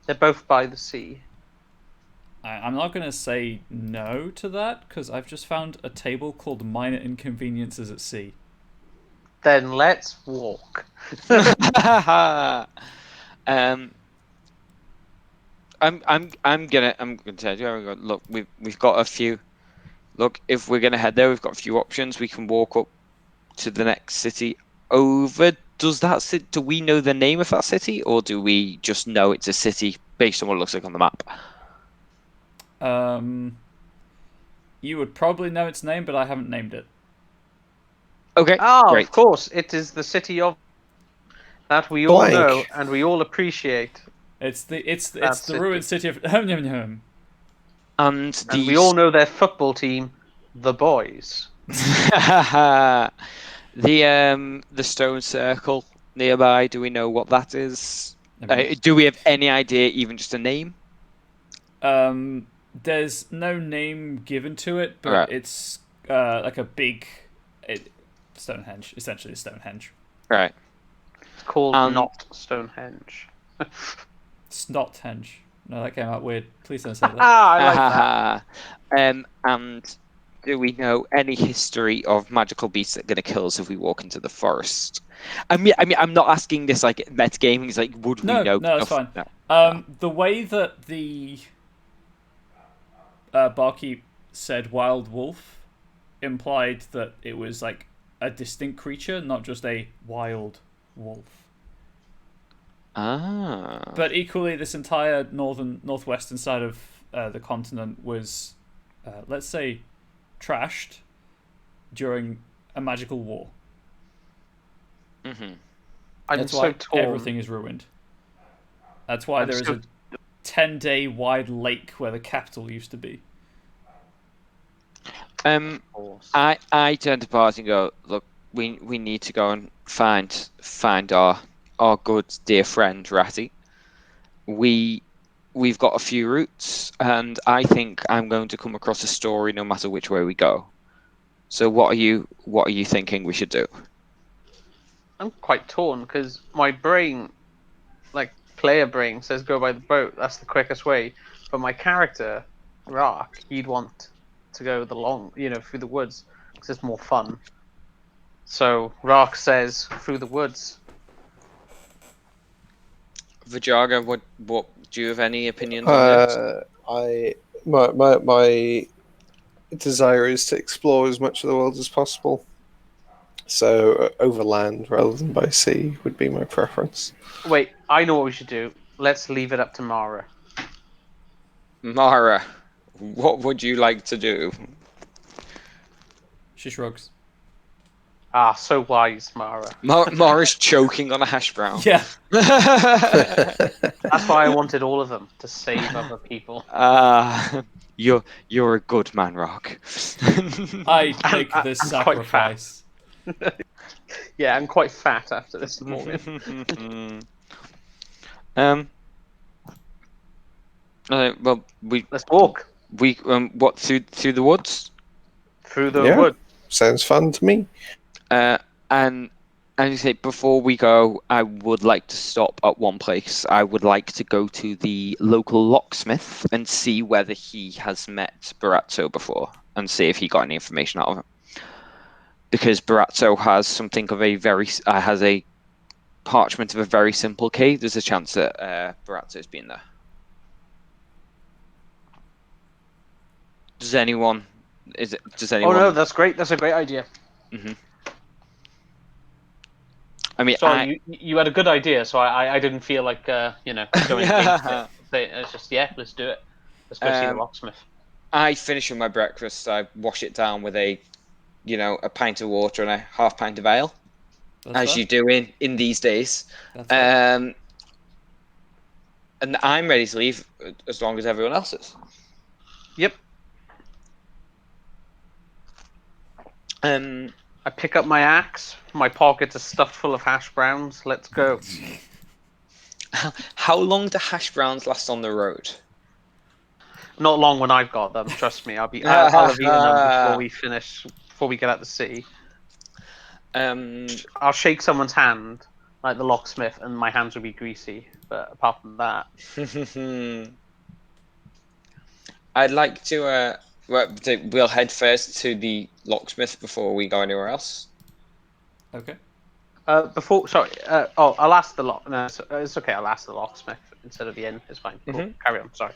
They're both by the sea. I'm not going to say no to that because I've just found a table called Minor Inconveniences at Sea. Then let's walk. I'm gonna tell you. Look, we've got a few. Look, if we're gonna head there, we've got a few options. We can walk up to the next city over. Do we know the name of that city, or do we just know it's a city based on what it looks like on the map? You would probably know its name, but I haven't named it. Okay. Oh, great. of course, it is the city of that we all know and we all appreciate. It's the city. ruined city of And we all know their football team, the boys. the stone circle nearby. Do we know what that is? Do we have any idea, even just a name? There's no name given to it, but Right. it's like a big Stonehenge, essentially Stonehenge. Right. It's called not Stonehenge. Snothenge. No, that came out weird. Please don't say that. I like that. And do we know any history of magical beasts that are going to kill us if we walk into the forest? I mean, I'm not asking this like metagaming. It's like, would we know? No, that's stuff? fine. No. The way that the barkeep said wild wolf implied that it was like a distinct creature, not just a wild wolf. But equally, this entire northwestern side of the continent was, let's say, trashed during a magical war. Mm-hmm. That's why everything is ruined. That's why there is a 10-day wide lake where the capital used to be. I turn to party and go, look, we need to go and find our good dear friend Ratty. We've got a few routes, and I think I'm going to come across a story no matter which way we go. So what are you thinking we should do? I'm quite torn because my brain, like player brain, says go by the boat. That's the quickest way. But my character, Rock, he'd want to go the long, through the woods because it's more fun. So Rock says through the woods. Vajaga, what do you have any opinions on this? My desire is to explore as much of the world as possible. So overland rather than by sea would be my preference. Wait, I know what we should do. Let's leave it up to Mara. Mara, what would you like to do? She shrugs. Ah, so wise, Mara. Mara's choking on a hash brown. Yeah. That's why I wanted all of them to save other people. You're a good man, Rock. I make this I'm quite fat. sacrifice. Yeah, I'm quite fat after this morning. Well, Let's walk what through the woods? through the wood. Sounds fun to me. And you say before we go, I would like to stop at one place. I would like to go to the local locksmith and see whether he has met Baratso before, and see if he got any information out of him. Because Baratso has something of a parchment of a very simple key, there's a chance that Barazzo's been there. Does anyone? Does Oh anyone? no, that's great. That's a great idea. Hmm. I mean, Sorry, you had a good idea, so I didn't feel like going against it. It's just let's do it. Let's go see the locksmith. I finish with my breakfast. I wash it down with a pint of water and a half pint of ale, That's as fair. you do in these days. That's fair. And I'm ready to leave as long as everyone else is. Yep. I pick up my axe. My pockets are stuffed full of hash browns. Let's go. How long do hash browns last on the road? Not long when I've got them. Trust me. I'll have eaten them before we finish. Before we get out the sea. I'll shake someone's hand, like the locksmith, and my hands will be greasy. But apart from that, I'd like to. We'll head first to the locksmith before we go anywhere else. Okay. I'll ask the lock. No, it's okay. I'll ask the locksmith instead of the inn. It's fine. Cool. Carry on. Sorry.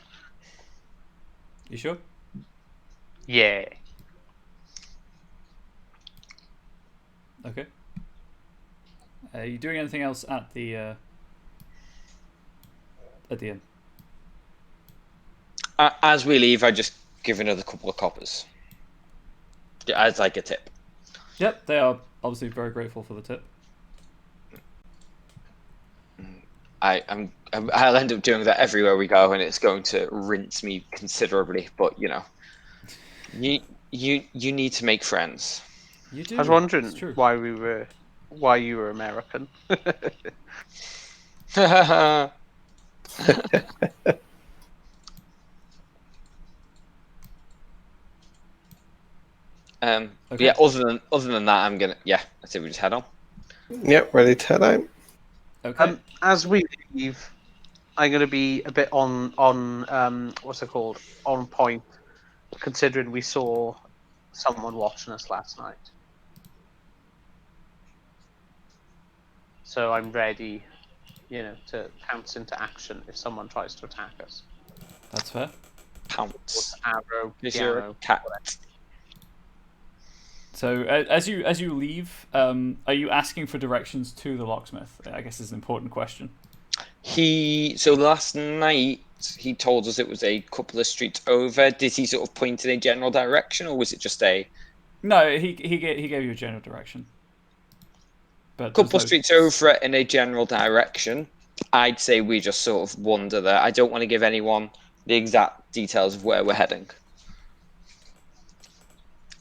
You sure? Yeah. Okay. Are you doing anything else at the inn? As we leave, I just give another couple of coppers as like a tip. Yep, they are obviously very grateful for the tip. I'll end up doing that everywhere we go, and it's going to rinse me considerably. But you need to make friends. You do. I was wondering why you were American. Okay. Yeah. Other than that, I'm gonna. Yeah, I think we just head on. Yep, ready to head out. Okay. As we leave, I'm going to be a bit on what's it called? On point, considering we saw someone watching us last night. So I'm ready, to pounce into action if someone tries to attack us. That's fair. Pounce. Arrow, Because you're a piano, cat. So as you leave, are you asking for directions to the locksmith? I guess is an important question. So last night he told us it was a couple of streets over. Did he sort of point in a general direction, or was it just a No, he gave you a general direction. But couple of streets over in a general direction? I'd say we just sort of wander there. I don't want to give anyone the exact details of where we're heading.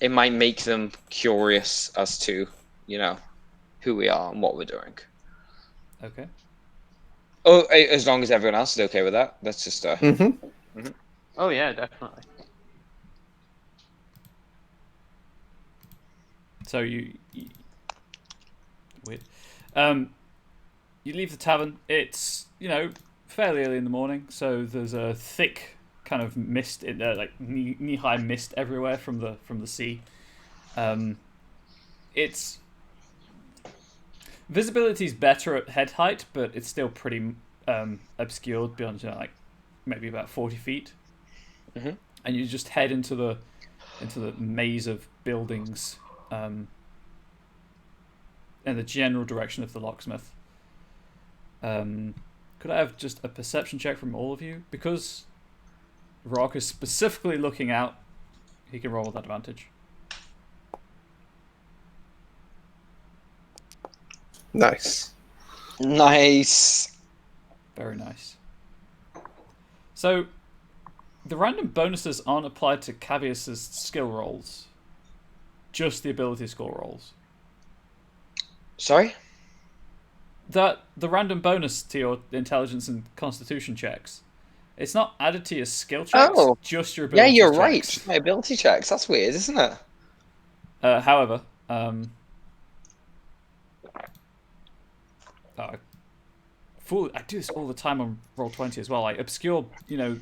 It might make them curious as to, who we are and what we're doing. Okay. Oh, as long as everyone else is okay with that. That's just Oh yeah, definitely. So you weird. You leave the tavern. It's fairly early in the morning, so there's a thick kind of mist in there, like knee-high mist everywhere from the sea. It's visibility's better at head height, but it's still pretty obscured beyond maybe about 40 feet. Mm-hmm. And you just head into the maze of buildings in the general direction of the locksmith. Could I have just a perception check from all of you? Because Rock is specifically looking out, he can roll with advantage. Nice. Nice. Very nice. So, the random bonuses aren't applied to Cavius's skill rolls, just the ability score rolls. Sorry? The random bonus to your intelligence and constitution checks, it's not added to your skill checks, just your ability checks. Yeah, you're right. My ability checks. That's weird, isn't it? However, I do this all the time on Roll20 as well. I obscure,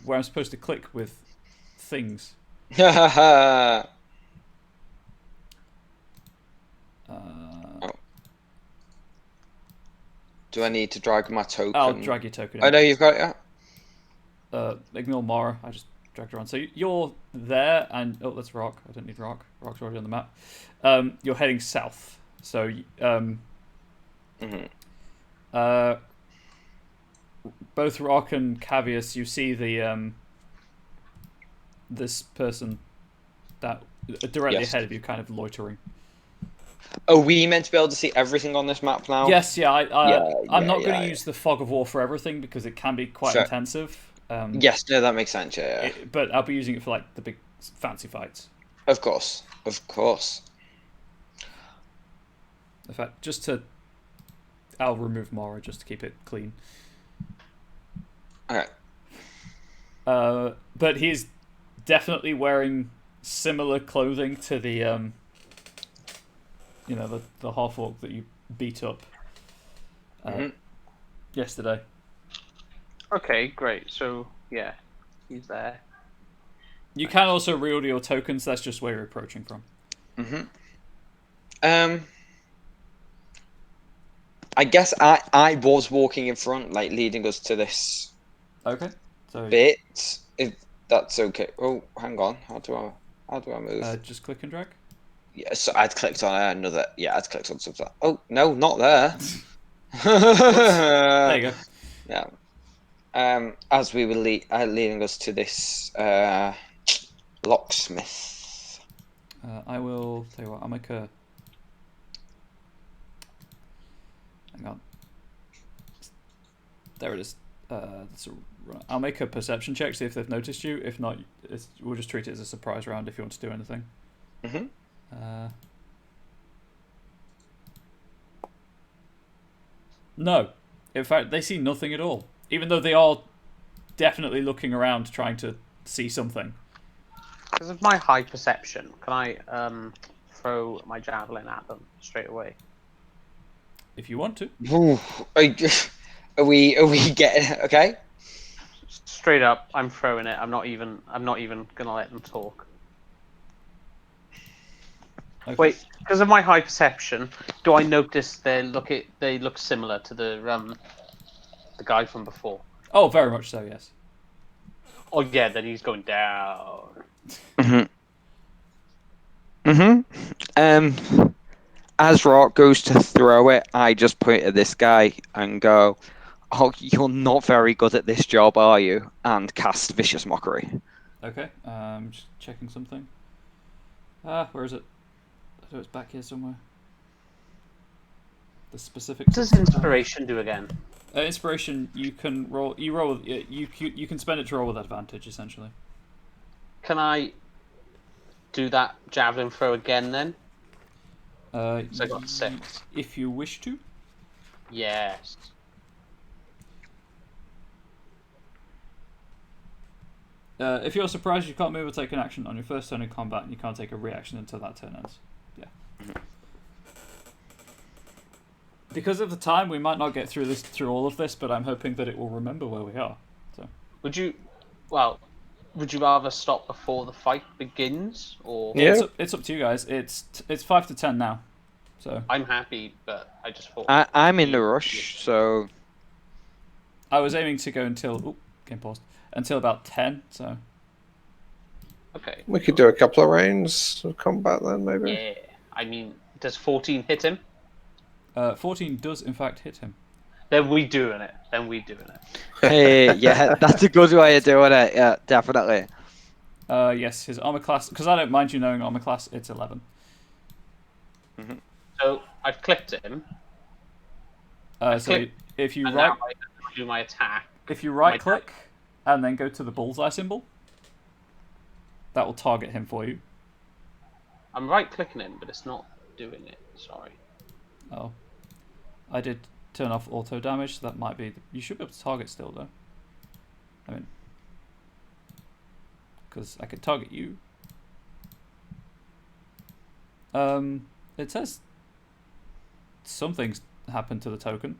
where I'm supposed to click with things. Do I need to drag my token? I'll drag your token. I know you've got it. Yeah? Ignore Mara. I just dragged her on. So you're there, and oh, that's Rock. I don't need Rock. Rock's already on the map. You're heading south. So both Rock and Cavius, you see the this person that directly Yes. ahead of you, kind of loitering. Are we meant to be able to see everything on this map now? Yes, yeah. I'm not going yeah. to use the fog of war for everything because it can be quite Sure. intensive. Yes, no, that makes sense. Yeah. But I'll be using it for like the big fancy fights. Of course. In fact, I'll remove Mara just to keep it clean. Okay. But he's definitely wearing similar clothing to the the half orc that you beat up yesterday. Okay, great. So yeah, he's there. You can also reorder your tokens. That's just where you're approaching from. I guess I was walking in front, like leading us to this Okay. So bit. If that's okay. Oh, hang on. How do I move? just click and drag. Yeah, so I'd clicked on another. Yeah, I'd clicked on something. Oh no, not there. There you go. Yeah. As we were leading us to this locksmith. I will tell you what. I'll make a. Hang on. There it is. I'll make a perception check, see if they've noticed you. If not, we'll just treat it as a surprise round if you want to do anything. No. In fact, they see nothing at all. Even though they are definitely looking around trying to see something. Because of my high perception, can I throw my javelin at them straight away? If you want to. Ooh, are we getting okay? Straight up, I'm throwing it. I'm not even gonna let them talk. Okay. Wait, because of my high perception, do I notice they look similar to the guy from before? Oh, very much so, yes. Oh yeah, then he's going down. As Rock goes to throw it, I just point at this guy and go, "Oh, you're not very good at this job, are you?" And cast Vicious Mockery. Okay, just checking something. Where is it? So it's back here somewhere. The specific. What does inspiration do again? Inspiration, you can roll. You roll. You can spend it to roll with advantage, essentially. Can I do that javelin throw again then? So I got 6. If you wish to. Yes. If you're surprised you can't move or take an action on your first turn in combat, and you can't take a reaction until that turn ends. Yeah. Because of the time, we might not get through all of this, but I'm hoping that it will remember where we are. So. Would you rather stop before the fight begins, or? Yeah. It's up to you guys. It's 5 to 10 now, so. I'm happy, but I just thought. I'm in a rush, so. I was aiming to go until game paused until about 10. So. Okay. We could do a couple of rounds of combat then, maybe. Yeah. I mean, does 14 hit him? 14 does in fact hit him. Then we doing it. Hey, yeah, that's a good way of doing it. Yeah, definitely. Yes, his armor class. Because I don't mind you knowing armor class. It's 11. So I've clicked him. So if you And right, now I do my attack. if you right click and then go to the bullseye symbol, that will target him for you. I'm right clicking him, but it's not doing it. Sorry. Oh, I did turn off auto damage, so that might be. You should be able to target still though. I mean, because I could target you. It says something's happened to the token.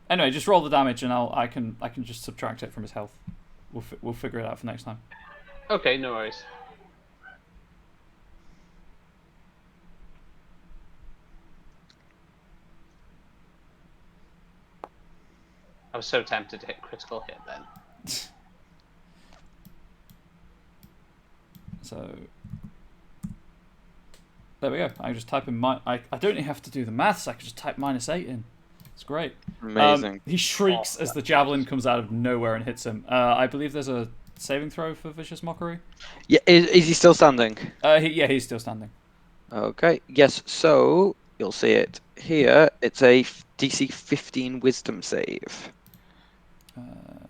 Anyway, just roll the damage, and I can just subtract it from his health. We'll figure it out for next time. Okay, no worries. was so tempted to hit critical hit then. So there we go. I can just type in I don't even have to do the maths. I can just type -8 in. It's great. Amazing. He shrieks as the javelin comes out of nowhere and hits him. I believe there's a saving throw for vicious mockery. Yeah, is he still standing? He's still standing. Okay. Yes. So you'll see it here. It's a DC 15 Wisdom save.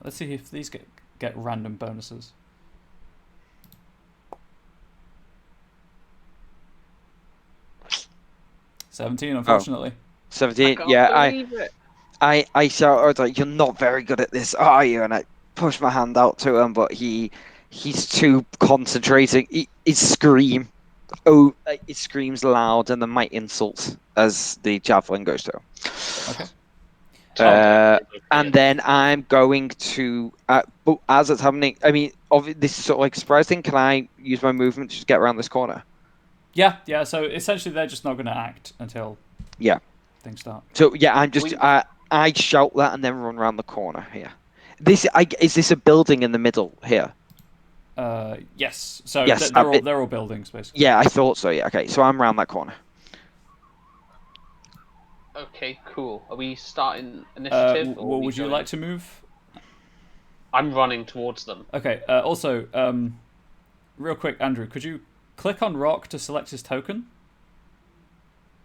Let's see if these get random bonuses. $17, unfortunately. 17. can't Yeah. believe it. I shout. I was like, "You're not very good at this, are you?" And I push my hand out to him, but he's too concentrating. He scream. Oh, it screams loud, and then my insults as the javelin goes through. Okay. And then I'm going to, but as it's happening, I mean, this is sort of like surprising. Can I use my movement to just get around this corner? Yeah. So essentially, they're just not going to act until things start. So yeah, I'm just I shout that and then run around the corner here. Is this a building in the middle here? Yes. So Yes, they're all buildings basically. Yeah, I thought so. Yeah. Okay, so I'm around that corner. Okay, cool. Are we starting initiative? Well, would you like to move? I'm running towards them. Okay. Also, real quick, Andrew, could you click on Rock to select his token,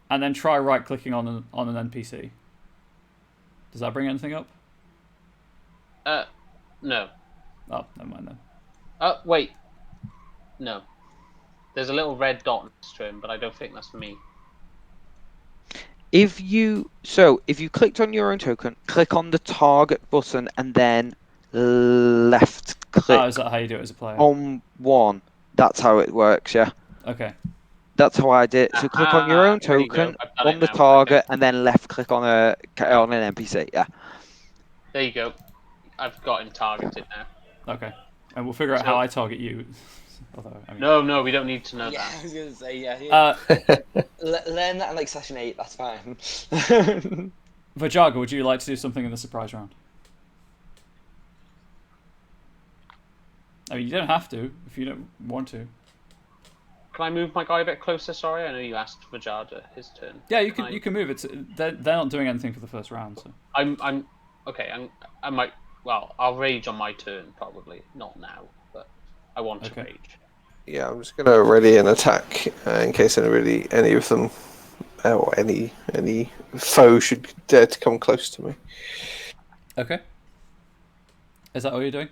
and then try right-clicking on an NPC? Does that bring anything up? No. Oh, never mind then. Wait. No. There's a little red dot next to him, but I don't think that's me. If you clicked on your own token, click on the target button and then left click Oh, is that how you do it as a player? on one. That's how it works, yeah. Okay. That's how I did it. So click on your own there you go. token, I've done on it the now. target, Okay. and then left click on an NPC, yeah. There you go. I've got him targeted now. Okay. And we'll figure out how I target you. Although, I mean... No, we don't need to know Yeah, that. I was gonna say, yeah. Learn that in like session 8, that's fine. Vajaga, would you like to do something in the surprise round? I mean, you don't have to if you don't want to. Can I move my guy a bit closer? Sorry, I know you asked Vajada his turn. Yeah, you can move it. They're not doing anything for the first round. So. I'm okay. I might. Well, I'll rage on my turn probably. Not now, but I want to rage. Yeah, I'm just gonna ready an attack in case any of them or any foe should dare to come close to me. Okay. Is that all you're doing?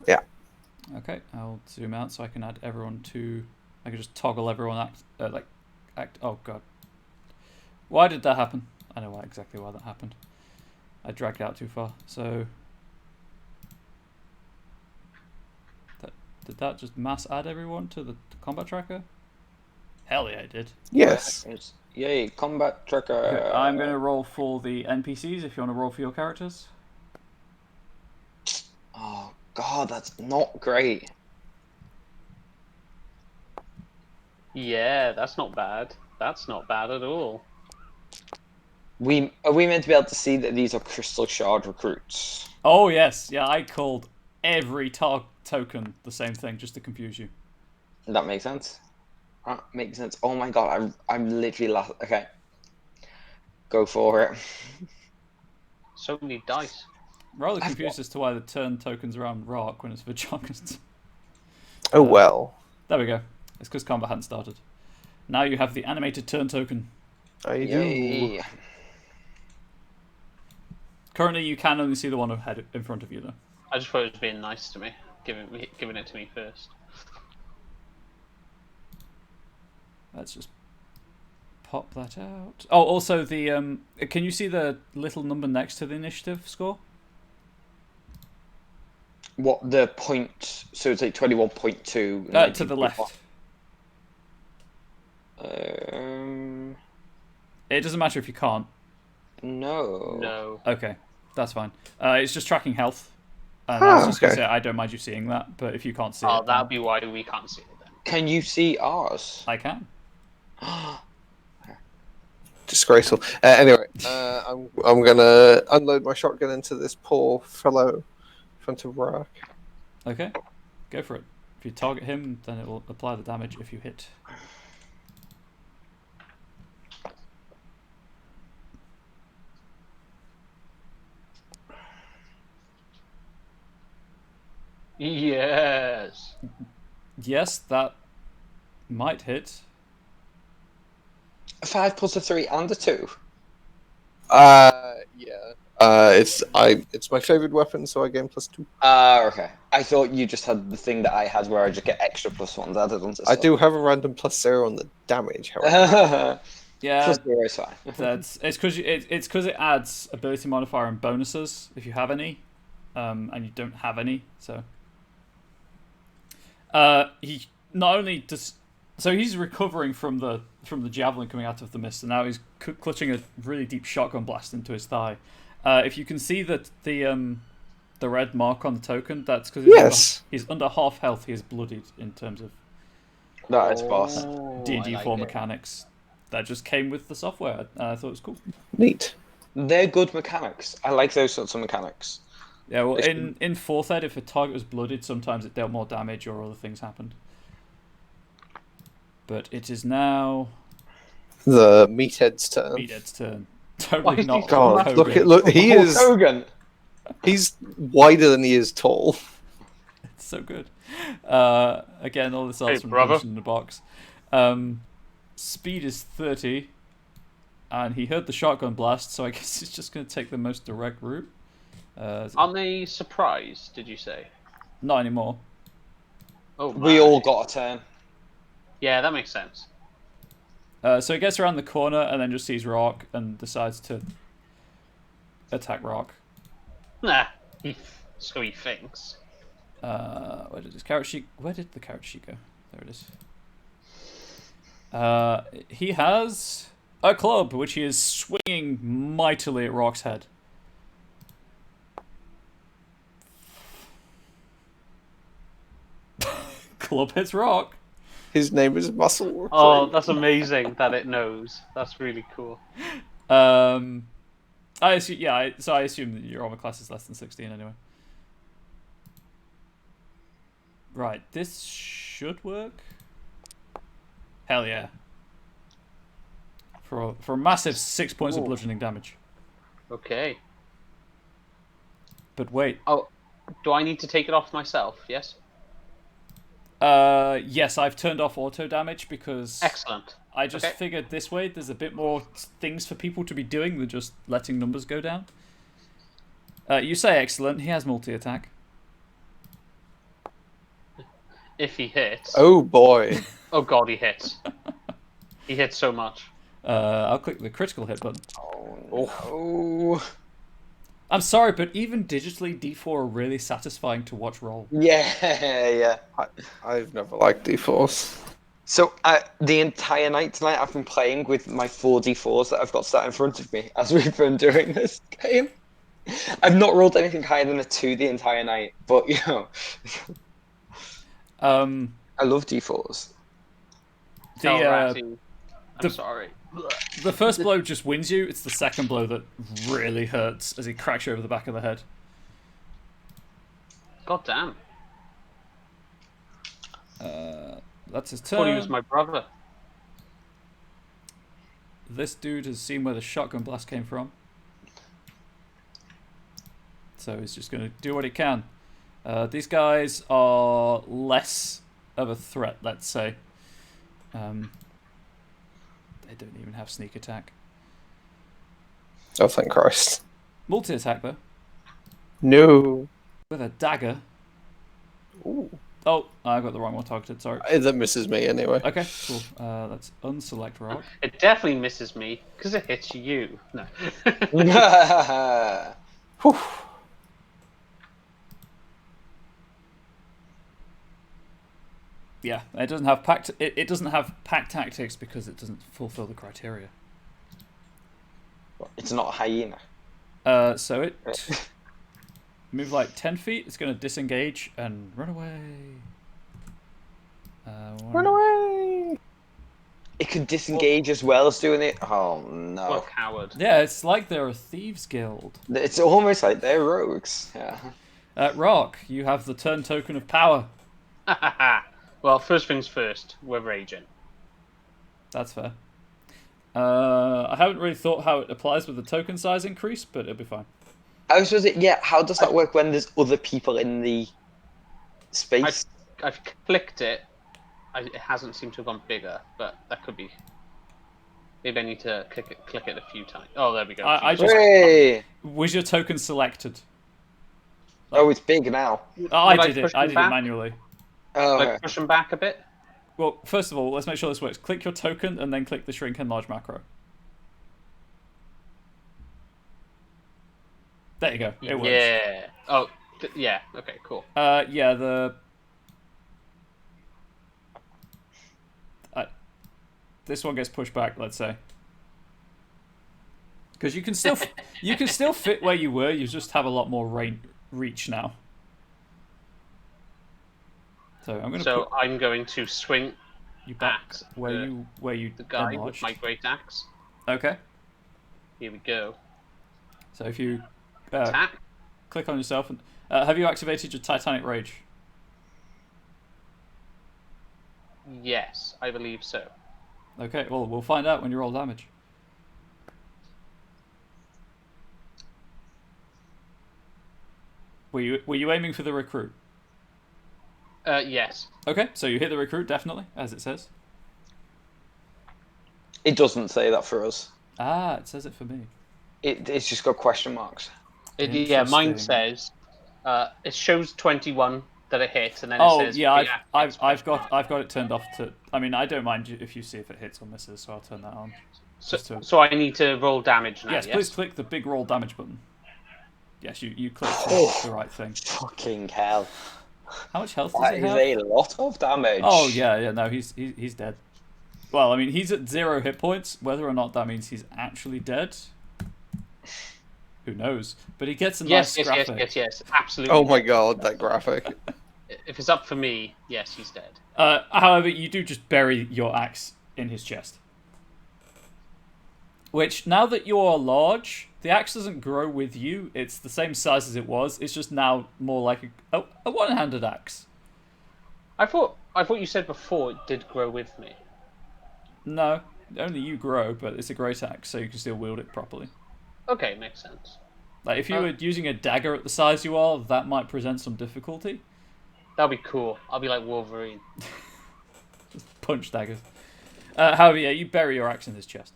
Yeah. Okay, I'll zoom out so I can add everyone to. I can just toggle everyone act. Oh god. Why did that happen? I know exactly why that happened. I dragged it out too far. So. Did that just mass add everyone to the combat tracker? Hell yeah, it did. Yes. Yay, combat tracker. Okay, I'm going to roll for the NPCs if you want to roll for your characters. Oh god, that's not great. Yeah, that's not bad. That's not bad at all. Are we meant to be able to see that these are Crystal Shard recruits? Oh yes, yeah, I called every token the same thing just to confuse you. That makes sense. That makes sense. Oh my god, I'm literally lost. Okay. Go for it. So many dice. Rather confused as to why the turn tokens are on Rock when it's for Joggers. Oh well. There we go. It's because combat hadn't started. Now you have the animated turn token. I do. Yay. Currently, you can only see the one ahead in front of you, though. I just thought it was being nice to me, giving it to me first. Let's just pop that out. Oh, also the can you see the little number next to the initiative score? What the point? So it's like 21.2. To the left. It doesn't matter if you can't. No. Okay, that's fine. It's just tracking health. I was just going to say, I don't mind you seeing that, but if you can't see it... Oh, that'll be why we can't see it then. Can you see ours? I can. Disgraceful. Anyway, I'm gonna unload my shotgun into this poor fellow in front of Rock. Okay, go for it. If you target him, then it will apply the damage if you hit. Yes. Yes, that might hit. A 5 plus a 3 and a 2. Yeah. It's my favorite weapon, so I gain +2. Okay. I thought you just had the thing that I had where I just get extra +1s added onto I stuff. do have a random +0 on the damage, however. Yeah, +0 is fine. it's because it adds ability modifier and bonuses if you have any, and you don't have any. So, he not only does, so he's recovering from the javelin coming out of the mist, and now he's clutching a really deep shotgun blast into his thigh. If you can see that the red mark on the token, that's because he's under half health. He is bloodied in terms of That is boss. D&D 4 mechanics that just came with the software. I thought it was cool. Neat. They're good mechanics. I like those sorts of mechanics. Yeah, well, in 4th ed, if a target was bloodied, sometimes it dealt more damage or other things happened. But it is now The meathead's turn. Meathead's turn. Totally not. God, Hogan. look, he Hulk is. Hogan. He's wider than he is tall. It's so good. Again, all this else from brother. Dungeon in the Box. Speed is 30, and he heard the shotgun blast, so I guess he's just going to take the most direct route. On the surprise, did you say? Not anymore. Oh, We my. all got a turn. Yeah, that makes sense. So he gets around the corner and then just sees Rock and decides to attack Rock. Nah. So he thinks. Where did his carrot sheet? Where did the carrot sheet go? There it is. He has a club, which he is swinging mightily at Rock's head. Club hits Rock. His name is Muscle. Oh, that's amazing that it knows. That's really cool. I assume, yeah. So I assume that your armor class is less than 16 anyway. Right, this should work. Hell yeah! For a massive 6 points of Ooh. bludgeoning damage. Okay. But wait. Oh, do I need to take it off myself? Yes. Yes, I've turned off auto damage because Excellent. I just Okay. figured this way there's a bit more things for people to be doing than just letting numbers go down. You say excellent. He has multi-attack. If he hits. Oh boy. Oh god, he hits. He hits so much. I'll click the critical hit button. Oh. I'm sorry, but even digitally, D4 are really satisfying to watch roll. Yeah. I've never liked D4s. So the entire night tonight, I've been playing with my 4d4s that I've got sat in front of me as we've been doing this game. I've not rolled anything higher than a 2 the entire night, but you know, I love d4s. Tell The Ratty, I'm the- sorry. the first blow just wins you. It's the second blow that really hurts as he cracks you over the back of the head. God damn. That's his I thought he was turn. my brother. This dude has seen where the shotgun blast came from, so he's just going to do what he can. These guys are less of a threat, let's say. They don't even have sneak attack. Oh, thank Christ. Multi-attack, though. No. With a dagger. Ooh. Oh, I got the wrong one targeted, sorry. That misses me anyway. Okay, cool. Let's unselect Rock. It definitely misses me because it hits you. No. Whew. Yeah, it doesn't have pack. It doesn't have pack tactics because it doesn't fulfill the criteria. It's not a hyena. So it move like 10 feet. It's going to disengage and run away. Run away! It could disengage as well as doing it. Oh no! What a coward. Yeah, it's like they're a thieves guild. It's almost like they're rogues. Yeah. Rock, you have the turn token of power. Well, first things first, we're raging. That's fair. I haven't really thought how it applies with the token size increase, but it'll be fine. I was supposed to, yeah. How does that work when there's other people in the space? I've clicked it. It hasn't seemed to have gone bigger, but that could be. Maybe I need to click it a few times. Oh, there we go. I just Hooray! was your token selected. Oh, it's big now. I Would I did it. push I them did it back? manually. Oh, Like push them back a bit. Well, first of all, let's make sure this works. Click your token and then click the shrink enlarge macro. There you go. It works. Yeah. Oh, yeah. Okay, cool. Yeah, this one gets pushed back, let's say. Because you can still fit where you were, you just have a lot more reach now. So I'm going to put I'm going to swing you back at where you the guy enlarged. with my great axe. Okay. Here we go. So if you Attack. click on yourself and have you activated your Titanic Rage? Yes, I believe so. Okay, well we'll find out when you roll damage. Were you aiming for the recruit? Yes. Okay, so you hit the recruit definitely, as it says. it doesn't say that for us. Ah, it says it for me. It's just got question marks. Yeah, mine Interesting. says it shows 21 that it hits, and then Oh it says yeah, react I've expression. got it turned off to. I mean, I don't mind if you see if it hits or misses, so I'll turn that on. So I need to roll damage now. Yes, Yes, please click the big roll damage button. Yes, you clicked the right thing. Fucking hell! How much health does That he is have? a lot of damage. Oh yeah, no, he's dead. Well, I mean, he's at 0 hit points. Whether or not that means he's actually dead, who knows? But he gets a nice graphic. Yes, absolutely. Oh my god, that graphic. If it's up for me, yes, he's dead. However, you do just bury your axe in his chest. Which, now that you're large, the axe doesn't grow with you. It's the same size as it was. It's just now more like a one-handed axe. I thought you said before it did grow with me. No, only you grow, but it's a great axe, so you can still wield it properly. Okay, makes sense. Like, if you were using a dagger at the size you are, that might present some difficulty. That'll be cool. I'll be like Wolverine. Punch daggers. However, yeah, you bury your axe in his chest.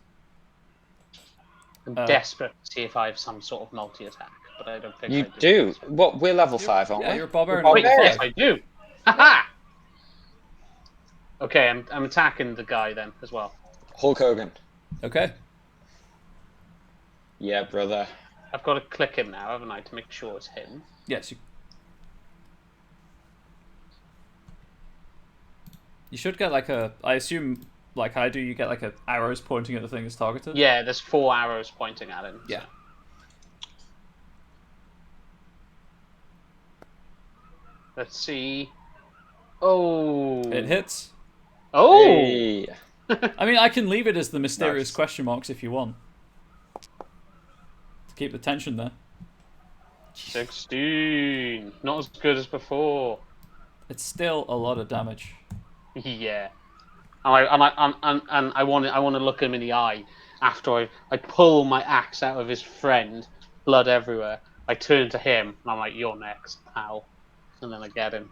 I'm desperate to see if I have some sort of multi-attack, but I don't think You I do. What? We're level 5, aren't Yeah, we? you're a barbarian. We're Wait, barbarian. yes, I do. Haha! Okay, I'm attacking the guy then as well. Hulk Hogan. Okay. Yeah, brother. I've got to click him now, haven't I, to make sure it's him. Yes, you should get like a. I assume, like I do, you get like arrows pointing at the thing that's targeted. Yeah, there's 4 arrows pointing at him. Yeah. So. Let's see. Oh. It hits. Oh. Hey. I mean, I can leave it as the mysterious Nice. question marks if you want. To keep the tension there. 16. Not as good as before. It's still a lot of damage. Yeah. And I want to look him in the eye after I pull my axe out of his friend, blood everywhere. I turn to him and I'm like, "You're next, pal," and then I get him.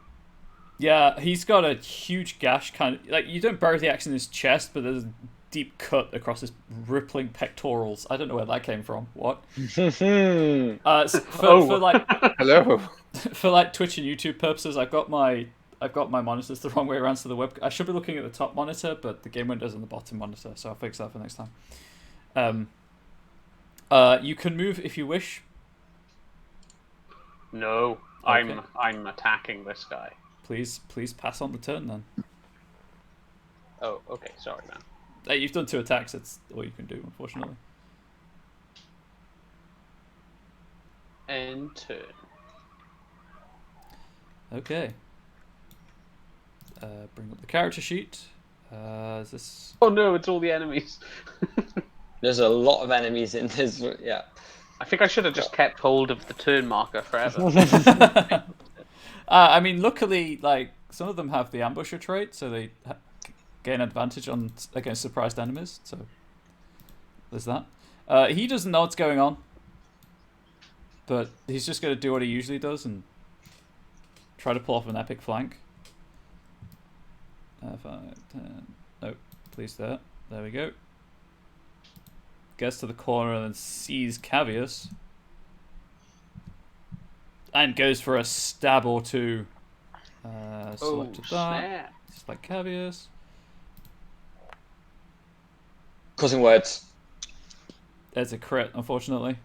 Yeah, he's got a huge gash, kind of like you don't bury the axe in his chest, but there's a deep cut across his rippling pectorals. I don't know where that came from. What? For like Hello. for like Twitch and YouTube purposes, I've got my monitors the wrong way around, so the web. I should be looking at the top monitor, but the game window's on the bottom monitor, so I'll fix that for next time. You can move if you wish. No, Okay. I'm attacking this guy. Please pass on the turn then. Oh, okay. Sorry, man. Hey, you've done 2 attacks. That's all you can do, unfortunately. And turn. Okay. Bring up the character sheet. Is this? Oh no, it's all the enemies. There's a lot of enemies in this. Yeah. I think I should have just kept hold of the turn marker forever. I mean, luckily, like some of them have the ambusher trait, so they gain advantage against surprised enemies. So there's that. He doesn't know what's going on, but he's just going to do what he usually does and try to pull off an epic flank. 5, 10. Nope, please there. There we go. Gets to the corner and then sees Cavius. And goes for a stab or two. Selected that. Snap. Just like Cavius. Cousin words. There's a crit, unfortunately.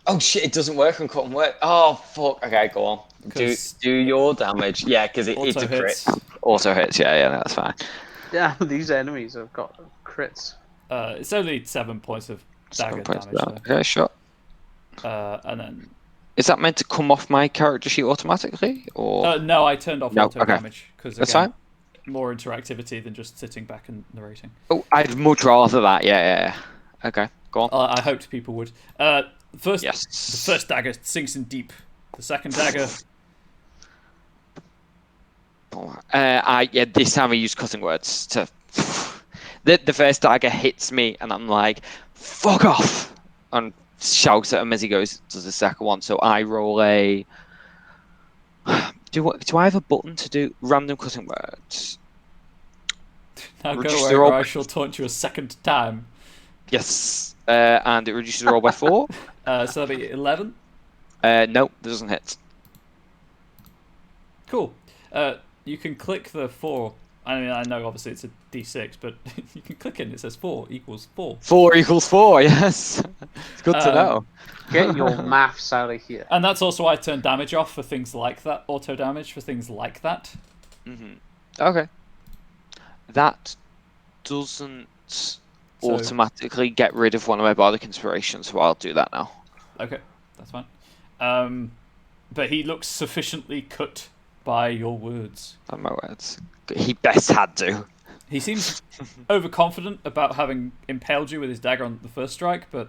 Oh shit! It doesn't work on cotton work. Oh fuck. Okay, go on. Do your damage. Yeah, because it's a crit. Hits. Also hits. Yeah, no, that's fine. Yeah, these enemies have got crits. It's only 7 points of dagger 7 points damage. down. Okay, sure. And then. Is that meant to come off my character sheet automatically, or No, I turned off auto damage because that's fine. More interactivity than just sitting back and narrating. Oh, I'd much rather that. Yeah. Okay, go on. I hoped people would. First, Yes. The first dagger sinks in deep. The second dagger. This time I use cutting words to. The first dagger hits me, and I'm like, "Fuck off!" and shouts at him as he does the second one. So I roll a. Do I have a button to do random cutting words? Now Reduce go the where roll. I shall taunt you a second time. Yes, and it reduces the roll by 4. So that'll be 11. No, it doesn't hit. Cool. You can click the 4. I mean, I know obviously it's a d6, but you can click it and it says 4 equals 4. 4 equals 4. Yes, it's good to know. Get your maths out of here. And that's also why I turn damage off for things like that. Auto damage for things like that. Okay. That doesn't automatically get rid of one of my bardic inspirations, so I'll do that now. Okay, that's fine. But he looks sufficiently cut by your words. By my words. He best had to. He seems overconfident about having impaled you with his dagger on the first strike, but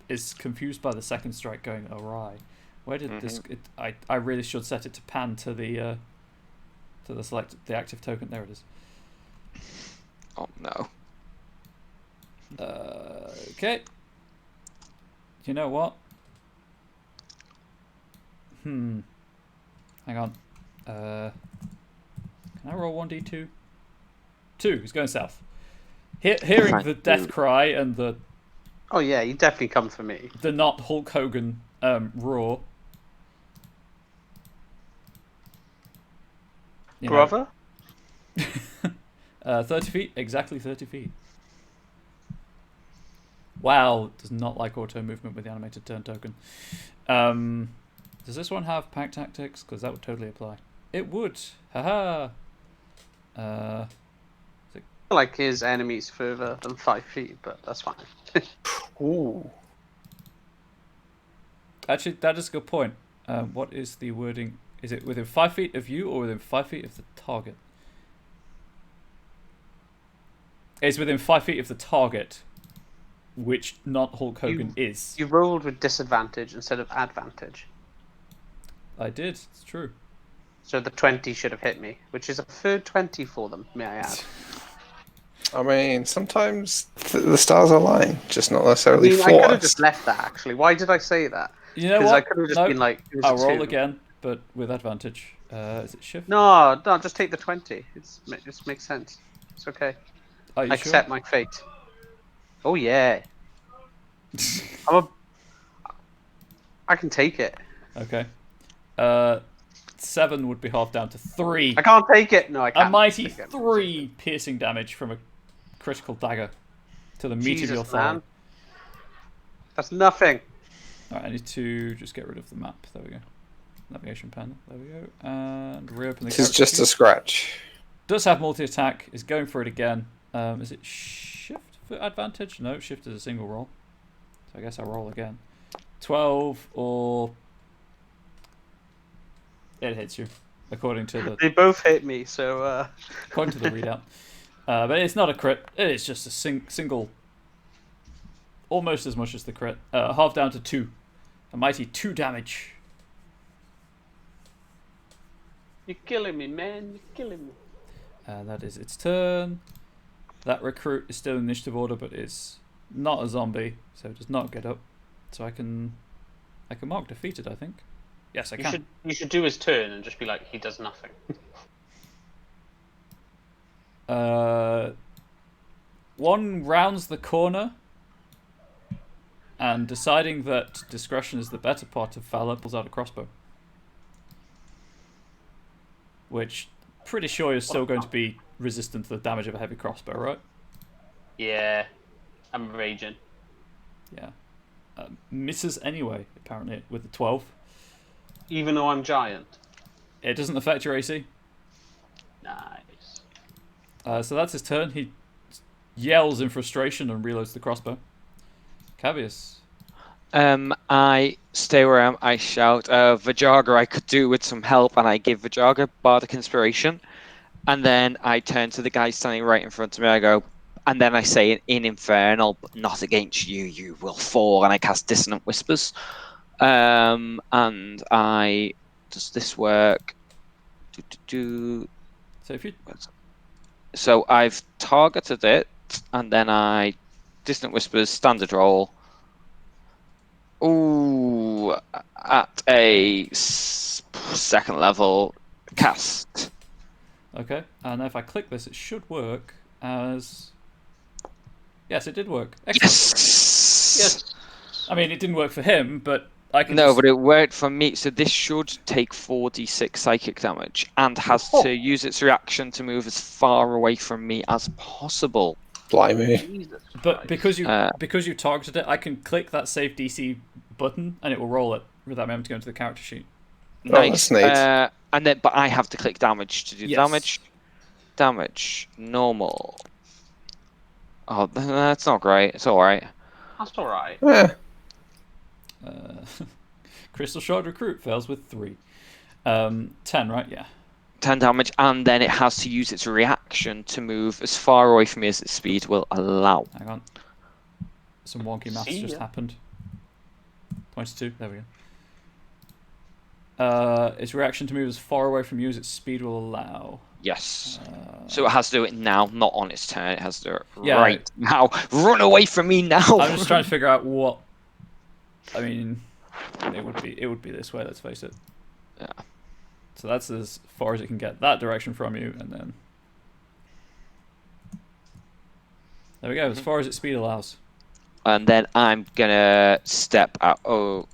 is confused by the second strike going awry. Where did this? I really should set it to pan to the active token. There it is. Oh no. Okay. You know what? Hang on. Can I roll 1d2? 2. He's going south. Hearing the death cry and the Oh yeah, you definitely come for me. the not Hulk Hogan roar. You know, Brother? 30 feet, exactly 30 feet. WoW does not like auto movement with the animated turn token. Does this one have pack tactics? Because that would totally apply. It would. Haha. I feel like his enemy's further than 5 feet, but that's fine. Ooh. Actually, that is a good point. What is the wording? Is it within 5 feet of you or within 5 feet of the target? It's within 5 feet of the target, which not Hulk Hogan is. You rolled with disadvantage instead of advantage. I did, it's true. So the 20 should have hit me, which is a third 20 for them, may I add. I mean, sometimes the stars align, just not necessarily for I could have us. just left that, actually. Why did I say that? You know Because what? I could have just been like, it was I'll a roll 2. again, but with advantage. Is it shift? No, just take the 20. It just makes sense. It's okay. Are you I accept my fate. Oh yeah. I can take it. Okay. 7 would be half down to 3. I can't take it. No, I can't. A mighty take it. 3 piercing damage from a critical dagger to the meat of your Jesus, thigh. man. That's nothing. Alright, I need to just get rid of the map. There we go. Navigation panel. There we go. And reopen the This is character just sheet. a scratch. Does have multi-attack. Is going for it again. Is it shift for advantage? No, shift is a single roll. So I guess I'll roll again. 12 or... It hits you, according to the They both hit me, so according to the readout. But it's not a crit. It's just a single, almost as much as the crit. Half down to 2. A mighty 2 damage. You're killing me, man. You're killing me. That is its turn. That recruit is still in initiative order, but is not a zombie, so it does not get up. So I can mark defeated, I think. Yes, I can. You should do his turn and just be like, he does nothing. One rounds the corner, and deciding that discretion is the better part of valor, pulls out a crossbow. Which, pretty sure is still going to be resistant to the damage of a heavy crossbow, right? Yeah, I'm raging. Yeah. Misses anyway, apparently, with the 12. Even though I'm giant. It doesn't affect your AC. Nice. So that's his turn. He yells in frustration and reloads the crossbow. Cavius. I stay where I am. I shout, Vajaga, I could do with some help, and I give Vajaga Bardic Inspiration. And then I turn to the guy standing right in front of me. I go, and then I say in Infernal, not against you, you will fall. And I cast Dissonant Whispers. And I... Does this work? So if you... So I've targeted it, and then I... Dissonant Whispers, standard roll. Ooh, at a second level cast. Okay, and if I click this, it should work as... Yes, it did work. Excellent. Yes. I mean, it didn't work for him, but I can... No, but it worked for me. So this should take 4d6 psychic damage and has to use its reaction to move as far away from me as possible. Blimey. But because you targeted it, I can click that save DC button and it will roll it without me having to go into the character sheet. Nice. Oh, that's neat. And then, but I have to click damage to do Yes. damage. Damage. Normal. Oh, that's not great. It's alright. That's alright. Yeah. Crystal Shard Recruit fails with 3. 10, right? Yeah. 10 damage, and then it has to use its reaction to move as far away from me as its speed will allow. Hang on. Some wonky maths just happened. 22, there we go. Its reaction to move as far away from you as its speed will allow. Yes. So it has to do it now, not on its turn. It has to do it Yeah. right now. Run away from me now! I'm just trying to figure out what... I mean, it would be this way, let's face it. Yeah. So that's as far as it can get that direction from you, and then... There we go, as far as its speed allows. And then I'm gonna step out. Oh.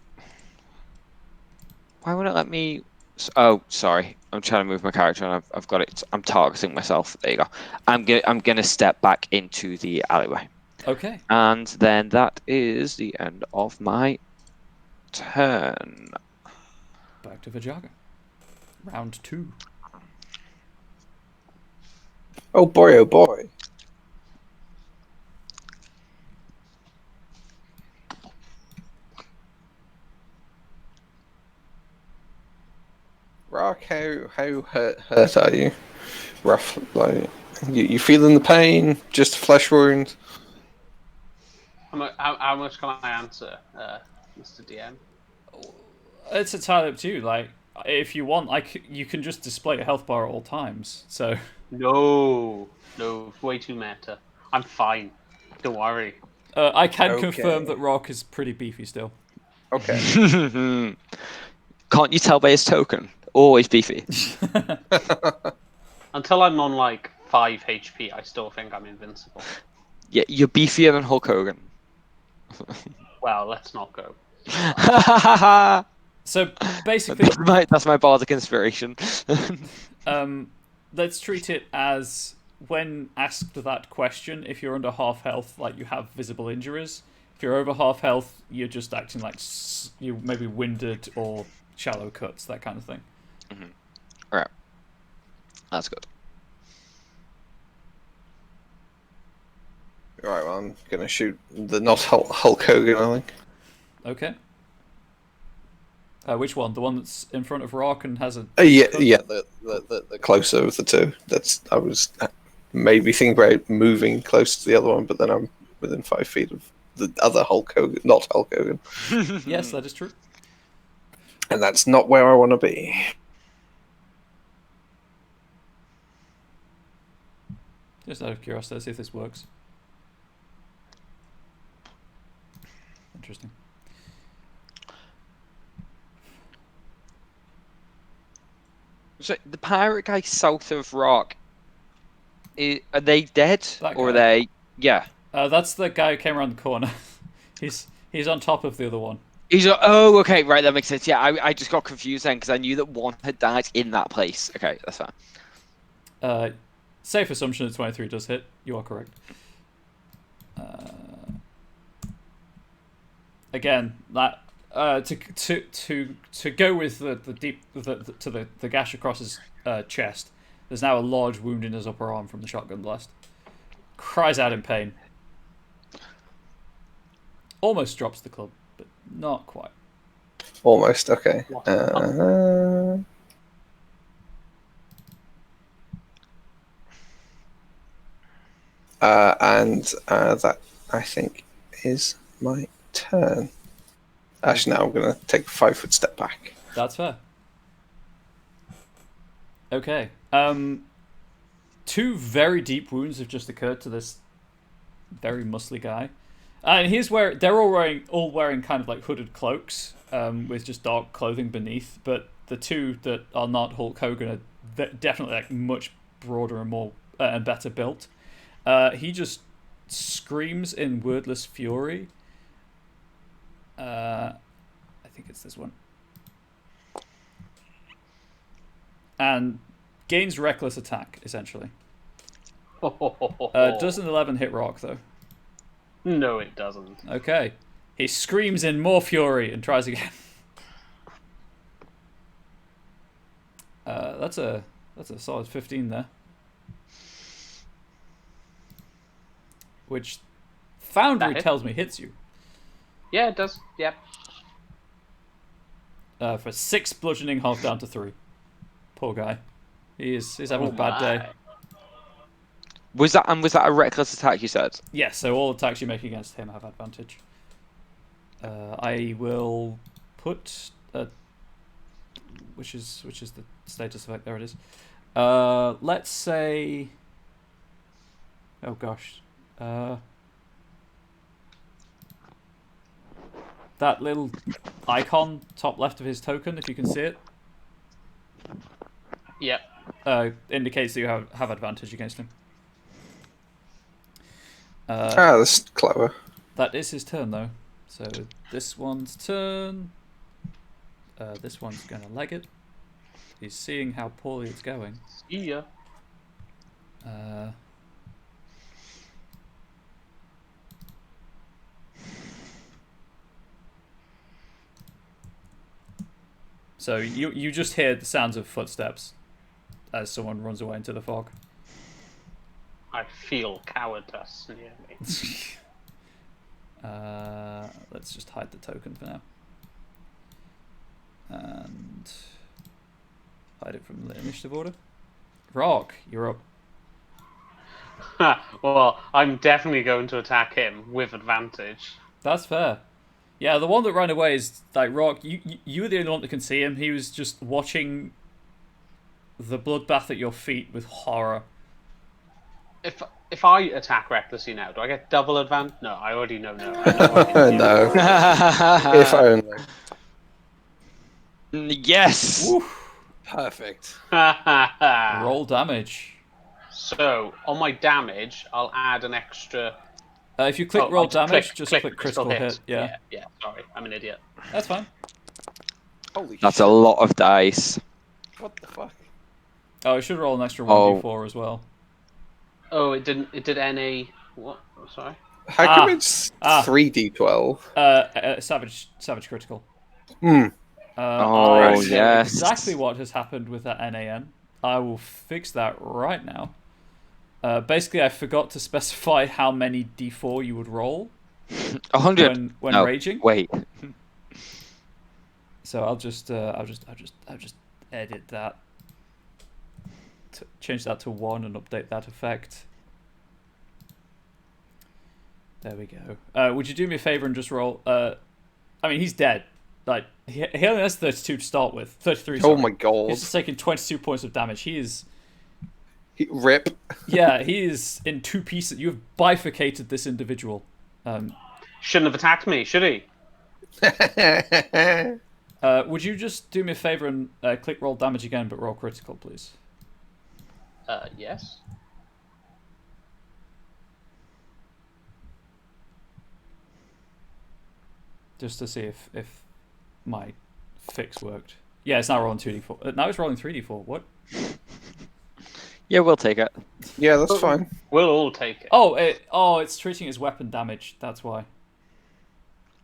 Why won't it let me... Oh, sorry. I'm trying to move my character and I've got it. I'm targeting myself. There you go. I'm gonna step back into the alleyway. Okay. And then that is the end of my turn. Back to Vajaga. Round 2. Oh boy, oh boy. Rock, how hurt are you? Rough, like you feeling the pain? Just a flesh wound? How much can I answer, Mr. DM? It's entirely up to you. Like, if you want, you can just display a health bar at all times. So. No, way too meta. I'm fine. Don't worry. I can Okay. confirm that Rock is pretty beefy still. Okay. Can't you tell by his token? Always beefy. Until I'm on like 5 HP, I still think I'm invincible. Yeah, you're beefier than Hulk Hogan. Well, let's not go. So basically, that's my bardic inspiration. let's treat it as when asked that question, if you're under half health, like you have visible injuries. If you're over half health, you're just acting like you maybe winded or shallow cuts, that kind of thing. Mm-hmm. All right, that's good. Right, well, I'm gonna shoot the not Hulk Hogan, I think. Okay. Which one? The one that's in front of Rock and has a... Yeah, the closer of the two. maybe think about moving close to the other one, but then I'm within 5 feet of the other Hulk Hogan, not Hulk Hogan. Yes, that is true. And that's not where I want to be. Just out of curiosity, let's see if this works. Interesting. So the pirate guy south of Rock, are they dead? That Or are guy? they... Yeah. That's the guy who came around the corner. he's on top of the other one. Oh, okay, right, that makes sense. Yeah, I just got confused then because I knew that one had died in that place. Okay, that's fine. Safe assumption that 23 does hit. You are correct. Again, that to go with the gash across his chest. There's now a large wound in his upper arm from the shotgun blast. Cries out in pain. Almost drops the club, but not quite. Almost, okay. And that, I think, is my turn. Actually, now I'm going to take a 5-foot step back. That's fair. Okay. 2 very deep wounds have just occurred to this very muscly guy. And they're all wearing kind of like hooded cloaks, with just dark clothing beneath. But the 2 that are not Hulk Hogan are definitely like much broader and more and better built. He just screams in wordless fury. I think it's this one. And gains reckless attack, essentially. Does an 11 hit Rock, though? No, it doesn't. Okay. He screams in more fury and tries again. That's a solid 15 there. Which Foundry tells me hits you. Yeah, it does. Yep. For 6 bludgeoning, half down to 3. Poor guy. He's having a bad day. Was that a reckless attack, you said? Yes, so all attacks you make against him have advantage. I will put which is the status effect. There it is. Let's say. Oh gosh. That little icon top left of his token, if you can see it. Yep. Indicates that you have advantage against him. That's clever. That is his turn, though. So this one's turn. This one's going to leg it. He's seeing how poorly it's going. See ya. So you just hear the sounds of footsteps as someone runs away into the fog. I feel cowardice near me. Let's just hide the token for now. And hide it from the initiative order. Rock, you're up. Well, I'm definitely going to attack him with advantage. That's fair. Yeah, the one that ran away is like Rock. You were the only one that can see him. He was just watching the bloodbath at your feet with horror. If I attack recklessly now, do I get double advantage? No, I already know no. No. If only. Yes. Woo. Perfect. Roll damage. So on my damage, I'll add an extra. If you click roll damage, just click critical hit. hit. Yeah, Sorry, I'm an idiot. that's fine. Holy That's shit. a lot of dice. What the fuck? Oh, you should roll an extra 1d4 as well. Oh, it didn't. It did NA. What? Oh, sorry. How come it's 3d12? Savage critical. Hmm. I know yes. exactly what has happened with that NAN. I will fix that right now. Basically, I forgot to specify how many d4 you would roll 100 when no, raging. Wait. So I'll just edit that change that to 1 and update that effect. There we go. Would you do me a favor and just roll? I mean, he's dead. Like he only has 32 to start with. 33. Sorry. Oh my god. He's just taking 22 points of damage. He is. Rip. Yeah, he is in 2 pieces. You have bifurcated this individual. Shouldn't have attacked me, should he? Would you just do me a favor and click roll damage again, but roll critical, please? Yes. Just to see if my fix worked. Yeah, it's now rolling 2d4. Now it's rolling 3d4. What? Yeah, we'll take it. Yeah, that's fine. We'll all take it. Oh, it's treating it as weapon damage. That's why.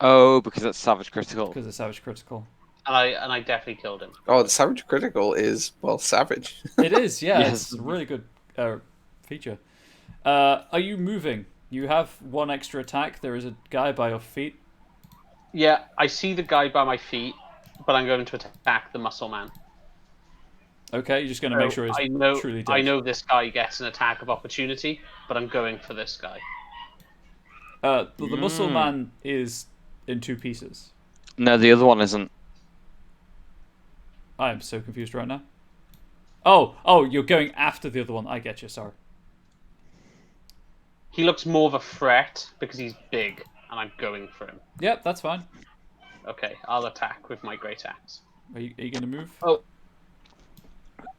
Oh, because it's savage critical. Because it's savage critical. And I definitely killed him. Oh, the savage critical is, well, savage. It is, yeah. Yes. It's a really good feature. Are you moving? You have 1 extra attack. There is a guy by your feet. Yeah, I see the guy by my feet, but I'm going to attack the muscle man. Okay, you're just going to make sure he's truly dead. I know this guy gets an attack of opportunity, but I'm going for this guy. The muscle man is in 2 pieces. No, the other one isn't. I am so confused right now. Oh, you're going after the other one. I get you, sorry. He looks more of a threat because he's big, and I'm going for him. Yep, that's fine. Okay, I'll attack with my great axe. Are you going to move? Oh.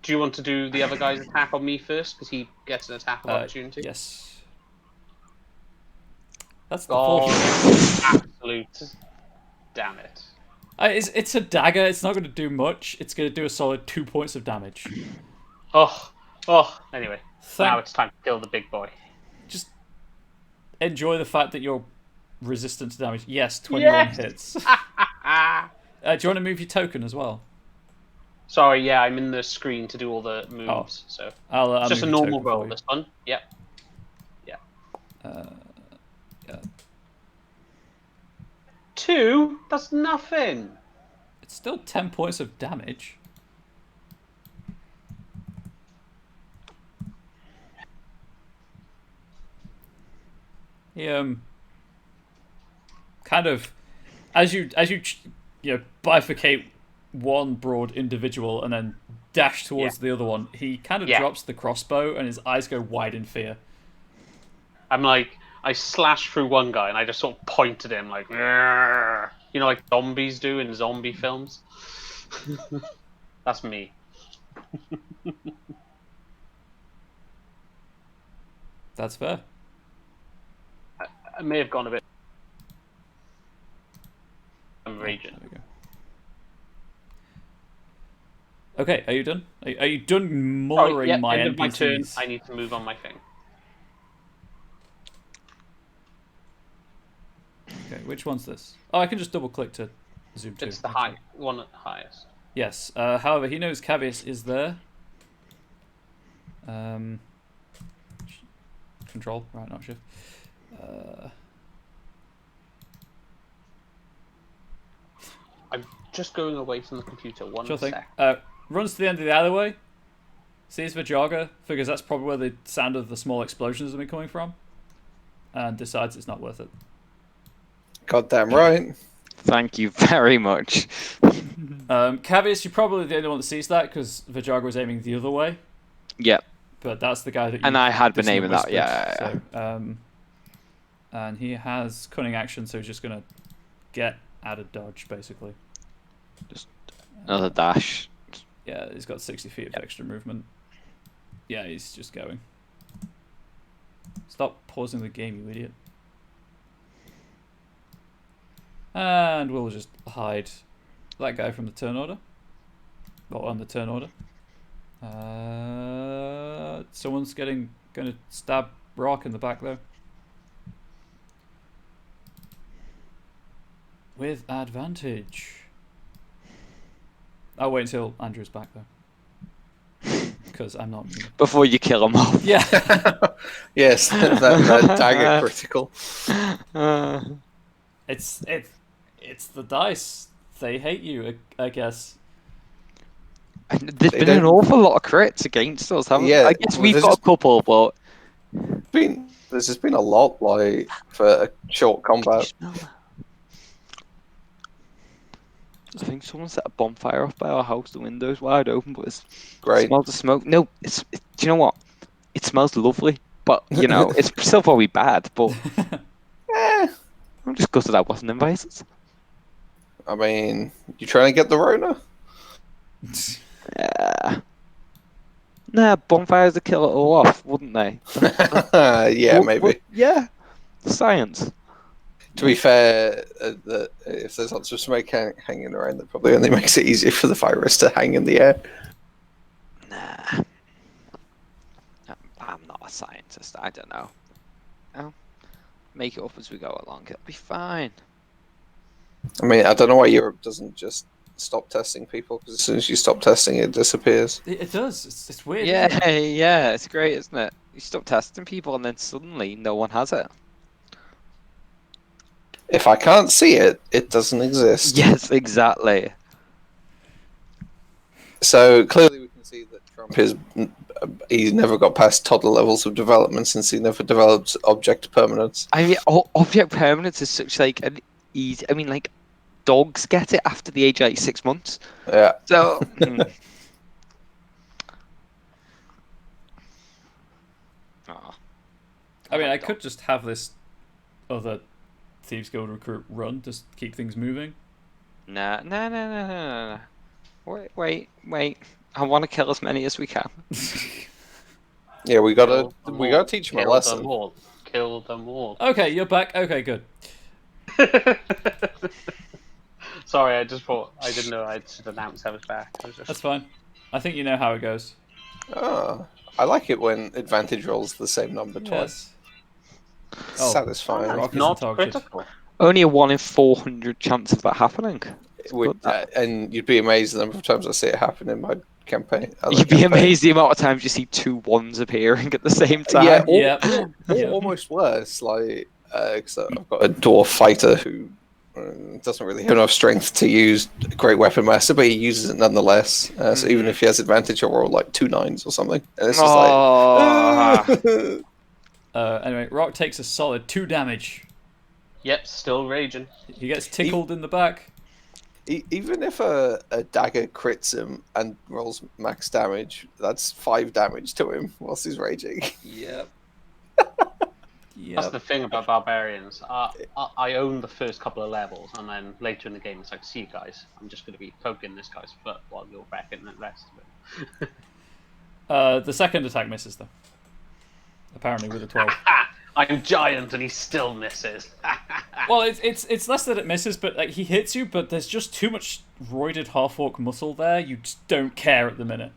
Do you want to do the other guy's attack on me first? Because he gets an attack of opportunity? Yes. That's the Oh, absolute... Damn it. It's a dagger. It's not going to do much. It's going to do a solid 2 points of damage. Anyway. Now it's time to kill the big boy. Just enjoy the fact that you're resistant to damage. Yes, 21 hits. Do you want to move your token as well? Sorry, yeah, I'm in the screen to do all the moves. So I'll it's just a move your normal token roll, for you. this one. Yep. Yeah. Yeah. 2? That's nothing. It's still 10 points of damage. He kind of as you bifurcate one broad individual and then dash towards the other one, he kind of drops the crossbow and his eyes go wide in fear. I'm like, I slash through one guy and I just sort of point at him like, "Rrrr." You know, like zombies do in zombie films. That's me. That's fair. I may have gone a bit. I'm raging. There we go. Okay, are you done? Are you done murdering my end of my turn. NPCs? I need to move on my thing. Okay, which one's this? Oh, I can just double click to zoom to. It's the one at the highest. Yes. However, he knows Cavius is there. Control, right, not shift. I'm just going away from the computer. One Sure thing. sec. Runs to the end of the alleyway. Sees Vajaga, figures that's probably where the sound of the small explosions have been coming from, and decides it's not worth it. Goddamn right. Thank you very much. Cavius, you're probably the only one that sees that because Vajaga was aiming the other way. Yep. But that's the guy that you And I had been dissonant aiming that, whispered, yeah. So, and he has cunning action, so he's just gonna get out of dodge, basically. Just another dash. Yeah, he's got 60 feet of extra movement. Yeah, he's just going. Stop pausing the game, you idiot. And we'll just hide that guy from the turn order. Well, on the turn order. Someone's gonna stab Rock in the back though. With advantage. I'll wait until Andrew's back though. Because I'm not. Before you kill him off. Yeah. Yes, that dagger critical. It's the dice. They hate you, I guess. And there's They been an don't- awful lot of crits against us, haven't Yeah, I guess well, we've there's got a just- couple, but There's just been a lot, like, for a short can you combat. smell that? I think someone set a bonfire off by our house. The window's wide open, but it Great. smells the smoke. No, do you know what? It smells lovely, but you know, it's still probably bad. But Eh, I'm just gutted I wasn't invited. I mean, you trying to get the Rona? Yeah. Nah, bonfires would kill it all off, wouldn't they? Yeah, maybe. Yeah, science. To be fair, if there's lots of smoke hanging around, that probably only makes it easier for the virus to hang in the air. Nah. I'm not a scientist. I don't know. I'll make it up as we go along. It'll be fine. I mean, I don't know why Europe doesn't just stop testing people, because as soon as you stop testing, it disappears. It does. It's weird. isn't Yeah, it? yeah, it's great, isn't it? You stop testing people and then suddenly no one has it. If I can't see it, it doesn't exist. Yes, exactly. So clearly we can see that Trump he's never got past toddler levels of development since he never developed object permanence. I mean, object permanence is such like an easy. I mean, like dogs get it after the age of like 6 months. Yeah. So. Oh. I mean, I could just have this other Thieves Guild recruit run, just keep things moving. Nah. Wait. I want to kill as many as we can. Yeah, we gotta Kill them we all. gotta teach him a Kill lesson. them all. Kill them all. Okay, you're back. Okay, good. Sorry, I just thought I didn't know I should announce I was back. I was just... That's fine. I think you know how it goes. Oh, I like it when advantage rolls the same number twice. Oh, Satisfying. Rock isn't not targeted. critical. Only a 1 in 400 chance of that happening. And you'd be amazed the number of times I see it happen in my campaign. You'd be amazed the amount of times you see 2 1s appearing at the same time. Yeah, Yep. or almost worse. Like, because I've got a dwarf fighter who doesn't really have enough strength to use Great Weapon Master, but he uses it nonetheless. So even if he has advantage, he'll roll like 2 9s or something. And it's just Oh. like. Anyway, Rock takes a solid 2 damage. Yep, still raging. He gets tickled in the back. Even if a dagger crits him and rolls max damage, that's 5 damage to him whilst he's raging. Yep. That's the thing about barbarians. I own the first couple of levels, and then later in the game, it's like, see you guys. I'm just going to be poking this guy's foot while you're wrecking the rest of it. The second attack misses, though. Apparently with a 12. I'm giant, and he still misses. Well, it's less that it misses, but like he hits you, but there's just too much roided half-orc muscle there. You just don't care at the minute.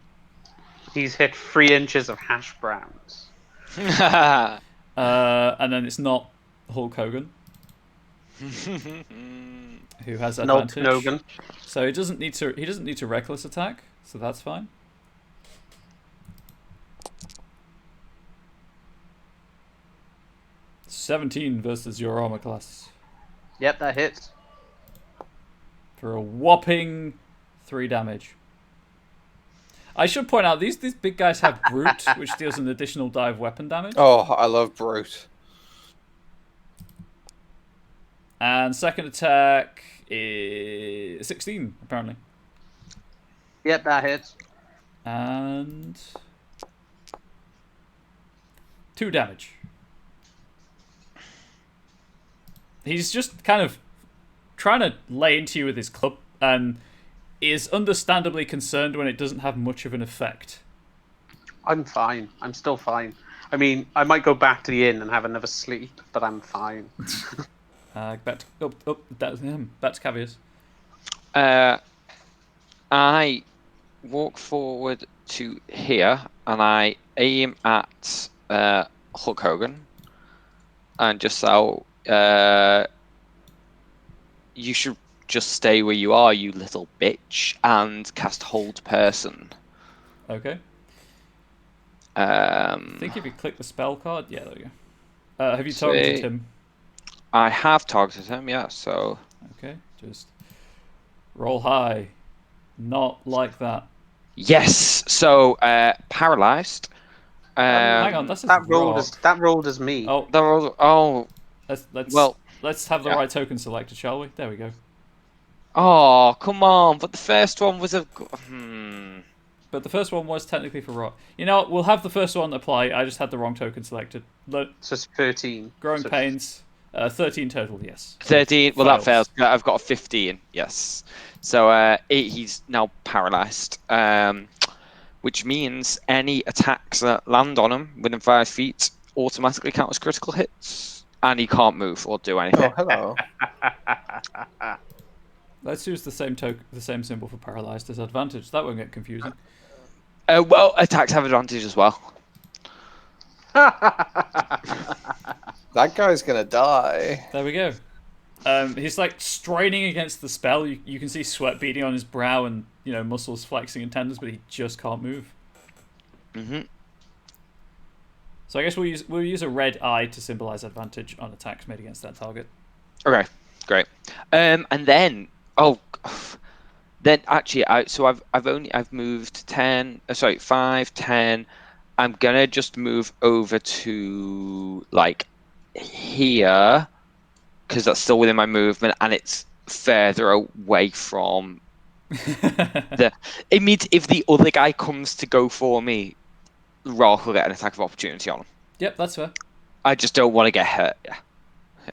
He's hit 3 inches of hash browns. And then it's not Hulk Hogan, who has Not advantage. Nogan. So he doesn't need to reckless attack, so that's fine. $17 versus your armor class Yep, that hits. for a whopping 3 damage. I should point out these big guys have brute, which deals an additional die of weapon damage. Oh, I love Brute. And second attack is 16, apparently. Yep, that hits. And 2 damage. He's just kind of trying to lay into you with his club and is understandably concerned when it doesn't have much of an effect. I'm fine. I'm still fine. I mean, I might go back to the inn and have another sleep, but I'm fine. Back to Caviars. I walk forward to here and I aim at Hulk Hogan and just so you should just stay where you are, you little bitch, and cast Hold Person. Okay. I I think if you click the spell card, yeah, there we go. Have you targeted him? I have targeted him, yeah, so... Okay, just roll high. Not like that. Yes. So paralyzed. Hang on, that's That rolled as me. Oh, let's well, let's have the yeah. right token selected, shall we? There we go. Oh, come on! But the first one was a. But the first one was technically for rot. You know what? We'll have the first one apply. I just had the wrong token selected. So it's 13. Growing So- pains. 13 total, yes. 13. Well, that fails. I've got a 15. Yes. So he's now paralyzed. Which means any attacks that land on him within 5 feet automatically count as critical hits, and he can't move or do anything. Oh, hello. Let's use the same symbol for paralyzed as advantage. That won't get confusing. Well, attacks have advantage as well. That guy's gonna die. There we go. He's like straining against the spell. You can see sweat beading on his brow and muscles flexing and tendons, but he just can't move. Mm-hmm. So I guess we'll use a red eye to symbolize advantage on attacks made against that target. Okay, great. And then actually, I've moved 5, 10. I'm gonna just move over to like here because that's still within my movement and it's further away from the. It means if the other guy comes to go for me, Rock will get an attack of opportunity on him. Yep, that's fair. I just don't want to get hurt. Yeah.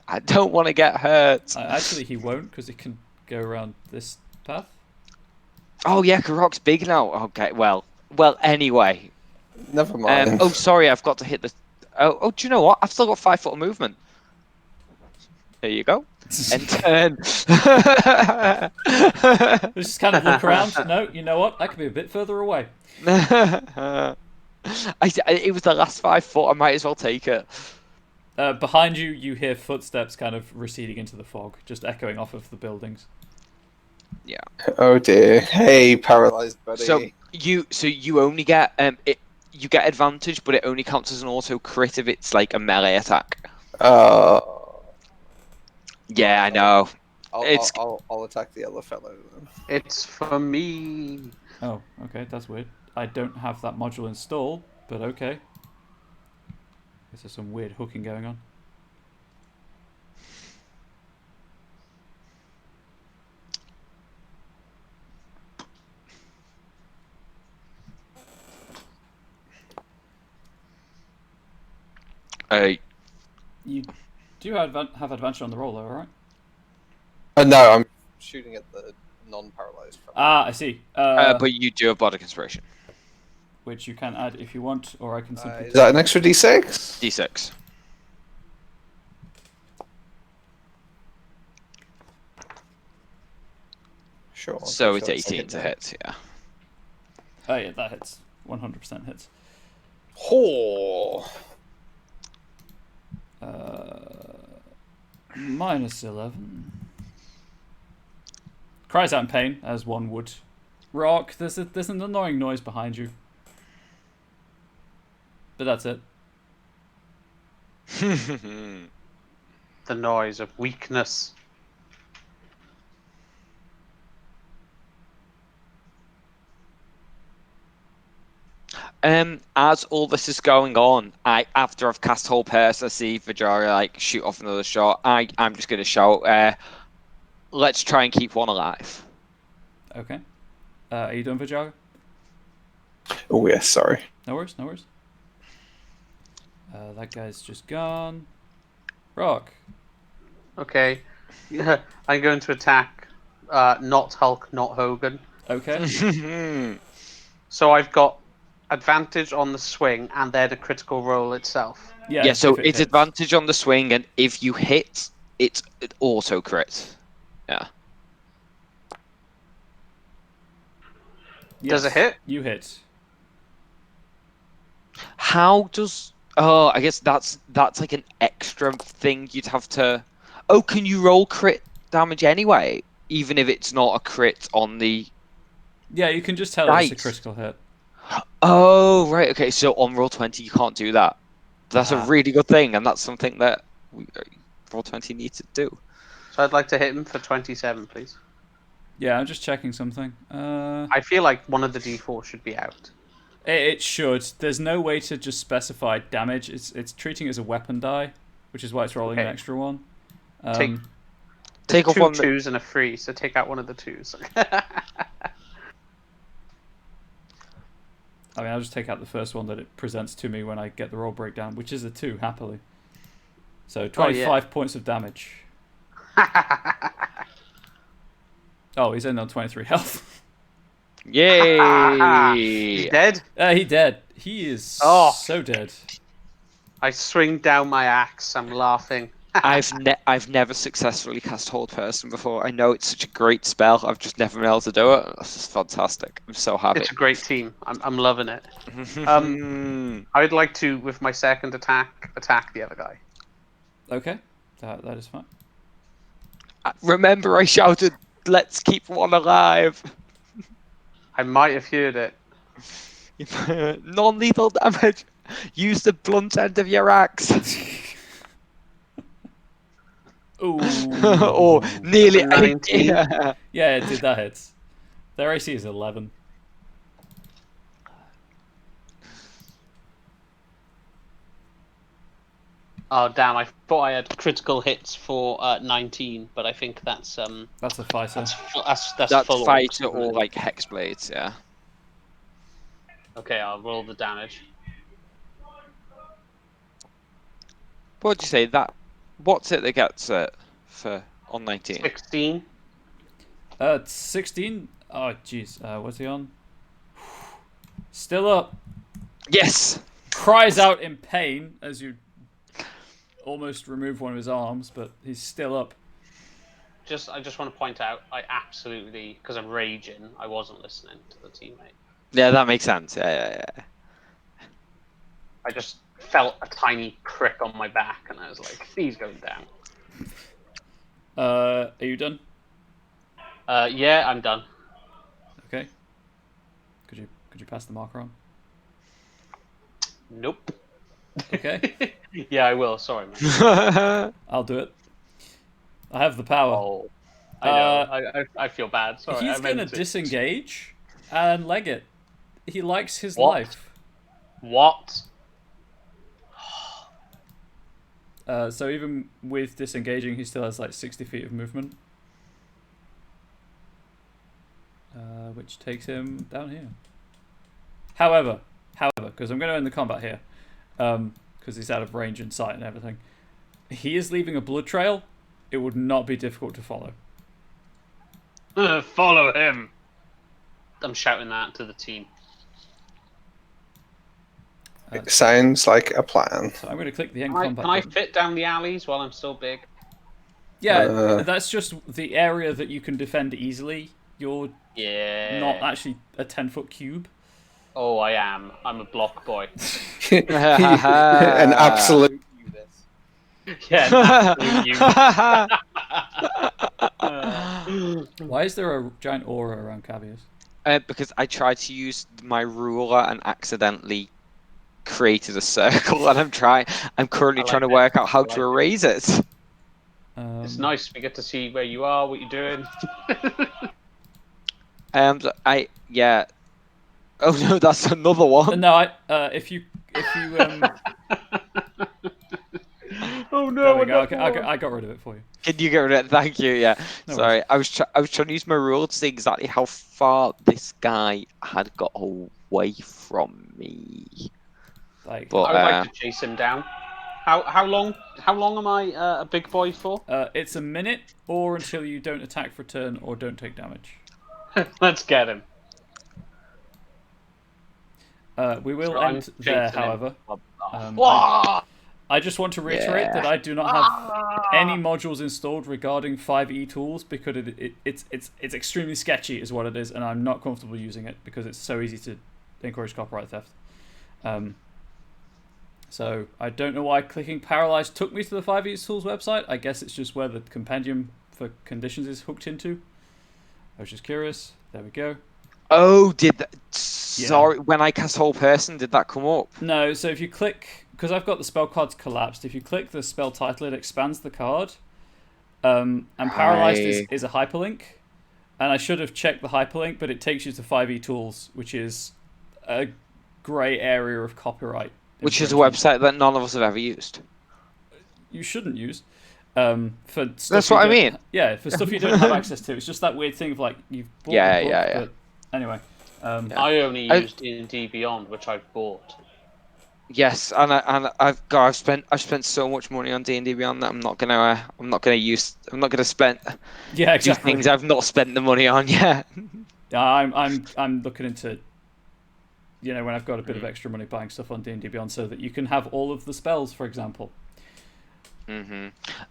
I don't want to get hurt. Actually, he won't because he can go around this path. Oh yeah, Rock's big now. Okay, well. Anyway. Never mind. Sorry, I've got to hit the. Do you know what? I've still got 5 foot of movement. There you go. And turn. Just kind of look around. No, you know what? I could be a bit further away. It was the last 5 foot. I might as well take it. Behind you, you hear footsteps kind of receding into the fog, just echoing off of the buildings. Yeah. Oh dear. Hey, paralyzed buddy. So you only get you get advantage, but it only counts as an auto crit if it's like a melee attack. Yeah, I know. I'll attack the other fellow then. It's for me. Oh, okay, that's weird. I don't have that module installed, but okay. Guess there's some weird hooking going on. You do have advantage on the roll, though, right? No, I'm shooting at the non-paralyzed fellow. Ah, I see. But you do have Bardic Inspiration. Which you can add if you want, or I can simply... Is that an extra D6? D6. Sure. So it's sure 18 to hit, yeah. Oh yeah, that hits. 100% hits. Oh. Minus 11. Cries out in pain, as one would. Rock, there's an annoying noise behind you. But that's it. The noise of weakness. As all this is going on, after I've cast Whole Person, I see Vajara like shoot off another shot. I'm just gonna shout, let's try and keep one alive. Okay. Are you done, Vajara? Oh yes, sorry. No worries, no worries. That guy's just gone. Rock. Okay. Yeah, I'm going to attack not Hulk, not Hogan. Okay. So I've got advantage on the swing and then a critical roll itself. Yeah, so if it it's hits. advantage on the swing, and if you hit, it's auto crit. Yeah. Does it hit? You hit. How does? Oh, I guess that's like an extra thing you'd have to. Oh, can you roll crit damage anyway, even if it's not a crit on the? Yeah, you can just tell Right. it's a critical hit. Oh, right. Okay, so on roll 20 you can't do that. That's a really good thing, and that's something that roll 20 needs to do. So I'd like to hit him for 27, please. Yeah, I'm just checking something. I feel like one of the D4 should be out. It should. There's no way to just specify damage. It's treating it as a weapon die, which is why it's rolling an Okay. extra one. Take Take off two one. twos and a 3, so take out one of the 2s. I mean, I'll just take out the first one that it presents to me when I get the roll breakdown, which is a 2, happily. So 25 points of damage. Oh, he's ending on 23 health. Yay! He's dead. He dead. He is so dead. I swing down my axe. I'm laughing. I've never successfully cast Hold Person before. I know it's such a great spell. I've just never been able to do it. This is fantastic. I'm so happy. It's a great team. I'm loving it. I'd like to, with my second attack the other guy. Okay, that is fine. Remember, I shouted, "Let's keep one alive." I might have heard it. Non-lethal damage. Use the blunt end of your axe. Ooh. Or nearly 19. Yeah, it did. That hits. Their AC is 11. Oh damn! I thought I had critical hits for 19, but I think that's That's a fighter. that's full fighter orcs, or isn't it? like hex blades. Yeah. Okay, I'll roll the damage. What'd you say? What's it that gets it for on 19? 16. 16. Oh jeez. What's he on? Still up. Yes. Cries out in pain as you almost remove one of his arms, but he's still up. I just want to point out, I absolutely, because I'm raging, I wasn't listening to the teammate. Yeah, that makes sense. Yeah. I just felt a tiny prick on my back, and I was like, he's going down. Are you done? Yeah, I'm done. Okay. Could you pass the marker on? Nope. Okay. Yeah, I will. Sorry, man. I'll do it. I have the power. Oh, I know. I feel bad. Sorry. He's I meant gonna to. disengage and leg it. He likes his What? life. What? So even with disengaging, he still has like 60 feet of movement, which takes him down here. However, because I'm going to end the combat here, because he's out of range and sight and everything, he is leaving a blood trail. It would not be difficult to follow. Follow him. I'm shouting that to the team. It sounds like a plan. So I'm going to click the end Can combat I button. fit down the alleys while I'm so big? Yeah, that's just the area that you can defend easily. You're Yeah. not actually a 10-foot cube. Oh, I am. I'm a block boy. An absolute unit. Yeah. An absolute unit. Why is there a giant aura around Cavius? Because I tried to use my ruler and accidentally created a circle, and I'm currently I like trying to it. work out how I to like it. erase it. It's nice. We get to see where you are, what you're doing. Yeah. Oh no, that's another one. No, if you Oh there no! we go. I got rid of it for you. Can you get rid of it? Thank you. Yeah. No Sorry, I was trying to use my rule to see exactly how far this guy had got away from me. Like, But I would like to chase him down. How long am I a big boy for? it's a minute, or until you don't attack for turn or don't take damage. Let's get him. We will So I'm end there, chasing him. however. Wah! I just want to reiterate that I do not have any modules installed regarding 5e tools because it's extremely sketchy is what it is, and I'm not comfortable using it because it's so easy to encourage copyright theft. So I don't know why clicking paralyzed took me to the 5e tools website. I guess it's just where the compendium for conditions is hooked into. I was just curious. There we go. Oh, did that? Sorry, when I cast whole person, did that come up? No, so if you click, because I've got the spell cards collapsed, if you click the spell title, it expands the card. And paralyzed is a hyperlink. and I should have checked the hyperlink, but it takes you to 5e Tools, which is a grey area of copyright. Which is a infringement. website that none of us have ever used. You shouldn't use. For stuff That's you what I don't- mean. Yeah, for stuff you don't have access to. It's just that weird thing of like you've bought Yeah, the book, yeah. but anyway. I only used D&D Beyond, which I've bought. Yes, and I've spent so much money on D&D Beyond that I'm not gonna spend Yeah, do exactly. things I've not spent the money on yet. I'm looking into, when I've got a bit of extra money, buying stuff on D&D Beyond so that you can have all of the spells, for example. Whole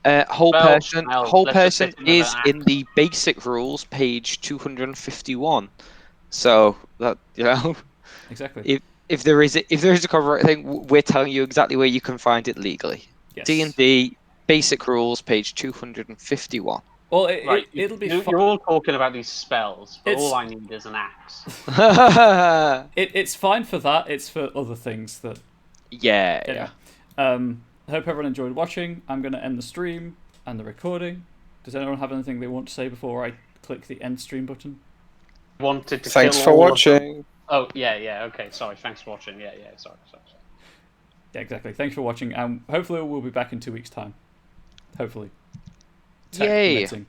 Spells, person spells. whole Let's just person hit him with is an in axe. the basic rules, page 251. So that Exactly. if there is a copyright thing, we're telling you exactly where you can find it legally. Yes. D&D basic rules, page 251. Well, Right, it'll be you're all talking about these spells, but It's- all I need is an axe. It's fine for that. It's for other things that. Yeah. Anyway. I hope everyone enjoyed watching. I'm going to end the stream and the recording. Does anyone have anything they want to say before I click the end stream button? Wanted to Thanks kill for all of them. watching. Oh, yeah, okay, sorry, thanks for watching. Yeah, sorry. Yeah, exactly. Thanks for watching, and hopefully we'll be back in 2 weeks' time. Hopefully. Tech Yay. permitting.